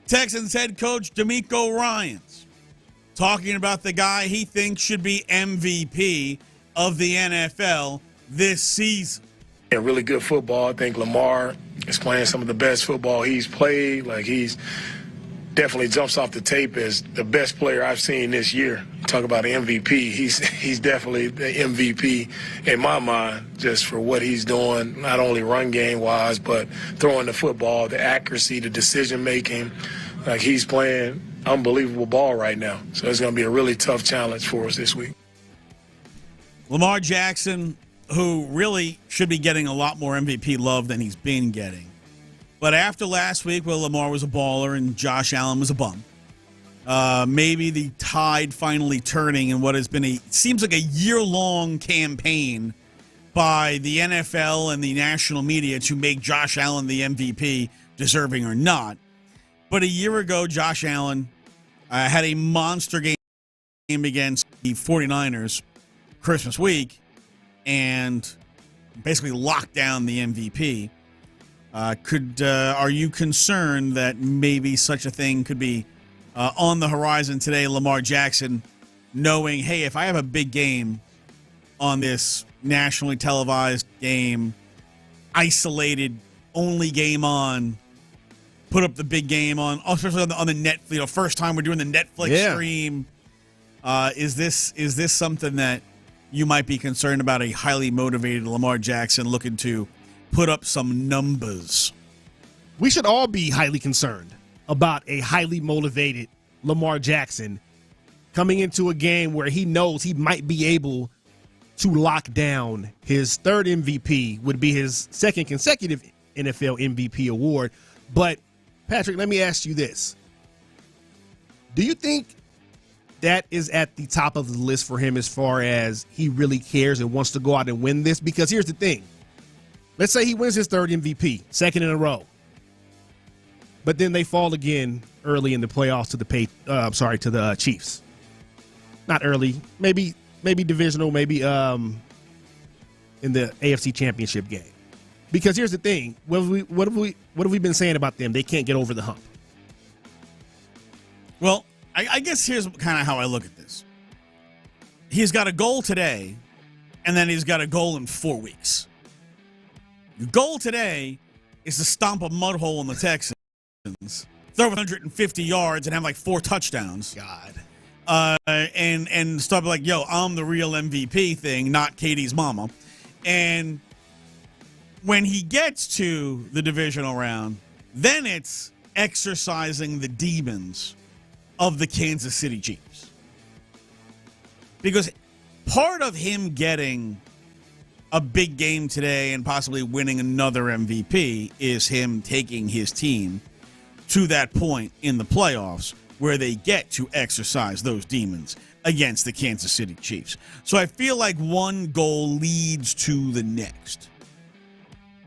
Texans head coach D'Amico Ryans talking about the guy he thinks should be MVP of the NFL this season. Yeah, really good football. I think Lamar is playing some of the best football he's played. Like, he's definitely jumps off the tape as the best player I've seen this year. Talk about an MVP. He's definitely the MVP in my mind, just for what he's doing, not only run game wise, but throwing the football, the accuracy, the decision making. Like, he's playing unbelievable ball right now. So it's going to be a really tough challenge for us this week. Lamar Jackson, who really should be getting a lot more MVP love than he's been getting. But after last week, where Lamar was a baller and Josh Allen was a bum, maybe the tide finally turning in what has been seems like a year-long campaign by the NFL and the national media to make Josh Allen the MVP, deserving or not. But a year ago, Josh Allen had a monster game against the 49ers Christmas week and basically locked down the MVP. Are you concerned that maybe such a thing could be on the horizon today, Lamar Jackson, knowing, hey, if I have a big game on this nationally televised game, isolated, only game on, put up the big game on, especially on the Netflix, first time we're doing the Netflix stream. Is this something that you might be concerned about, a highly motivated Lamar Jackson looking to put up some numbers? We should all be highly concerned about a highly motivated Lamar Jackson coming into a game where he knows he might be able to lock down his third MVP, would be his second consecutive NFL MVP award. But, Patrick, let me ask you this. Do you think that is at the top of the list for him as far as he really cares and wants to go out and win this? Because here's the thing. Let's say he wins his third MVP, second in a row. But then they fall again early in the playoffs to the Chiefs. Not early, maybe divisional, maybe in the AFC Championship game. Because here's the thing, what have we been saying about them? They can't get over the hump. Well, I guess here's kind of how I look at this. He's got a goal today, and then he's got a goal in 4 weeks. Your goal today is to stomp a mud hole in the Texans, throw 150 yards, and have like 4 touchdowns. God. And stuff like, yo, I'm the real MVP thing, not Katie's mama. And when he gets to the divisional round, then it's exercising the demons of the Kansas City Chiefs. Because part of him getting a big game today and possibly winning another MVP is him taking his team to that point in the playoffs where they get to exercise those demons against the Kansas City Chiefs. So I feel like one goal leads to the next.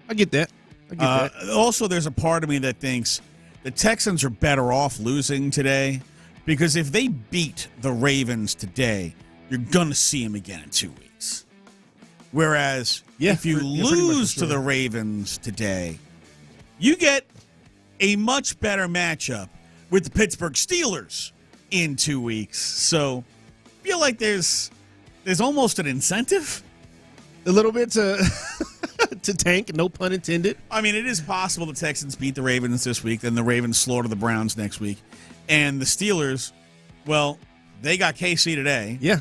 I get that. Also, there's a part of me that thinks the Texans are better off losing today, because if they beat the Ravens today, you're going to see them again in 2 weeks. Whereas if you lose to the Ravens today, you get a much better matchup with the Pittsburgh Steelers in 2 weeks. So I feel like there's almost an incentive. A little bit to tank, no pun intended. I mean, it is possible the Texans beat the Ravens this week, then the Ravens slaughter the Browns next week. And the Steelers, well, they got KC today. Yeah.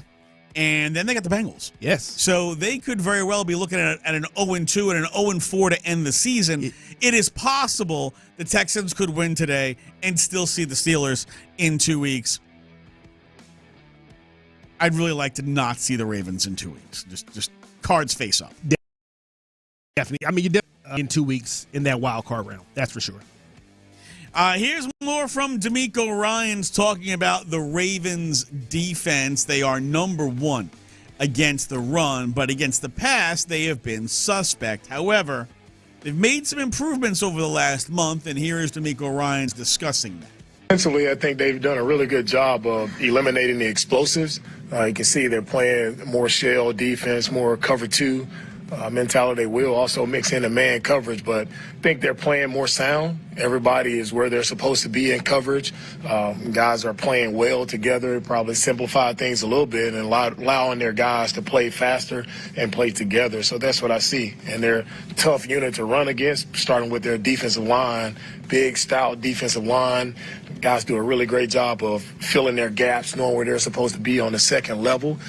And then they got the Bengals. Yes. So they could very well be looking at an 0-2 and an 0-4 to end the season. It is possible the Texans could win today and still see the Steelers in 2 weeks. I'd really like to not see the Ravens in 2 weeks. Just cards face up. definitely. I mean, you definitely in 2 weeks in that wild card round. That's for sure. Here's more from D'Amico Ryans talking about the Ravens' defense. They are number one against the run, but against the pass, they have been suspect. However, they've made some improvements over the last month, and here is D'Amico Ryans discussing that. Offensively, I think they've done a really good job of eliminating the explosives. You can see they're playing more shell defense, more cover two mentality. They will also mix in the man coverage, but I think they're playing more sound. Everybody is where they're supposed to be in coverage. Guys are playing well together, probably simplify things a little bit and allowing their guys to play faster and play together. So that's what I see. And they're a tough unit to run against, starting with their defensive line, big, stout defensive line. Guys do a really great job of filling their gaps, knowing where they're supposed to be on the second level.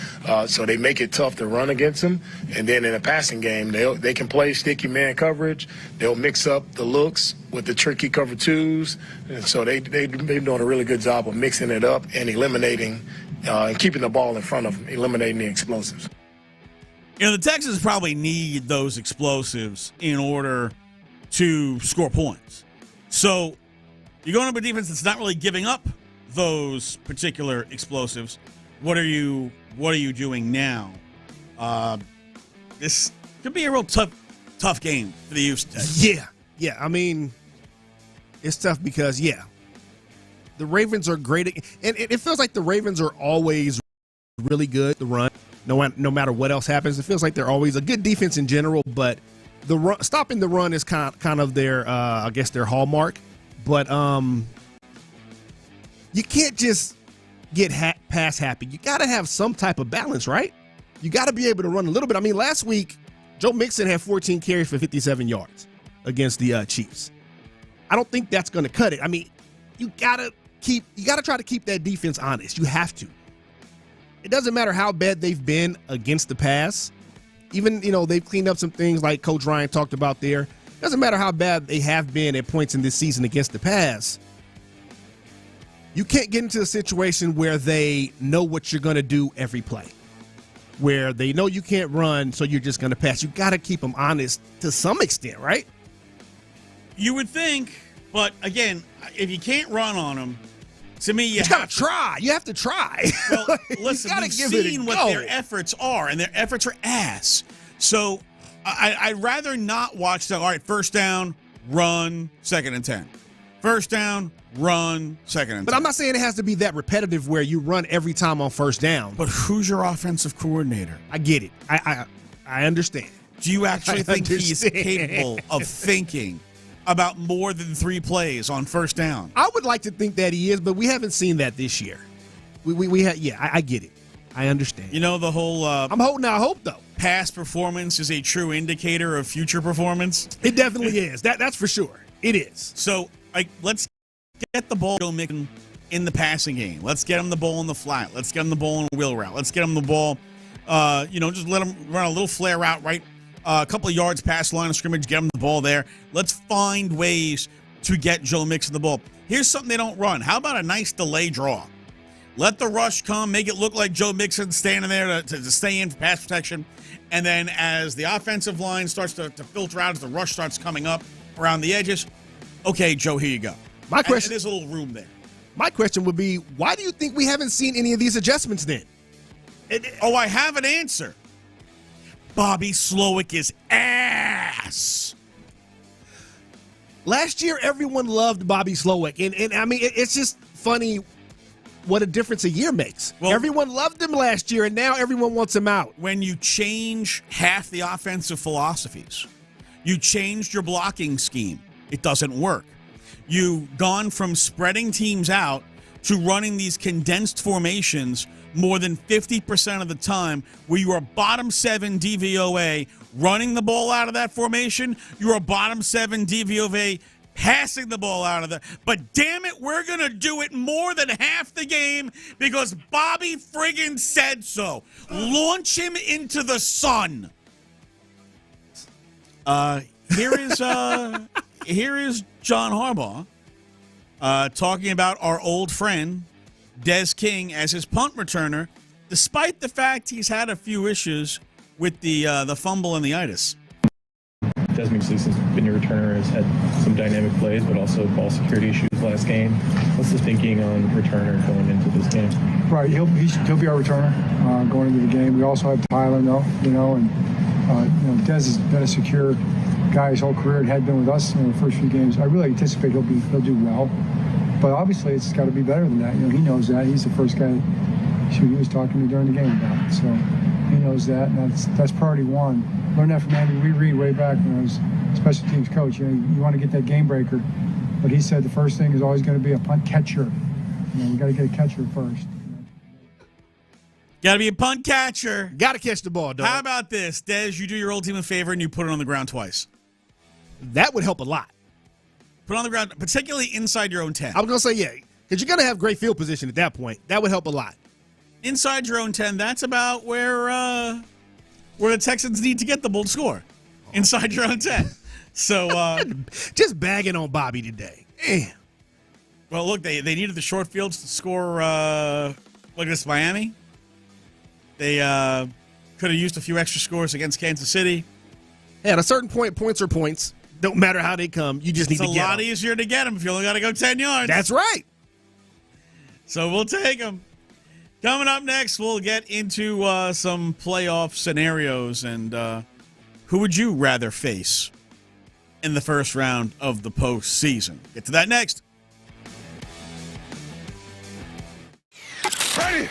So they make it tough to run against them. And then in a passing game, they can play sticky man coverage. They'll mix up the looks with the tricky cover twos. And so they're doing a really good job of mixing it up and eliminating and keeping the ball in front of them, eliminating the explosives. You know, the Texans probably need those explosives in order to score points. So you're going up a defense that's not really giving up those particular explosives. What are you doing now? This could be a real tough game for the Houston Texans. Yeah. I mean, it's tough because the Ravens are great, and it feels like the Ravens are always really good to run. No matter what else happens, it feels like they're always a good defense in general. But stopping the run is kind of their, I guess, their hallmark. But you can't just get pass happy. You got to have some type of balance, right? You got to be able to run a little bit. I mean, last week, Joe Mixon had 14 carries for 57 yards against the Chiefs. I don't think that's going to cut it. I mean, you got to try to keep that defense honest. You have to. It doesn't matter how bad they've been against the pass. Even, they've cleaned up some things like Coach Ryan talked about there. It doesn't matter how bad they have been at points in this season against the pass. You can't get into a situation where they know what you're going to do every play, where they know you can't run, so you're just going to pass. You got to keep them honest to some extent, right? You would think, but again, if you can't run on them, to me, you got to try. You have to try. Well, listen, we've seen what their efforts are, and their efforts are ass. So I'd rather not watch them. All right, first down, run, 2nd and 10. First down, run, 2nd and 10. But I'm not saying it has to be that repetitive where you run every time on first down. But who's your offensive coordinator? I get it. I understand. Do you actually think he's capable of thinking about more than 3 plays on first down? I would like to think that he is, but we haven't seen that this year. I get it. I understand. The whole I'm holding out hope, though. Past performance is a true indicator of future performance. It definitely is. That's for sure. It is. So, let's get the ball in the passing game. Let's get him the ball in the flat. Let's get him the ball in a wheel route. Let's get him the ball, just let him run a little flare out right a couple of yards past the line of scrimmage, get him the ball there. Let's find ways to get Joe Mixon the ball. Here's something they don't run. How about a nice delay draw? Let the rush come, make it look like Joe Mixon standing there to stay in for pass protection. And then as the offensive line starts to filter out, as the rush starts coming up around the edges, okay, Joe, here you go. My question, there's a little room there. My question would be, why do you think we haven't seen any of these adjustments then? I have an answer. Bobby Slowick is ass. Last year, everyone loved Bobby Slowick. And I mean, it's just funny what a difference a year makes. Well, everyone loved him last year, and now everyone wants him out. When you change half the offensive philosophies, you changed your blocking scheme. It doesn't work. You've gone from spreading teams out to running these condensed formations more than 50% of the time, where you are bottom 7 DVOA running the ball out of that formation. You're a bottom 7 DVOA passing the ball out of that. But damn it, we're going to do it more than half the game because Bobby friggin' said so. Launch him into the sun. Here is John Harbaugh talking about our old friend Des King as his punt returner, despite the fact he's had a few issues with the fumble and the itis. Desmond Gleason's been your returner, has had some dynamic plays, but also ball security issues last game. What's the thinking on returner going into this game? Right, he'll be our returner going into the game. We also have Tyler, and Des has been a secure guy his whole career and had been with us in the first few games. I really anticipate he'll do well, but obviously it's got to be better than that. He knows that. He's the first guy he was talking to me during the game about, so he knows that, and that's priority one. Learned that from Andy Reid way back when I was special teams coach. You want to get that game breaker, but he said the first thing is always going to be a punt catcher. You got to get a catcher first. Got to be a punt catcher. Got to catch the ball, dog. How about this, Des? You do your old team a favor and you put it on the ground twice. That would help a lot. Put it on the ground, particularly inside your own 10. I was going to say, yeah, because you're going to have great field position at that point. That would help a lot. Inside your own 10, that's about where the Texans need to get the ball to score. Inside your own 10. So just bagging on Bobby today. Damn. Well, look, they needed the short fields to score against Miami. They could have used a few extra scores against Kansas City. Hey, at a certain point, points are points. Don't matter how they come. You just need to get them. It's a lot easier to get them if you only got to go 10 yards. That's right. So we'll take them. Coming up next, we'll get into some playoff scenarios and who would you rather face in the first round of the postseason. Get to that next. Ready.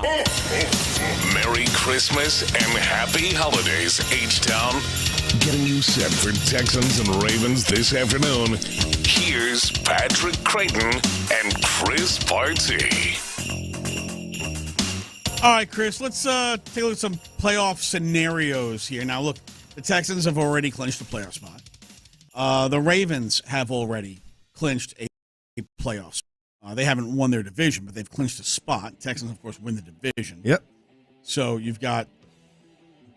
Merry Christmas and happy holidays, H-Town. Getting you set for Texans and Ravens this afternoon. Here's Patrick Creighton and Chris Barty. All right, Chris, let's take a look at some playoff scenarios here. Now, look, the Texans have already clinched a playoff spot. The Ravens have already clinched a playoff spot. They haven't won their division, but they've clinched a spot. Texans, of course, win the division. Yep. So you've got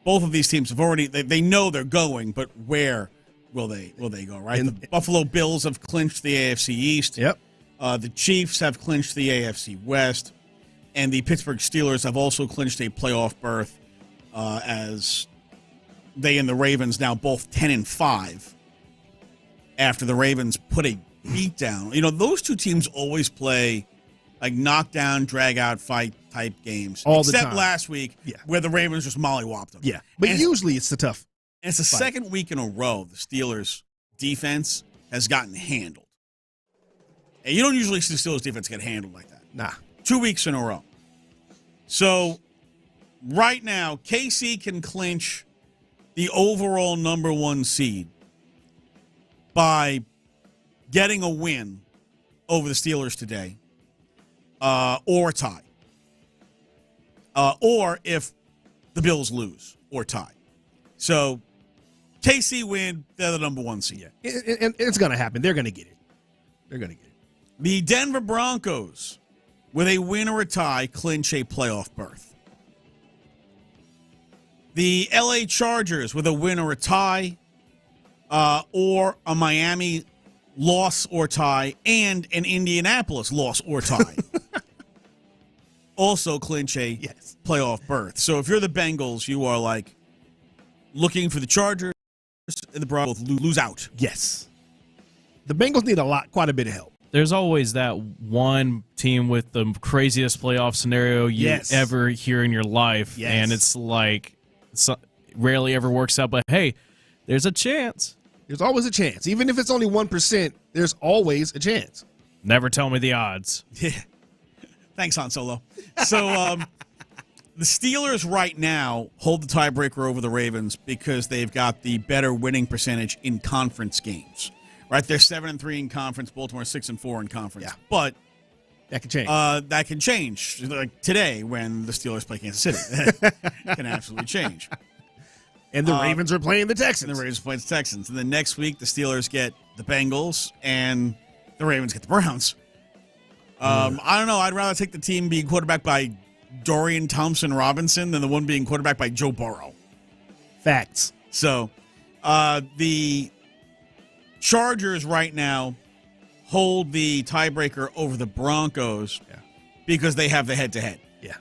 both of these teams have already they know they're going, but where will they go, right? The Buffalo Bills have clinched the AFC East. Yep. The Chiefs have clinched the AFC West. And the Pittsburgh Steelers have also clinched a playoff berth as they and the Ravens now both 10-5 after the Ravens put a beat down. You know, those two teams always play like knockdown, drag-out fight type games. All the time. Except last week where the Ravens just mollywopped them. Yeah, but usually it's the tough. And it's the second week in a row the Steelers' defense has gotten handled. And you don't usually see the Steelers' defense get handled like that. Nah. 2 weeks in a row. So, right now, KC can clinch the overall number one seed by getting a win over the Steelers today or tie. Or if the Bills lose or tie. So, KC win, they're the number one seed. Yeah. And it's going to happen. They're going to get it. They're going to get it. The Denver Broncos, with a win or a tie, clinch a playoff berth. The LA Chargers, with a win or a tie, or a Miami loss or tie, and an Indianapolis loss or tie, also clinch a playoff berth. So if you're the Bengals, you are like looking for the Chargers and the Broncos lose out. Yes. The Bengals need quite a bit of help. There's always that one team with the craziest playoff scenario you ever hear in your life. Yes. And it's like, rarely ever works out. But hey, there's a chance. There's always a chance. Even if it's only 1%, there's always a chance. Never tell me the odds. Yeah. Thanks, Han Solo. So the Steelers right now hold the tiebreaker over the Ravens because they've got the better winning percentage in conference games. Right, they're 7-3 in conference. Baltimore 6-4 in conference. Yeah. But that can change. That can change. Like today, when the Steelers play Kansas City, it can absolutely change. And the Ravens are playing the Texans. And the Ravens play the Texans. And then next week, the Steelers get the Bengals, and the Ravens get the Browns. I don't know. I'd rather take the team being quarterbacked by Dorian Thompson-Robinson than the one being quarterbacked by Joe Burrow. Facts. So, the Chargers right now hold the tiebreaker over the Broncos because they have the head-to-head. Yeah.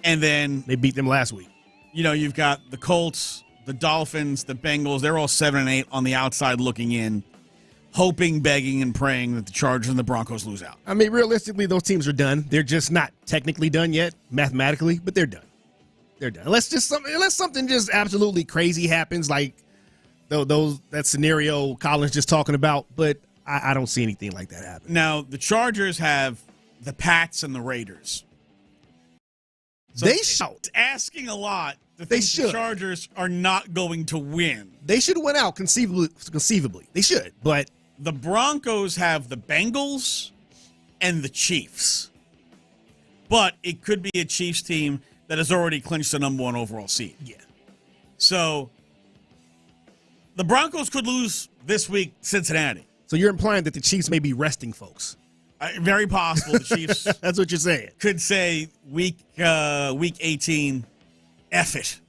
And then they beat them last week. You know, you've got the Colts, the Dolphins, the Bengals. They're all 7-8 on the outside looking in, hoping, begging, and praying that the Chargers and the Broncos lose out. I mean, realistically, those teams are done. They're just not technically done yet, mathematically, but they're done. They're done. Unless something just absolutely crazy happens, like that scenario Colin's just talking about, but I don't see anything like that happen. Now, the Chargers have the Pats and the Raiders. So they shout. Asking a lot. The Chargers are not going to win. They should win out conceivably. They should, but the Broncos have the Bengals and the Chiefs. But it could be a Chiefs team that has already clinched the number one overall seed. Yeah. So the Broncos could lose this week to Cincinnati. So you're implying that the Chiefs may be resting folks. Very possible. The Chiefs That's what you're saying. Could say week 18, F it.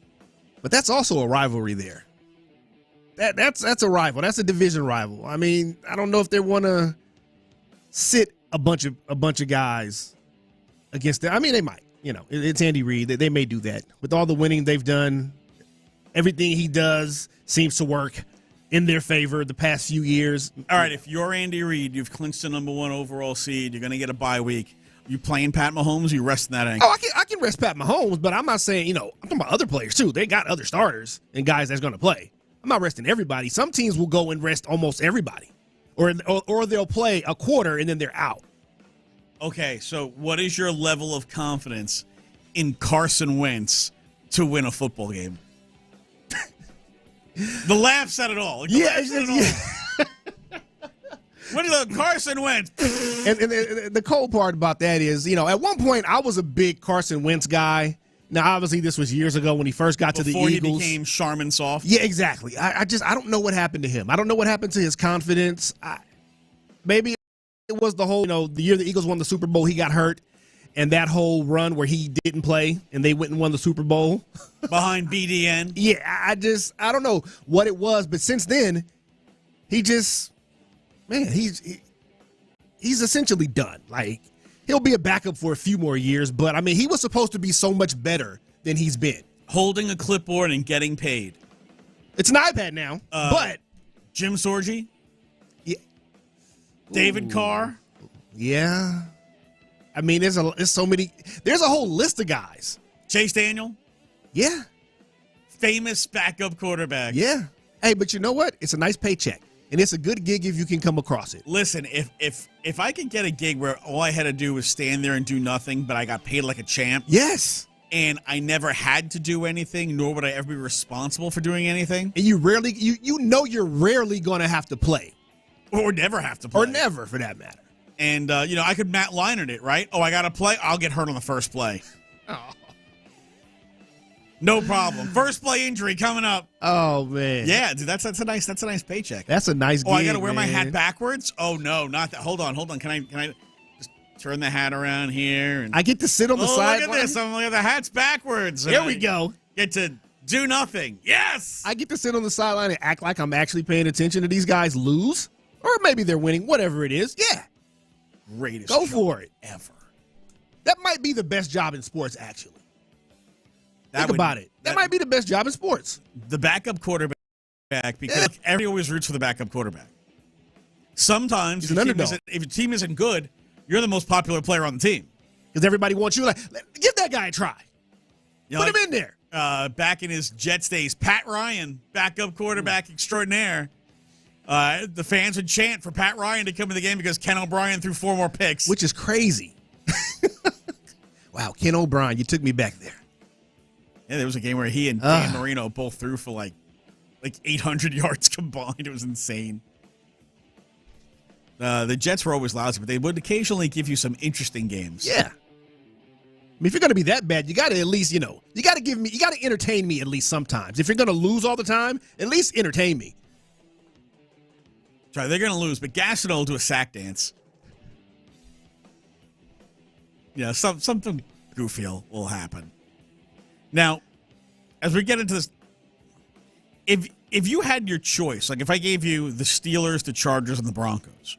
But that's also a rivalry there. That's a rival. That's a division rival. I mean, I don't know if they want to sit a bunch of guys against them. I mean, they might. You know, it's Andy Reid. They may do that. With all the winning they've done, everything he does seems to work in their favor the past few years. All right, if you're Andy Reid, you've clinched the number one overall seed. You're going to get a bye week. You playing Pat Mahomes? Or you resting that ankle? Oh, I can rest Pat Mahomes, but I'm not saying, I'm talking about other players too. They got other starters and guys that's going to play. I'm not resting everybody. Some teams will go and rest almost everybody, or they'll play a quarter and then they're out. Okay, so what is your level of confidence in Carson Wentz to win a football game? The laugh said it all. What is Carson Wentz? And the cold part about that is, at one point I was a big Carson Wentz guy. Now, obviously, this was years ago when he first got to the Eagles. Before he became Charmin Soft? Yeah, exactly. I don't know what happened to him. I don't know what happened to his confidence. Maybe it was the whole, the year the Eagles won the Super Bowl, he got hurt. And that whole run where he didn't play and they went and won the Super Bowl. Behind BDN? Yeah, I don't know what it was. But since then, he's essentially done. Like, he'll be a backup for a few more years, but, he was supposed to be so much better than he's been. Holding a clipboard and getting paid. It's an iPad now, but... Jim Sorgi? Yeah. David Carr? Yeah. There's so many... There's a whole list of guys. Chase Daniel? Yeah. Famous backup quarterback. Yeah. Hey, but you know what? It's a nice paycheck. And it's a good gig if you can come across it. Listen, if I could get a gig where all I had to do was stand there and do nothing, but I got paid like a champ. Yes. And I never had to do anything, nor would I ever be responsible for doing anything. And you're rarely going to have to play. Or never have to play. Or never, for that matter. And, I could Matt Leinart it, right? Oh, I got to play? I'll get hurt on the first play. Oh. No problem. First play injury coming up. Oh, man. Yeah, dude, that's a nice paycheck. That's a nice gig, I got to wear my hat backwards? Oh, no, not that. Hold on. Can I just turn the hat around here? And... I get to sit on the side. Look at this. The hat's backwards. There we go. Get to do nothing. Yes. I get to sit on the sideline and act like I'm actually paying attention to these guys lose. Or maybe they're winning, whatever it is. Yeah. Greatest Go for it. Ever. That might be the best job in sports, actually. Think about it. That might be the best job in sports. The backup quarterback, because everybody always roots for the backup quarterback. Sometimes if your team isn't good, you're the most popular player on the team. Because everybody wants you. Like, give that guy a try. Put him in there. Back in his Jets days, Pat Ryan, backup quarterback extraordinaire. The fans would chant for Pat Ryan to come in the game because Ken O'Brien threw 4 more picks. Which is crazy. Wow, Ken O'Brien, you took me back there. Yeah, there was a game where he and Dan Marino both threw for like 800 yards combined. It was insane. The Jets were always lousy, but they would occasionally give you some interesting games. Yeah. If you're going to be that bad, you got to at least, you got to entertain me at least sometimes. If you're going to lose all the time, at least entertain me. Sorry, they're going to lose, but Gastineau will do a sack dance. Yeah, something goofy will happen. Now, as we get into this, if you had your choice, like if I gave you the Steelers, the Chargers, and the Broncos,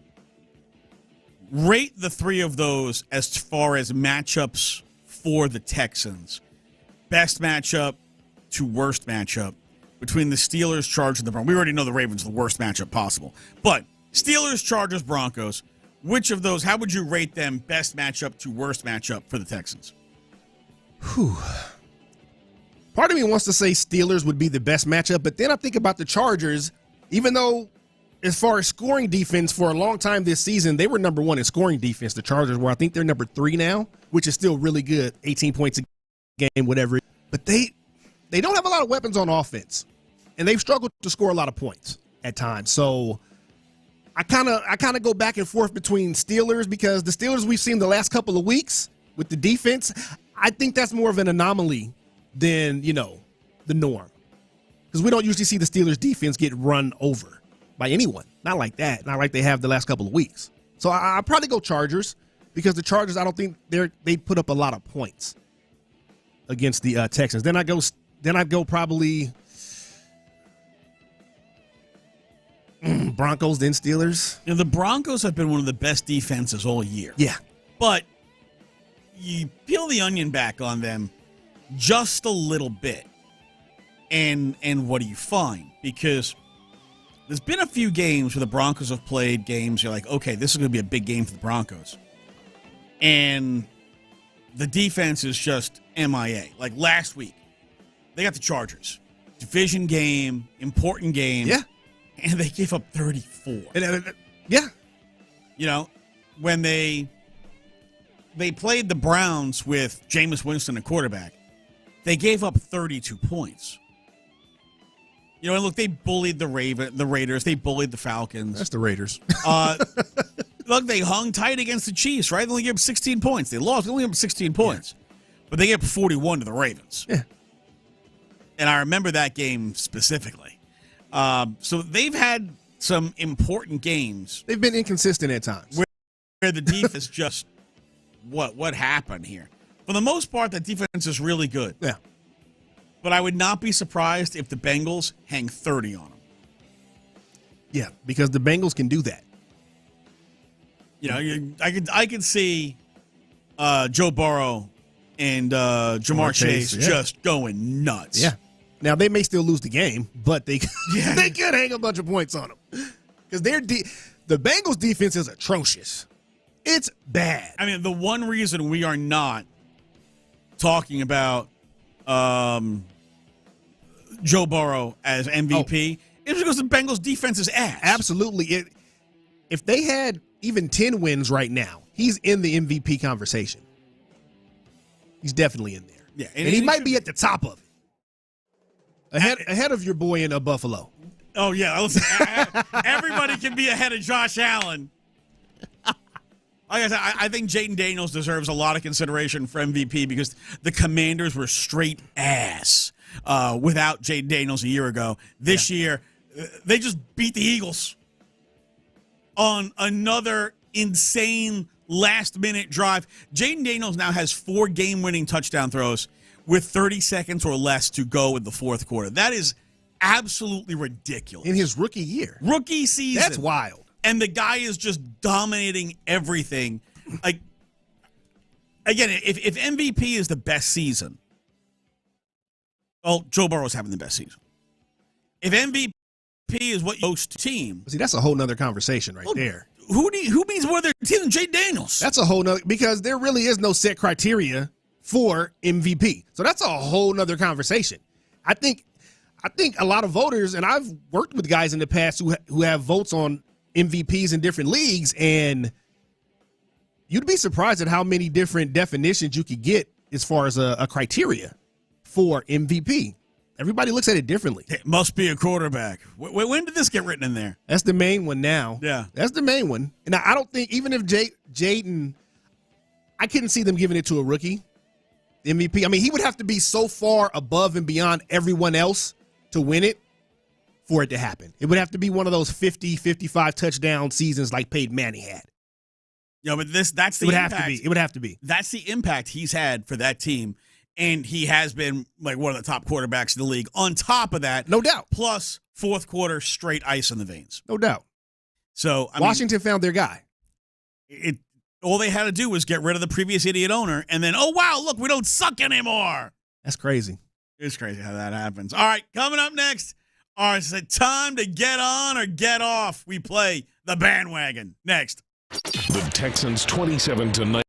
rate the 3 of those as far as matchups for the Texans. Best matchup to worst matchup between the Steelers, Chargers, and the Broncos. We already know the Ravens are the worst matchup possible. But Steelers, Chargers, Broncos, which of those, how would you rate them best matchup to worst matchup for the Texans? Whew. Part of me wants to say Steelers would be the best matchup, but then I think about the Chargers, even though as far as scoring defense for a long time this season, they were number 1 in scoring defense. The Chargers were, I think they're number 3 now, which is still really good, 18 points a game, whatever. But they don't have a lot of weapons on offense, and they've struggled to score a lot of points at times. So I kind of go back and forth between Steelers, because the Steelers we've seen the last couple of weeks with the defense, I think that's more of an anomaly than, the norm. Because we don't usually see the Steelers defense get run over by anyone. Not like that. Not like they have the last couple of weeks. So I'll probably go Chargers, because the Chargers, I don't think they put up a lot of points against the Texans. Then I go probably Broncos, then Steelers. The Broncos have been one of the best defenses all year. Yeah. But you peel the onion back on them just a little bit, and what do you find? Because there's been a few games where the Broncos have played games you're like, okay, this is going to be a big game for the Broncos. And the defense is just MIA. Like last week, they got the Chargers. Division game, important game. Yeah. And they gave up 34. Yeah. When they they played the Browns with Jameis Winston at quarterback. They gave up 32 points. You know, and look, they bullied the Raiders. They bullied the Falcons. That's the Raiders. Look, they hung tight against the Chiefs, right? They only gave up 16 points. They lost. They only gave up 16 points. Yeah. But they gave up 41 to the Ravens. Yeah. And I remember that game specifically. So they've had some important games. They've been inconsistent at times. Where the defense just, what happened here? For the most part, that defense is really good. Yeah. But I would not be surprised if the Bengals hang 30 on them. Yeah, because the Bengals can do that. You know, I could see Joe Burrow and Jamar Chase just going nuts. Yeah. Now, they may still lose the game, but they could hang a bunch of points on them. Because the Bengals' defense is atrocious. It's bad. I mean, the one reason we are not talking about Joe Burrow as MVP is because the Bengals' defense is ass. Absolutely. If they had even 10 wins right now, he's in the MVP conversation. He's definitely in there. Yeah, and he might be at the top of it. Ahead of your boy in Buffalo. Oh, yeah. Listen, everybody can be ahead of Josh Allen. Like I said, I think Jaden Daniels deserves a lot of consideration for MVP because the Commanders were straight ass without Jaden Daniels a year ago. This year, they just beat the Eagles on another insane last-minute drive. Jaden Daniels now has 4 game-winning touchdown throws with 30 seconds or less to go in the fourth quarter. That is absolutely ridiculous. In his rookie year. Rookie season. That's wild. And the guy is just dominating everything. Like, again, if MVP is the best season, well, Joe Burrow's having the best season. If MVP is what you host team. See, that's a whole nother conversation there. Who means more than Jay Daniels? That's a whole nother, because there really is no set criteria for MVP. So that's a whole nother conversation. I think a lot of voters, and I've worked with guys in the past who have votes on MVPs in different leagues, and you'd be surprised at how many different definitions you could get as far as a criteria for MVP. Everybody looks at it differently. It must be a quarterback. When did this get written in there? That's the main one now. Yeah. That's the main one. And I don't think, even if Jaden, I couldn't see them giving it to a rookie MVP. I mean, he would have to be so far above and beyond everyone else to win it for it to happen. It would have to be one of those 50, 55 touchdown seasons like Peyton Manning had. Yeah, but that's the impact. It would have to be. That's the impact he's had for that team. And he has been like one of the top quarterbacks in the league. On top of that, no doubt. Plus fourth quarter straight ice in the veins. No doubt. So Washington found their guy. All they had to do was get rid of the previous idiot owner, and then, oh wow, look, we don't suck anymore. That's crazy. It's crazy how that happens. All right, coming up next. All right, it's time to get on or get off. We play the bandwagon next. The Texans 27-9.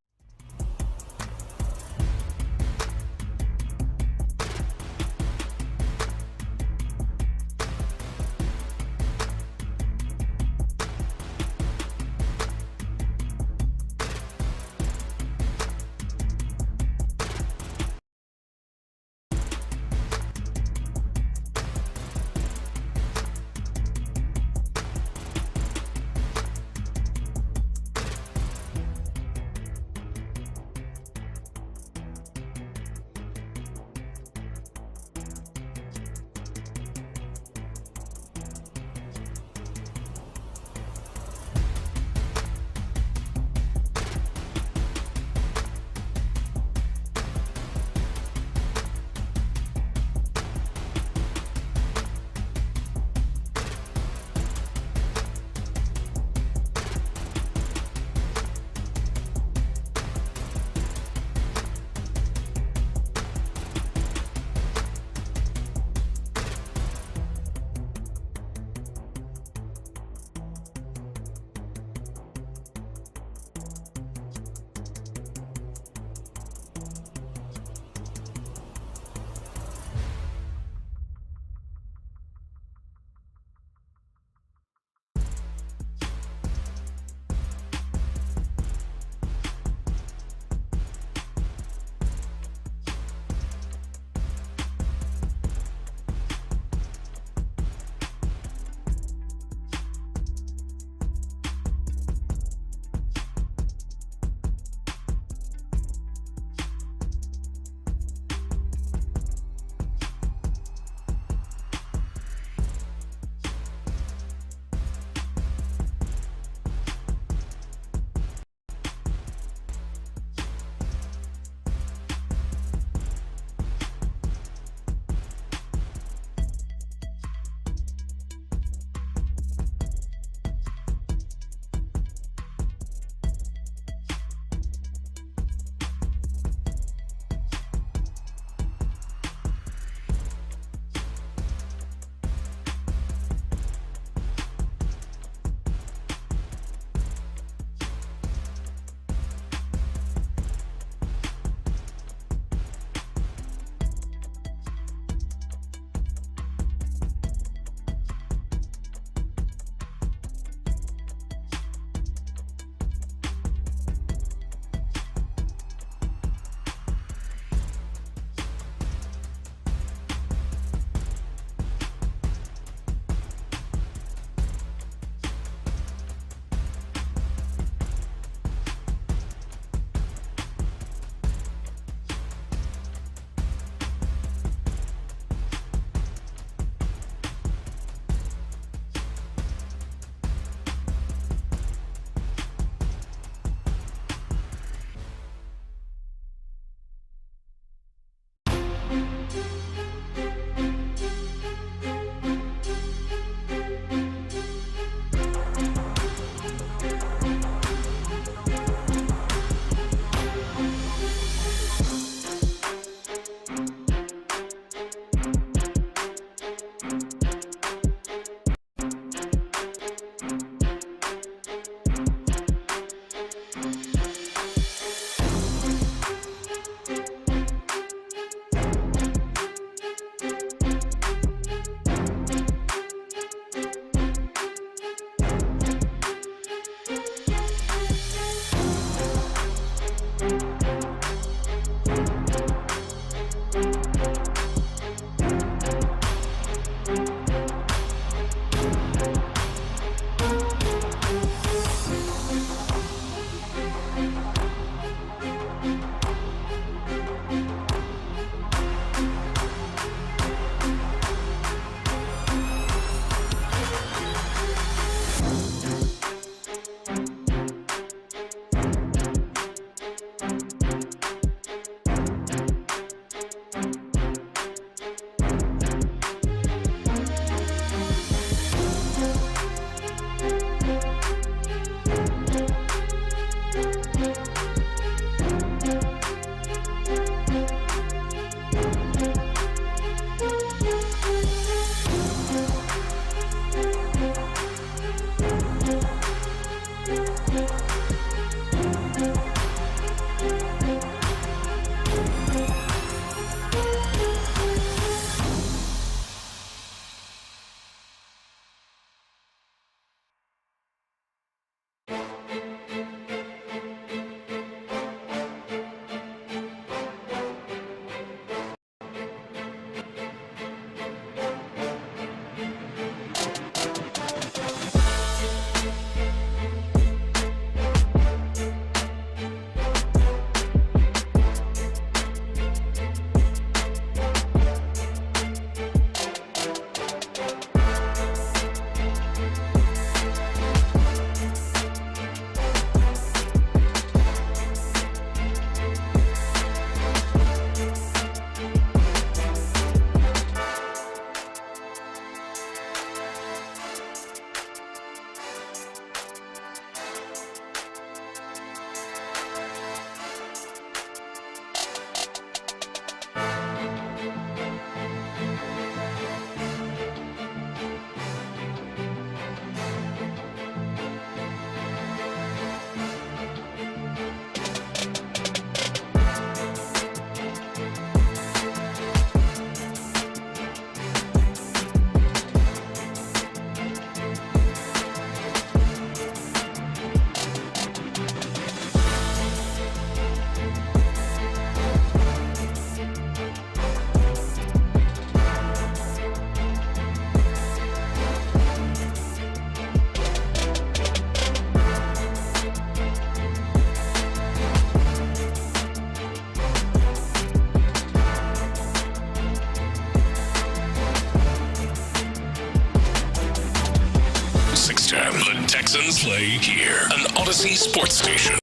The Texans play here, an Odyssey sports station.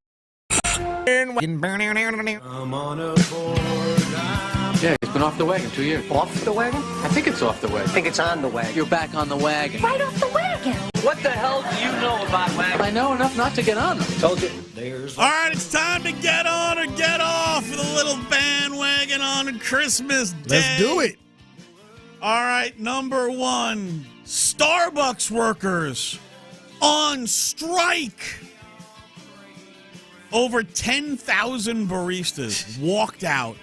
I'm on a board. Yeah, he's been off the wagon 2 years. Off the wagon? I think it's off the wagon. I think it's on the wagon. You're back on the wagon. Right off the wagon. What the hell do you know about wagons? I know enough not to get on them. Told you. All right, it's time to get on or get off with a little bandwagon on Christmas Day. Let's do it. All right, number one, Starbucks workers on strike. Over 10,000 baristas walked out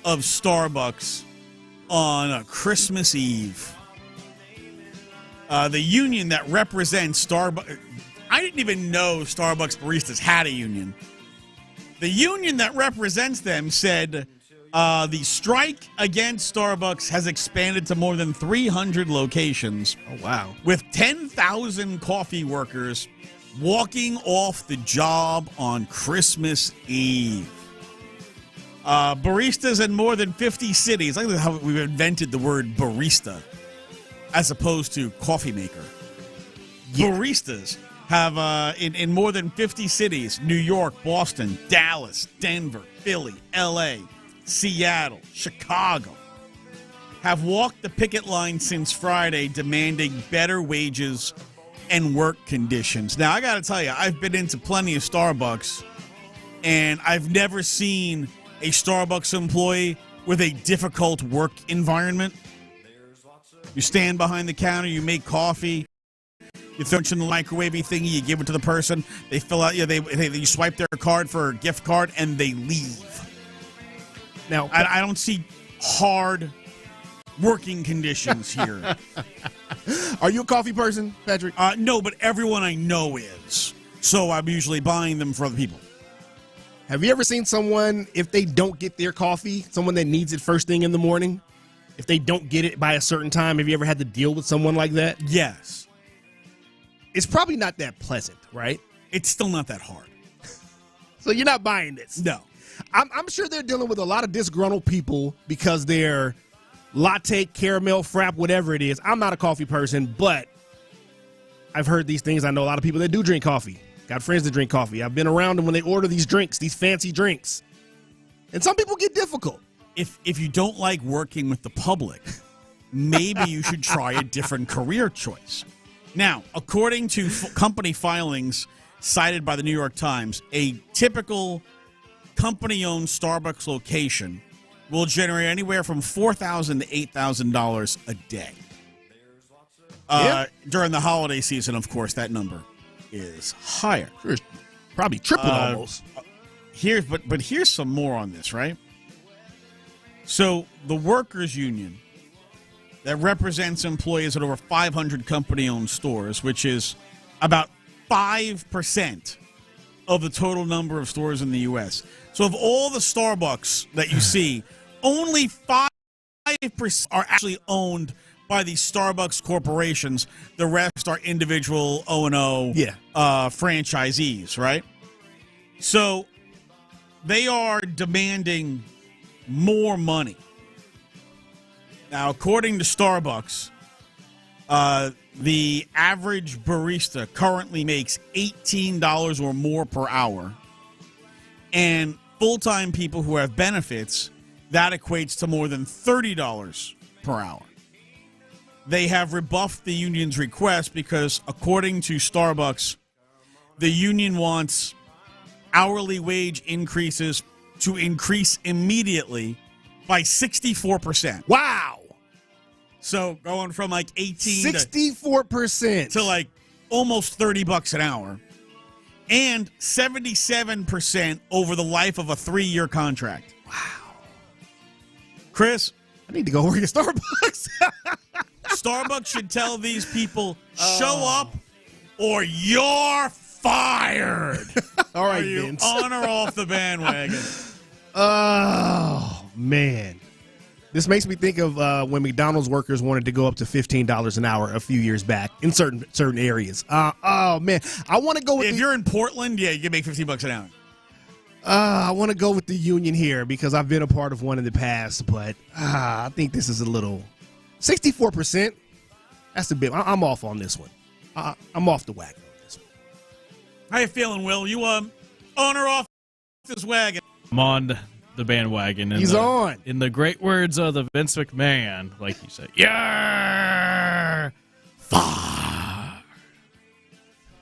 of Starbucks on a Christmas Eve. The union that represents Starbucks, I didn't even know Starbucks baristas had a union. The union that represents them said the strike against Starbucks has expanded to more than 300 locations. Oh, wow. With 10,000 coffee workers walking off the job on Christmas Eve. Baristas in more than 50 cities. I like how we've invented the word barista as opposed to coffee maker. Yeah. Baristas have in more than 50 cities, New York, Boston, Dallas, Denver, Philly, L.A., Seattle, Chicago, have walked the picket line since Friday demanding better wages and work conditions. Now, I got to tell you, I've been into plenty of Starbucks, and I've never seen a Starbucks employee with a difficult work environment. You stand behind the counter, you make coffee, you throw it in the microwavey thingy, you give it to the person, they fill out, you swipe their card for a gift card, and they leave. Now, I don't see hard working conditions here. Are you a coffee person, Patrick? No, but everyone I know is. So I'm usually buying them for other people. Have you ever seen someone, if they don't get their coffee, someone that needs it first thing in the morning, if they don't get it by a certain time, have you ever had to deal with someone like that? Yes. It's probably not that pleasant, right? It's still not that hard. So you're not buying this? No. I'm sure they're dealing with a lot of disgruntled people because they're latte, caramel, frap, whatever it is. I'm not a coffee person, but I've heard these things. I know a lot of people that do drink coffee. Got friends that drink coffee. I've been around them when they order these drinks, these fancy drinks. And some people get difficult. If you don't like working with the public, maybe you should try a different career choice. Now, according to company filings cited by the New York Times, a typical company-owned Starbucks location will generate anywhere from $4,000 to $8,000 a day. During the holiday season, of course, that number is higher. Probably triple almost. But here's some more on this, right? So the workers' union that represents employees at over 500 company-owned stores, which is about 5% of the total number of stores in the U.S. So of all the Starbucks that you see, only 5% are actually owned by the Starbucks corporations. The rest are individual O&O franchisees, right? So they are demanding more money. Now, according to Starbucks, the average barista currently makes $18 or more per hour. And full-time people who have benefits, that equates to more than $30 per hour. They have rebuffed the union's request because, according to Starbucks, the union wants hourly wage increases to increase immediately by 64%. Wow. So going from like 64% to like almost $30 an hour, and 77% over the life of a 3-year contract. Wow. Chris, I need to go work at Starbucks. Starbucks should tell these people, show up or you're fired. All right, Are you Vince. on or off the bandwagon? Oh, man. This makes me think of when McDonald's workers wanted to go up to $15 an hour a few years back in certain areas. Oh, man. I want to go with If you're in Portland, yeah, you can make $15 an hour. I want to go with the union here because I've been a part of one in the past, but I think this is a little 64%. That's a bit. I'm off on this one. I'm off the wagon on this one. How you feeling, Will? You on or off this wagon? I'm on the bandwagon. He's on. In the great words of the Vince McMahon, like you said, yeah.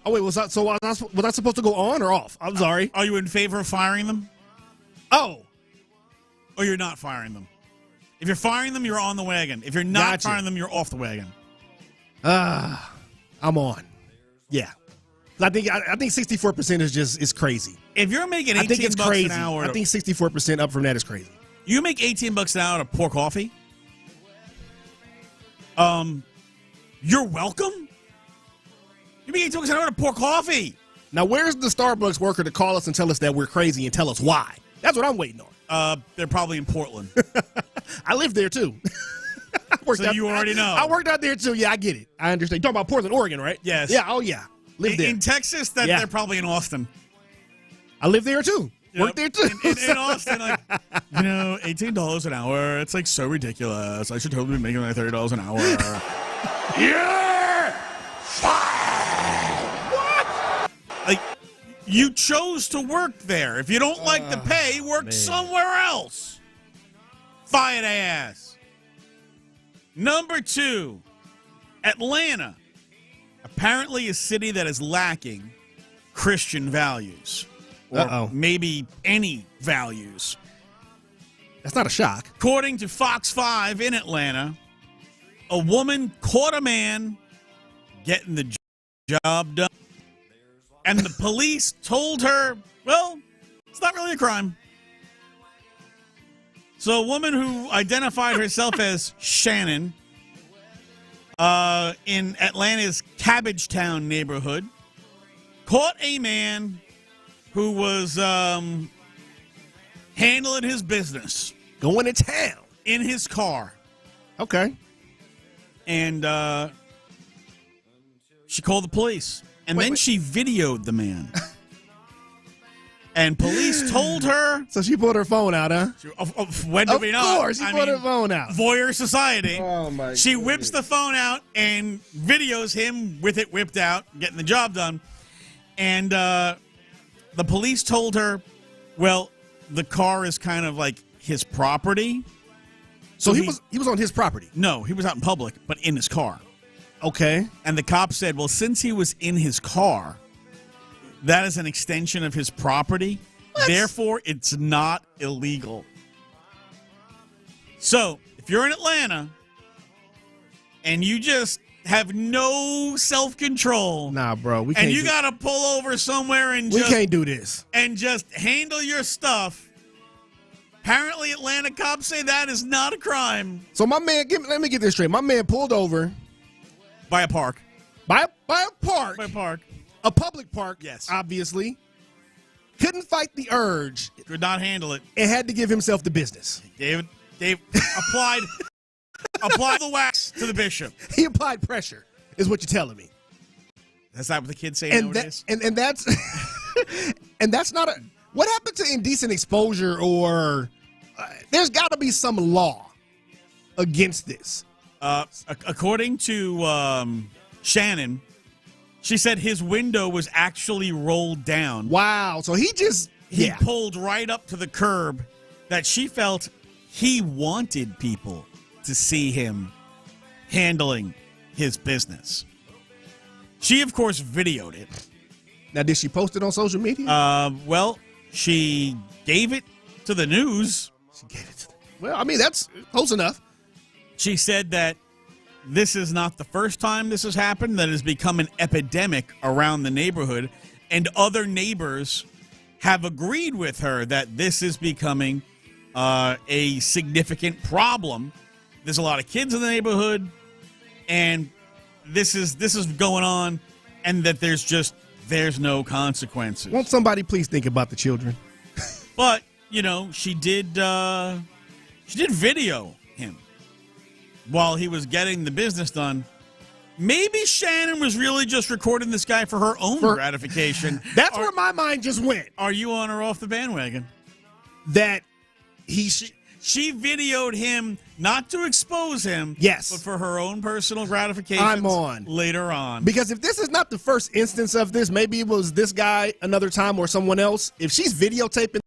Oh, wait, was I supposed to go on or off? I'm sorry. Are you in favor of firing them? Oh. Or you're not firing them? If you're firing them, you're on the wagon. If you're not firing them, you're off the wagon. I'm on. Yeah. I think 64% is crazy. If you're making $18 an hour, I think 64% up from that is crazy. You make $18 an hour to pour coffee? You're welcome? You make $18 an hour to pour coffee? Now, where's the Starbucks worker to call us and tell us that we're crazy and tell us why? That's what I'm waiting on. They're probably in Portland. I live there, too. You already know. I worked out there, too. Yeah, I get it. I understand. You're talking about Portland, Oregon, right? Yes. Yeah, oh, yeah. Live there. In Texas, they're probably in Austin. I live there, too. Yep. Work there, too. In Austin, like, $18 an hour. It's, like, so ridiculous. I should totally be making, like, $30 an hour. You're fired! What? Like, you chose to work there. If you don't like the pay, work somewhere else. Fired ass. Number 2, Atlanta. Apparently a city that is lacking Christian values. Or maybe any values. That's not a shock. According to Fox 5 in Atlanta, a woman caught a man getting the job done. And the police told her, well, it's not really a crime. So a woman who identified herself as Shannon in Atlanta's Cabbagetown neighborhood caught a man who was handling his business. Going to town. In his car. Okay. And she called the police. And then she videoed the man. And police told her. So she pulled her phone out, huh? When do we know? Of course, she pulled her phone out. Voyeur society. Oh, my God. She whips the phone out and videos him with it whipped out, getting the job done. And the police told her, well, the car is kind of like his property. So he was on his property? No, he was out in public, but in his car. Okay. And the cop said, well, since he was in his car, that is an extension of his property. Therefore, it's not illegal. So, if you're in Atlanta and you just have no self-control. Nah, bro. We can't. And you got to pull over somewhere and we can't do this. And just handle your stuff. Apparently, Atlanta cops say that is not a crime. So my man, let me get this straight. My man pulled over by a park. By a park. By a park. A public park. Yes. Obviously. Couldn't fight the urge. Could not handle it. And had to give himself the business. Dave applied the wax to the bishop. He applied pressure, is what you're telling me. That's not what the kids say nowadays. And that's and that's not a. What happened to indecent exposure? Or there's got to be some law against this. According to Shannon, she said his window was actually rolled down. Wow! So he pulled right up to the curb that she felt he wanted people to see him handling his business. She, of course, videoed it. Now, did she post it on social media? Well, she gave it to the news. Well, I mean, that's close enough. She said that this is not the first time this has happened, that it has become an epidemic around the neighborhood, and other neighbors have agreed with her that this is becoming a significant problem. There's a lot of kids in the neighborhood, and this is going on, and that there's no consequences. Won't somebody please think about the children? But, she did video him while he was getting the business done. Maybe Shannon was really just recording this guy for her own gratification. That's where my mind just went. Are you on or off the bandwagon? That she videoed him not to expose him, yes, but for her own personal gratification. I'm on later on. Because if this is not the first instance of this, maybe it was this guy another time or someone else. If she's videotaping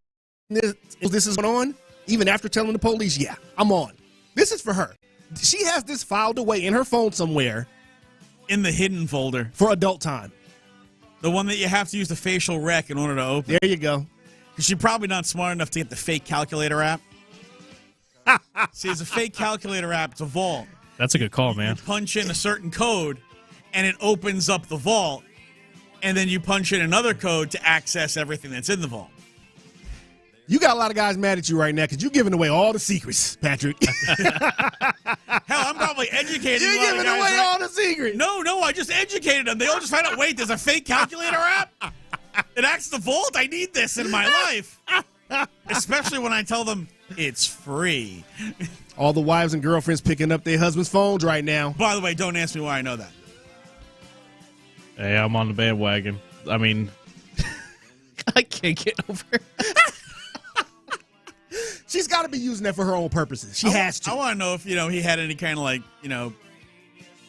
this is going on, even after telling the police, yeah, I'm on. This is for her. She has this filed away in her phone somewhere. In the hidden folder. For adult time. The one that you have to use the facial rec in order to open. There you go. Because she's probably not smart enough to get the fake calculator app. See, it's a fake calculator app. It's a vault. That's a good call, man. You punch in a certain code, and it opens up the vault. And then you punch in another code to access everything that's in the vault. You got a lot of guys mad at you right now because you're giving away all the secrets, Patrick. Hell, I'm probably educating You're giving away all the secrets. No, I just educated them. They all just found out, wait, there's a fake calculator app? It acts the vault? I need this in my life. Especially when I tell them it's free. All the wives and girlfriends picking up their husbands' phones right now. By the way, don't ask me why I know that. Hey, I'm on the bandwagon. I mean, I can't get over it. She's got to be using that for her own purposes. She has to. I want to know if, he had any kind of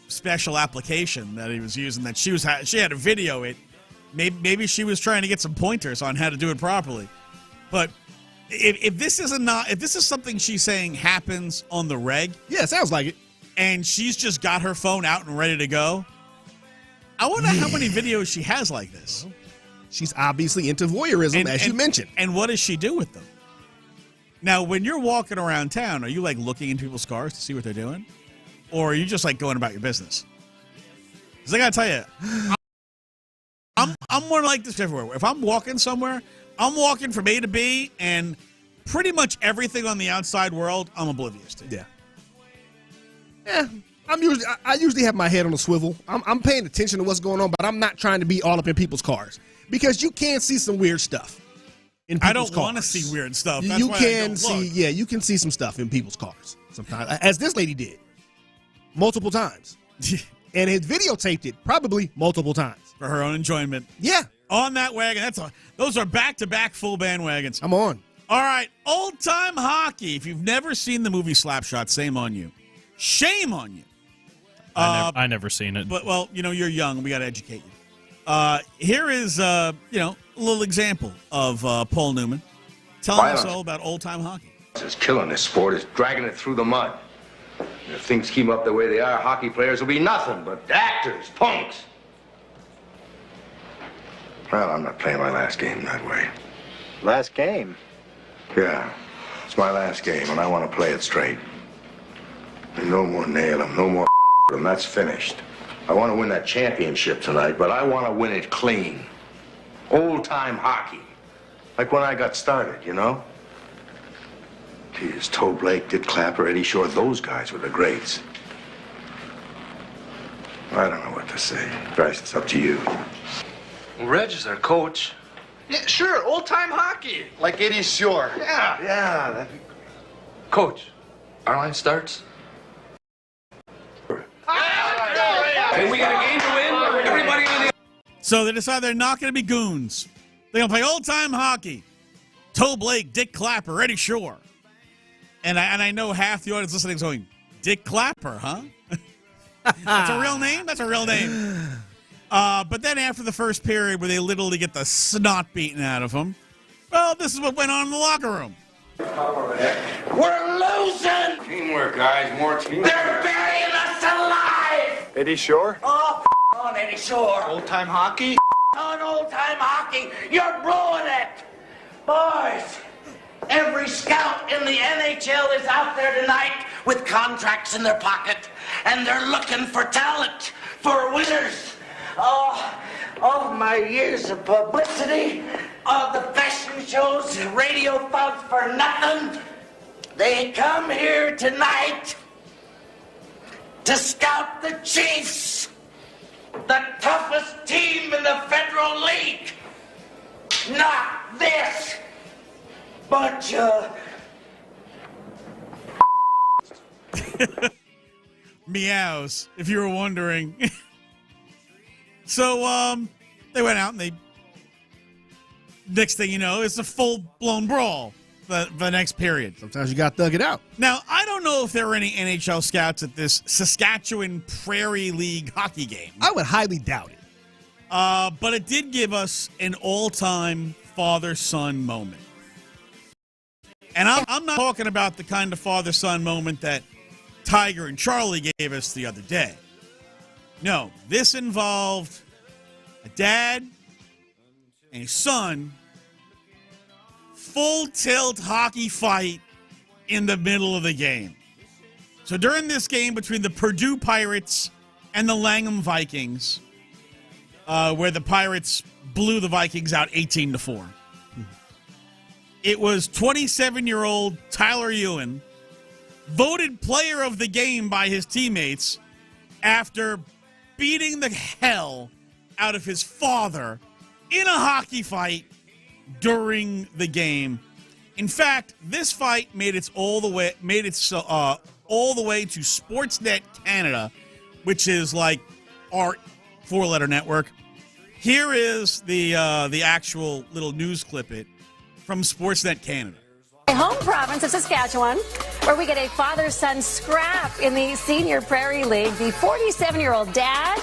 special application that he was using that she had to video it. Maybe she was trying to get some pointers on how to do it properly. But if this is something she's saying happens on the reg. Yeah, sounds like it. And she's just got her phone out and ready to go. I wonder how many videos she has like this. She's obviously into voyeurism, as you mentioned. And what does she do with them? Now, when you're walking around town, are you looking into people's cars to see what they're doing? Or are you just going about your business? Because I got to tell you, I'm more like this everywhere. If I'm walking somewhere, I'm walking from A to B, and pretty much everything on the outside world, I'm oblivious to. Yeah. Yeah. I usually have my head on a swivel. I'm paying attention to what's going on, but I'm not trying to be all up in people's cars. Because you can see some weird stuff. I don't want to see weird stuff. That's you why can I don't see, look. yeah, you can see some stuff in people's cars sometimes, as this lady did, multiple times, and had videotaped it probably multiple times for her own enjoyment. Yeah, on that wagon. Those are back-to-back full bandwagons. I'm on. All right, old-time hockey. If you've never seen the movie Slapshot, shame on you. Shame on you. I never seen it. But you're young. We got to educate you. Here is, a little example of Paul Newman telling us all about old-time hockey. It's killing this sport. It's dragging it through the mud. And if things keep up the way they are, hockey players will be nothing but actors, punks. Well, I'm not playing my last game that way. Last game? Yeah, it's my last game, and I want to play it straight. And no more nail 'em, no more them. That's finished. I want to win that championship tonight, but I want to win it clean. Old-time hockey. Like when I got started, you know? Geez, Toe Blake, Dick Clapper, Eddie Shore, those guys were the greats. I don't know what to say. Bryce, it's up to you. Well, Reg is our coach. Yeah, sure, old-time hockey. Like Eddie Shore. Yeah. Coach, our line starts. Hey, we got a game to win. Everybody on the... So they decide they're not going to be goons. They're going to play old-time hockey. Toe Blake, Dick Clapper, Eddie Shore. And I know half the audience listening is going, Dick Clapper, huh? That's a real name? That's a real name. But then after the first period where they literally get the snot beaten out of them, well, this is what went on in the locker room. We're losing! Teamwork, guys. More teamwork. They're burying us alive! Eddie Shore? Oh, on Eddie Shore. Old-time hockey? On old-time hockey. You're blowing it. Boys, every scout in the NHL is out there tonight with contracts in their pocket, and they're looking for talent, for winners. Oh, my years of publicity, of the fashion shows, radio thugs for nothing. They come here tonight to scout the Chiefs, the toughest team in the Federal League. Not this bunch of meows, if you were wondering. So they went out and next thing you know, it's a full-blown brawl for the next period. Sometimes you got to thug it out. Now, I don't know if there were any NHL scouts at this Saskatchewan Prairie League hockey game. I would highly doubt it. But it did give us an all-time father-son moment. And I'm not talking about the kind of father-son moment that Tiger and Charlie gave us the other day. No, this involved a dad and a son, full-tilt hockey fight in the middle of the game. So during this game between the Purdue Pirates and the Langham Vikings, where the Pirates blew the Vikings out 18-4, it was 27-year-old Tyler Ewan, voted player of the game by his teammates after beating the hell out of his father in a hockey fight during the game. In fact, this fight made it all the way to Sportsnet Canada, which is like our four-letter network. Here is the actual little news clip from Sportsnet Canada. Home province of Saskatchewan, where we get a father-son scrap in the Senior Prairie League. The 47-year-old dad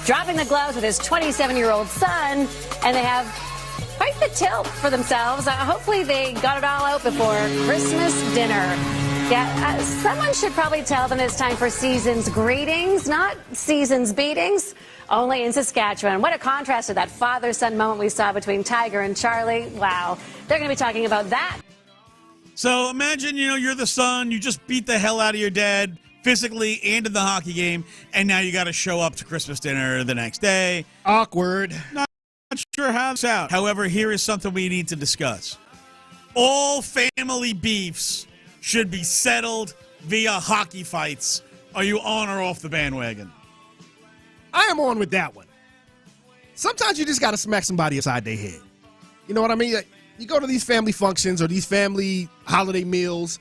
dropping the gloves with his 27-year-old son, and they have quite the tilt for themselves. Hopefully they got it all out before Christmas dinner. Yeah, someone should probably tell them it's time for season's greetings, not season's beatings. Only in Saskatchewan. What a contrast to that father-son moment we saw between Tiger and Charlie. Wow. They're going to be talking about that. So imagine, you're the son, you just beat the hell out of your dad physically and in the hockey game, and now you got to show up to Christmas dinner the next day. Awkward. Not sure how it's out. However, here is something we need to discuss. All family beefs should be settled via hockey fights. Are you on or off the bandwagon? I am on with that one. Sometimes you just got to smack somebody upside their head. You know what I mean? Like, you go to these family functions or these family holiday meals,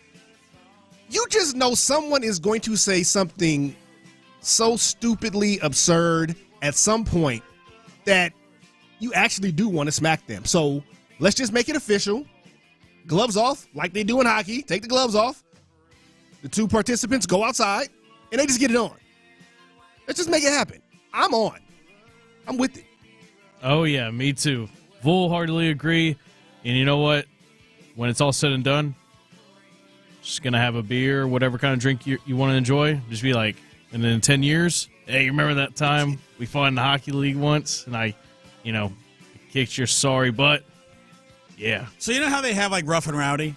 you just know someone is going to say something so stupidly absurd at some point that you actually do want to smack them. So let's just make it official. Gloves off, like they do in hockey. Take the gloves off. The two participants go outside, and they just get it on. Let's just make it happen. I'm on. I'm with it. Oh, yeah, me too. Full-heartedly agree. And you know what? When it's all said and done, just going to have a beer, whatever kind of drink you want to enjoy. Just be like, and then in 10 years, hey, you remember that time we fought in the hockey league once and I, kicked your sorry butt? Yeah. So you know how they have like Rough and Rowdy?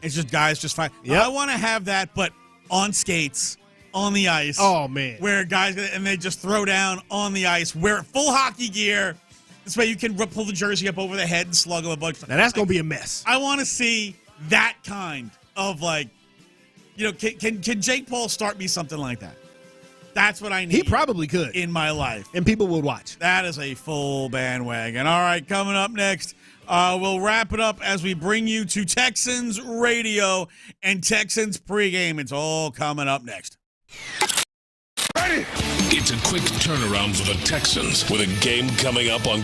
It's just guys just fight. Yep. I want to have that, but on skates, on the ice. Oh, man. Where guys, and they just throw down on the ice, wear full hockey gear. This way you can pull the jersey up over the head and slug them a bunch. Now, that's going to be a mess. I want to see that kind of can Jake Paul start me something like that? That's what I need. He probably could. In my life. And people would watch. That is a full bandwagon. All right, coming up next, we'll wrap it up as we bring you to Texans radio and Texans pregame. It's all coming up next. Ready? It's a quick turnaround for the Texans with a game coming up on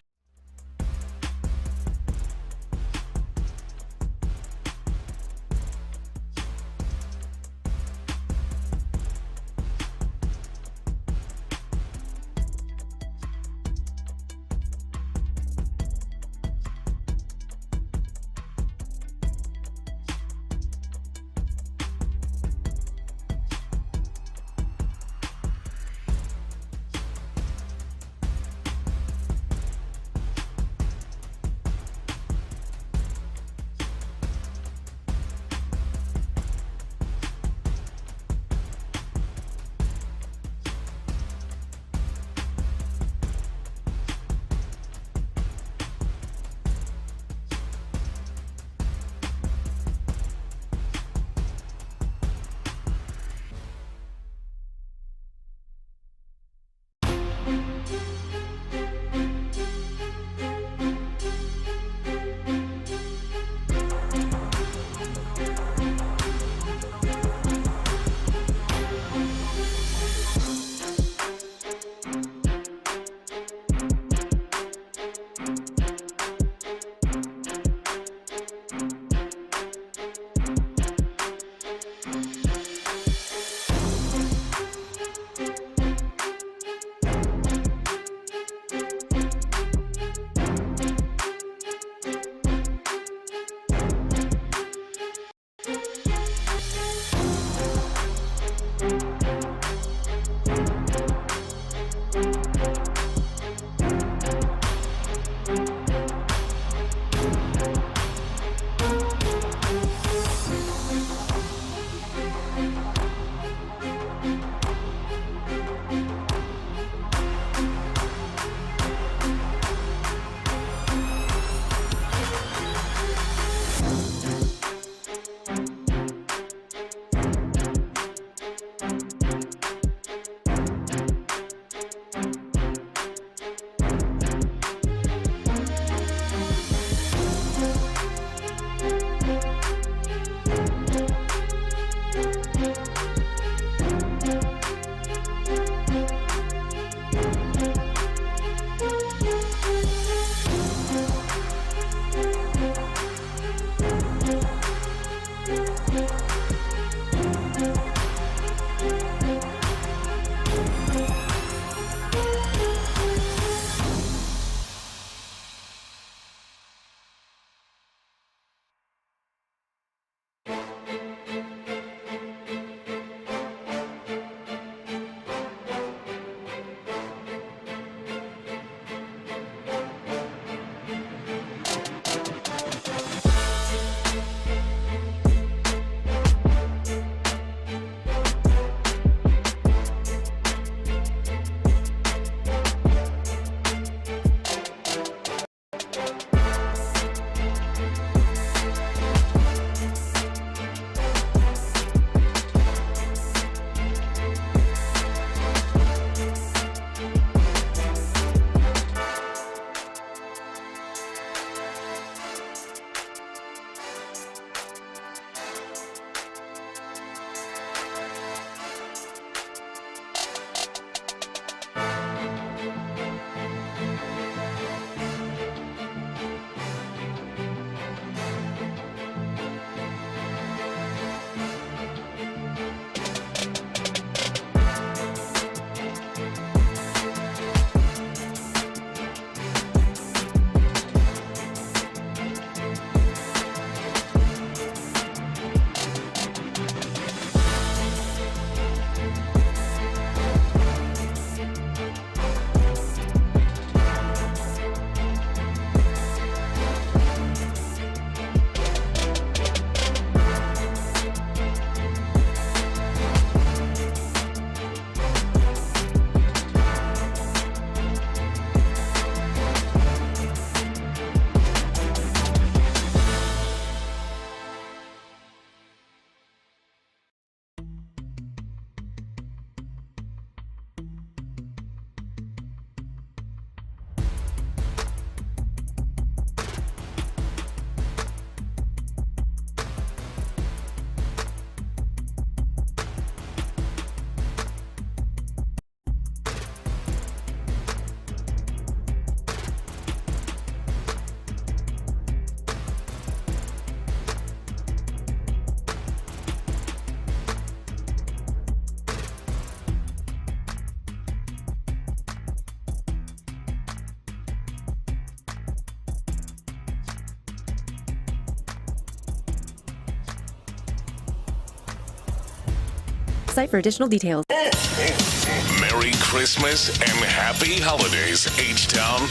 website for additional details. Merry Christmas and Happy Holidays, H-Town.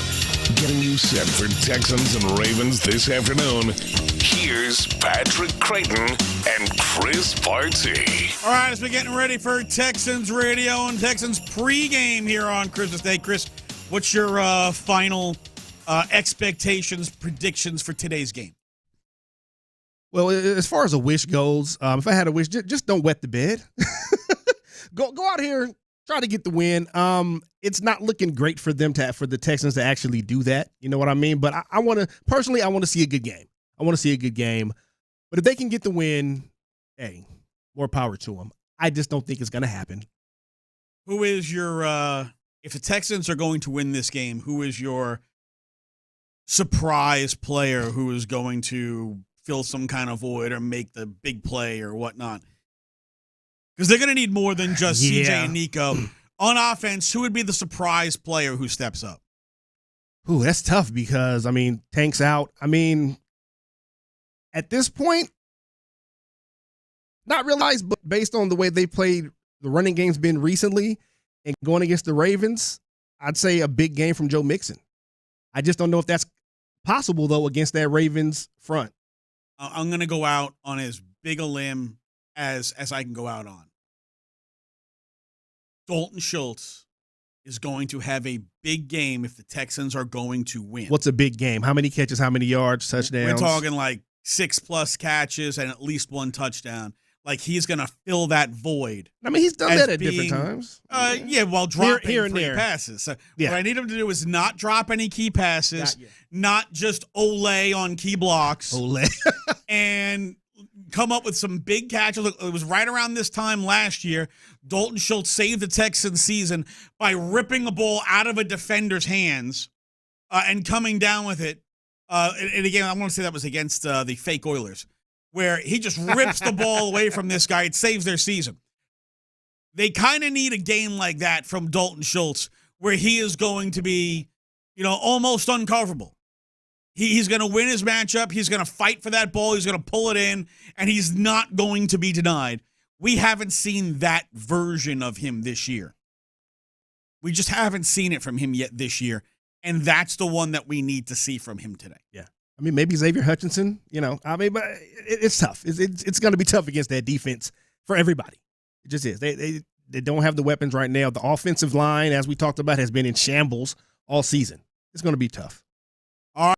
Getting you set for Texans and Ravens this afternoon. Here's Patrick Creighton and Chris Barty. All right, as we're getting ready for Texans radio and Texans pregame here on Christmas Day. Chris, what's your final expectations, predictions for today's game? Well, as far as a wish goes, if I had a wish, just don't wet the bed. Go out here, try to get the win. It's not looking great for the Texans to actually do that. You know what I mean? But I want to see a good game. I want to see a good game. But if they can get the win, hey, more power to them. I just don't think it's going to happen. Who is your if the Texans are going to win this game, who is your surprise player who is going to fill some kind of void or make the big play or whatnot? Because they're going to need more than just CJ and Nico. On offense, who would be the surprise player who steps up? Ooh, that's tough because, Tank's out. At this point, not realized, but based on the way they played, the running game's been recently, and going against the Ravens, I'd say a big game from Joe Mixon. I just don't know if that's possible, though, against that Ravens front. I'm going to go out on as big a limb as I can go out on. Dalton Schultz is going to have a big game if the Texans are going to win. What's a big game? How many catches, how many yards, touchdowns? We're talking like 6+ catches and at least 1 touchdown. Like, he's going to fill that void. He's done that at different times. While dropping here and 3 there. passes. So what I need him to do is not drop any key passes, not just Olay on key blocks. Olay. And come up with some big catches. Look, it was right around this time last year. Dalton Schultz saved the Texans season by ripping a ball out of a defender's hands and coming down with it. And again, I want to say that was against the fake Oilers, where he just rips the ball away from this guy. It saves their season. They kind of need a game like that from Dalton Schultz, where he is going to be, almost uncoverable. He's going to win his matchup. He's going to fight for that ball. He's going to pull it in, and he's not going to be denied. We haven't seen that version of him this year. We just haven't seen it from him yet this year, and that's the one that we need to see from him today. Yeah. Maybe Xavier Hutchinson, but it's tough. It's going to be tough against that defense for everybody. It just is. They don't have the weapons right now. The offensive line, as we talked about, has been in shambles all season. It's going to be tough. All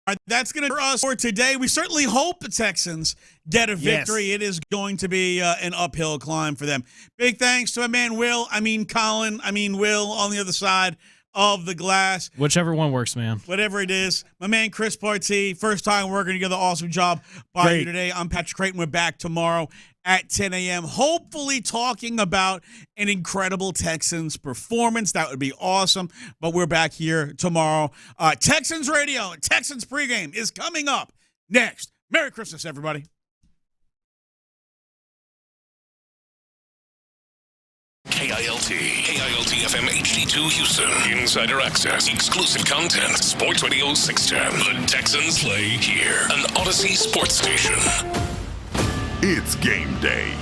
right, that's going to be us for today. We certainly hope the Texans get a victory. Yes. It is going to be an uphill climb for them. Big thanks to my man Will, Will on the other side of the glass. Whichever one works, man. Whatever it is. My man Chris Barty, first time working together. Awesome job by you today. I'm Patrick Creighton. We're back tomorrow at 10 a.m. Hopefully talking about an incredible Texans performance. That would be awesome. But we're back here tomorrow. Texans Radio, Texans pregame is coming up next. Merry Christmas, everybody. KILT FM HD2 Houston. Insider access, exclusive content. Sports Radio 610. The Texans play here. An Odyssey sports station. It's game day.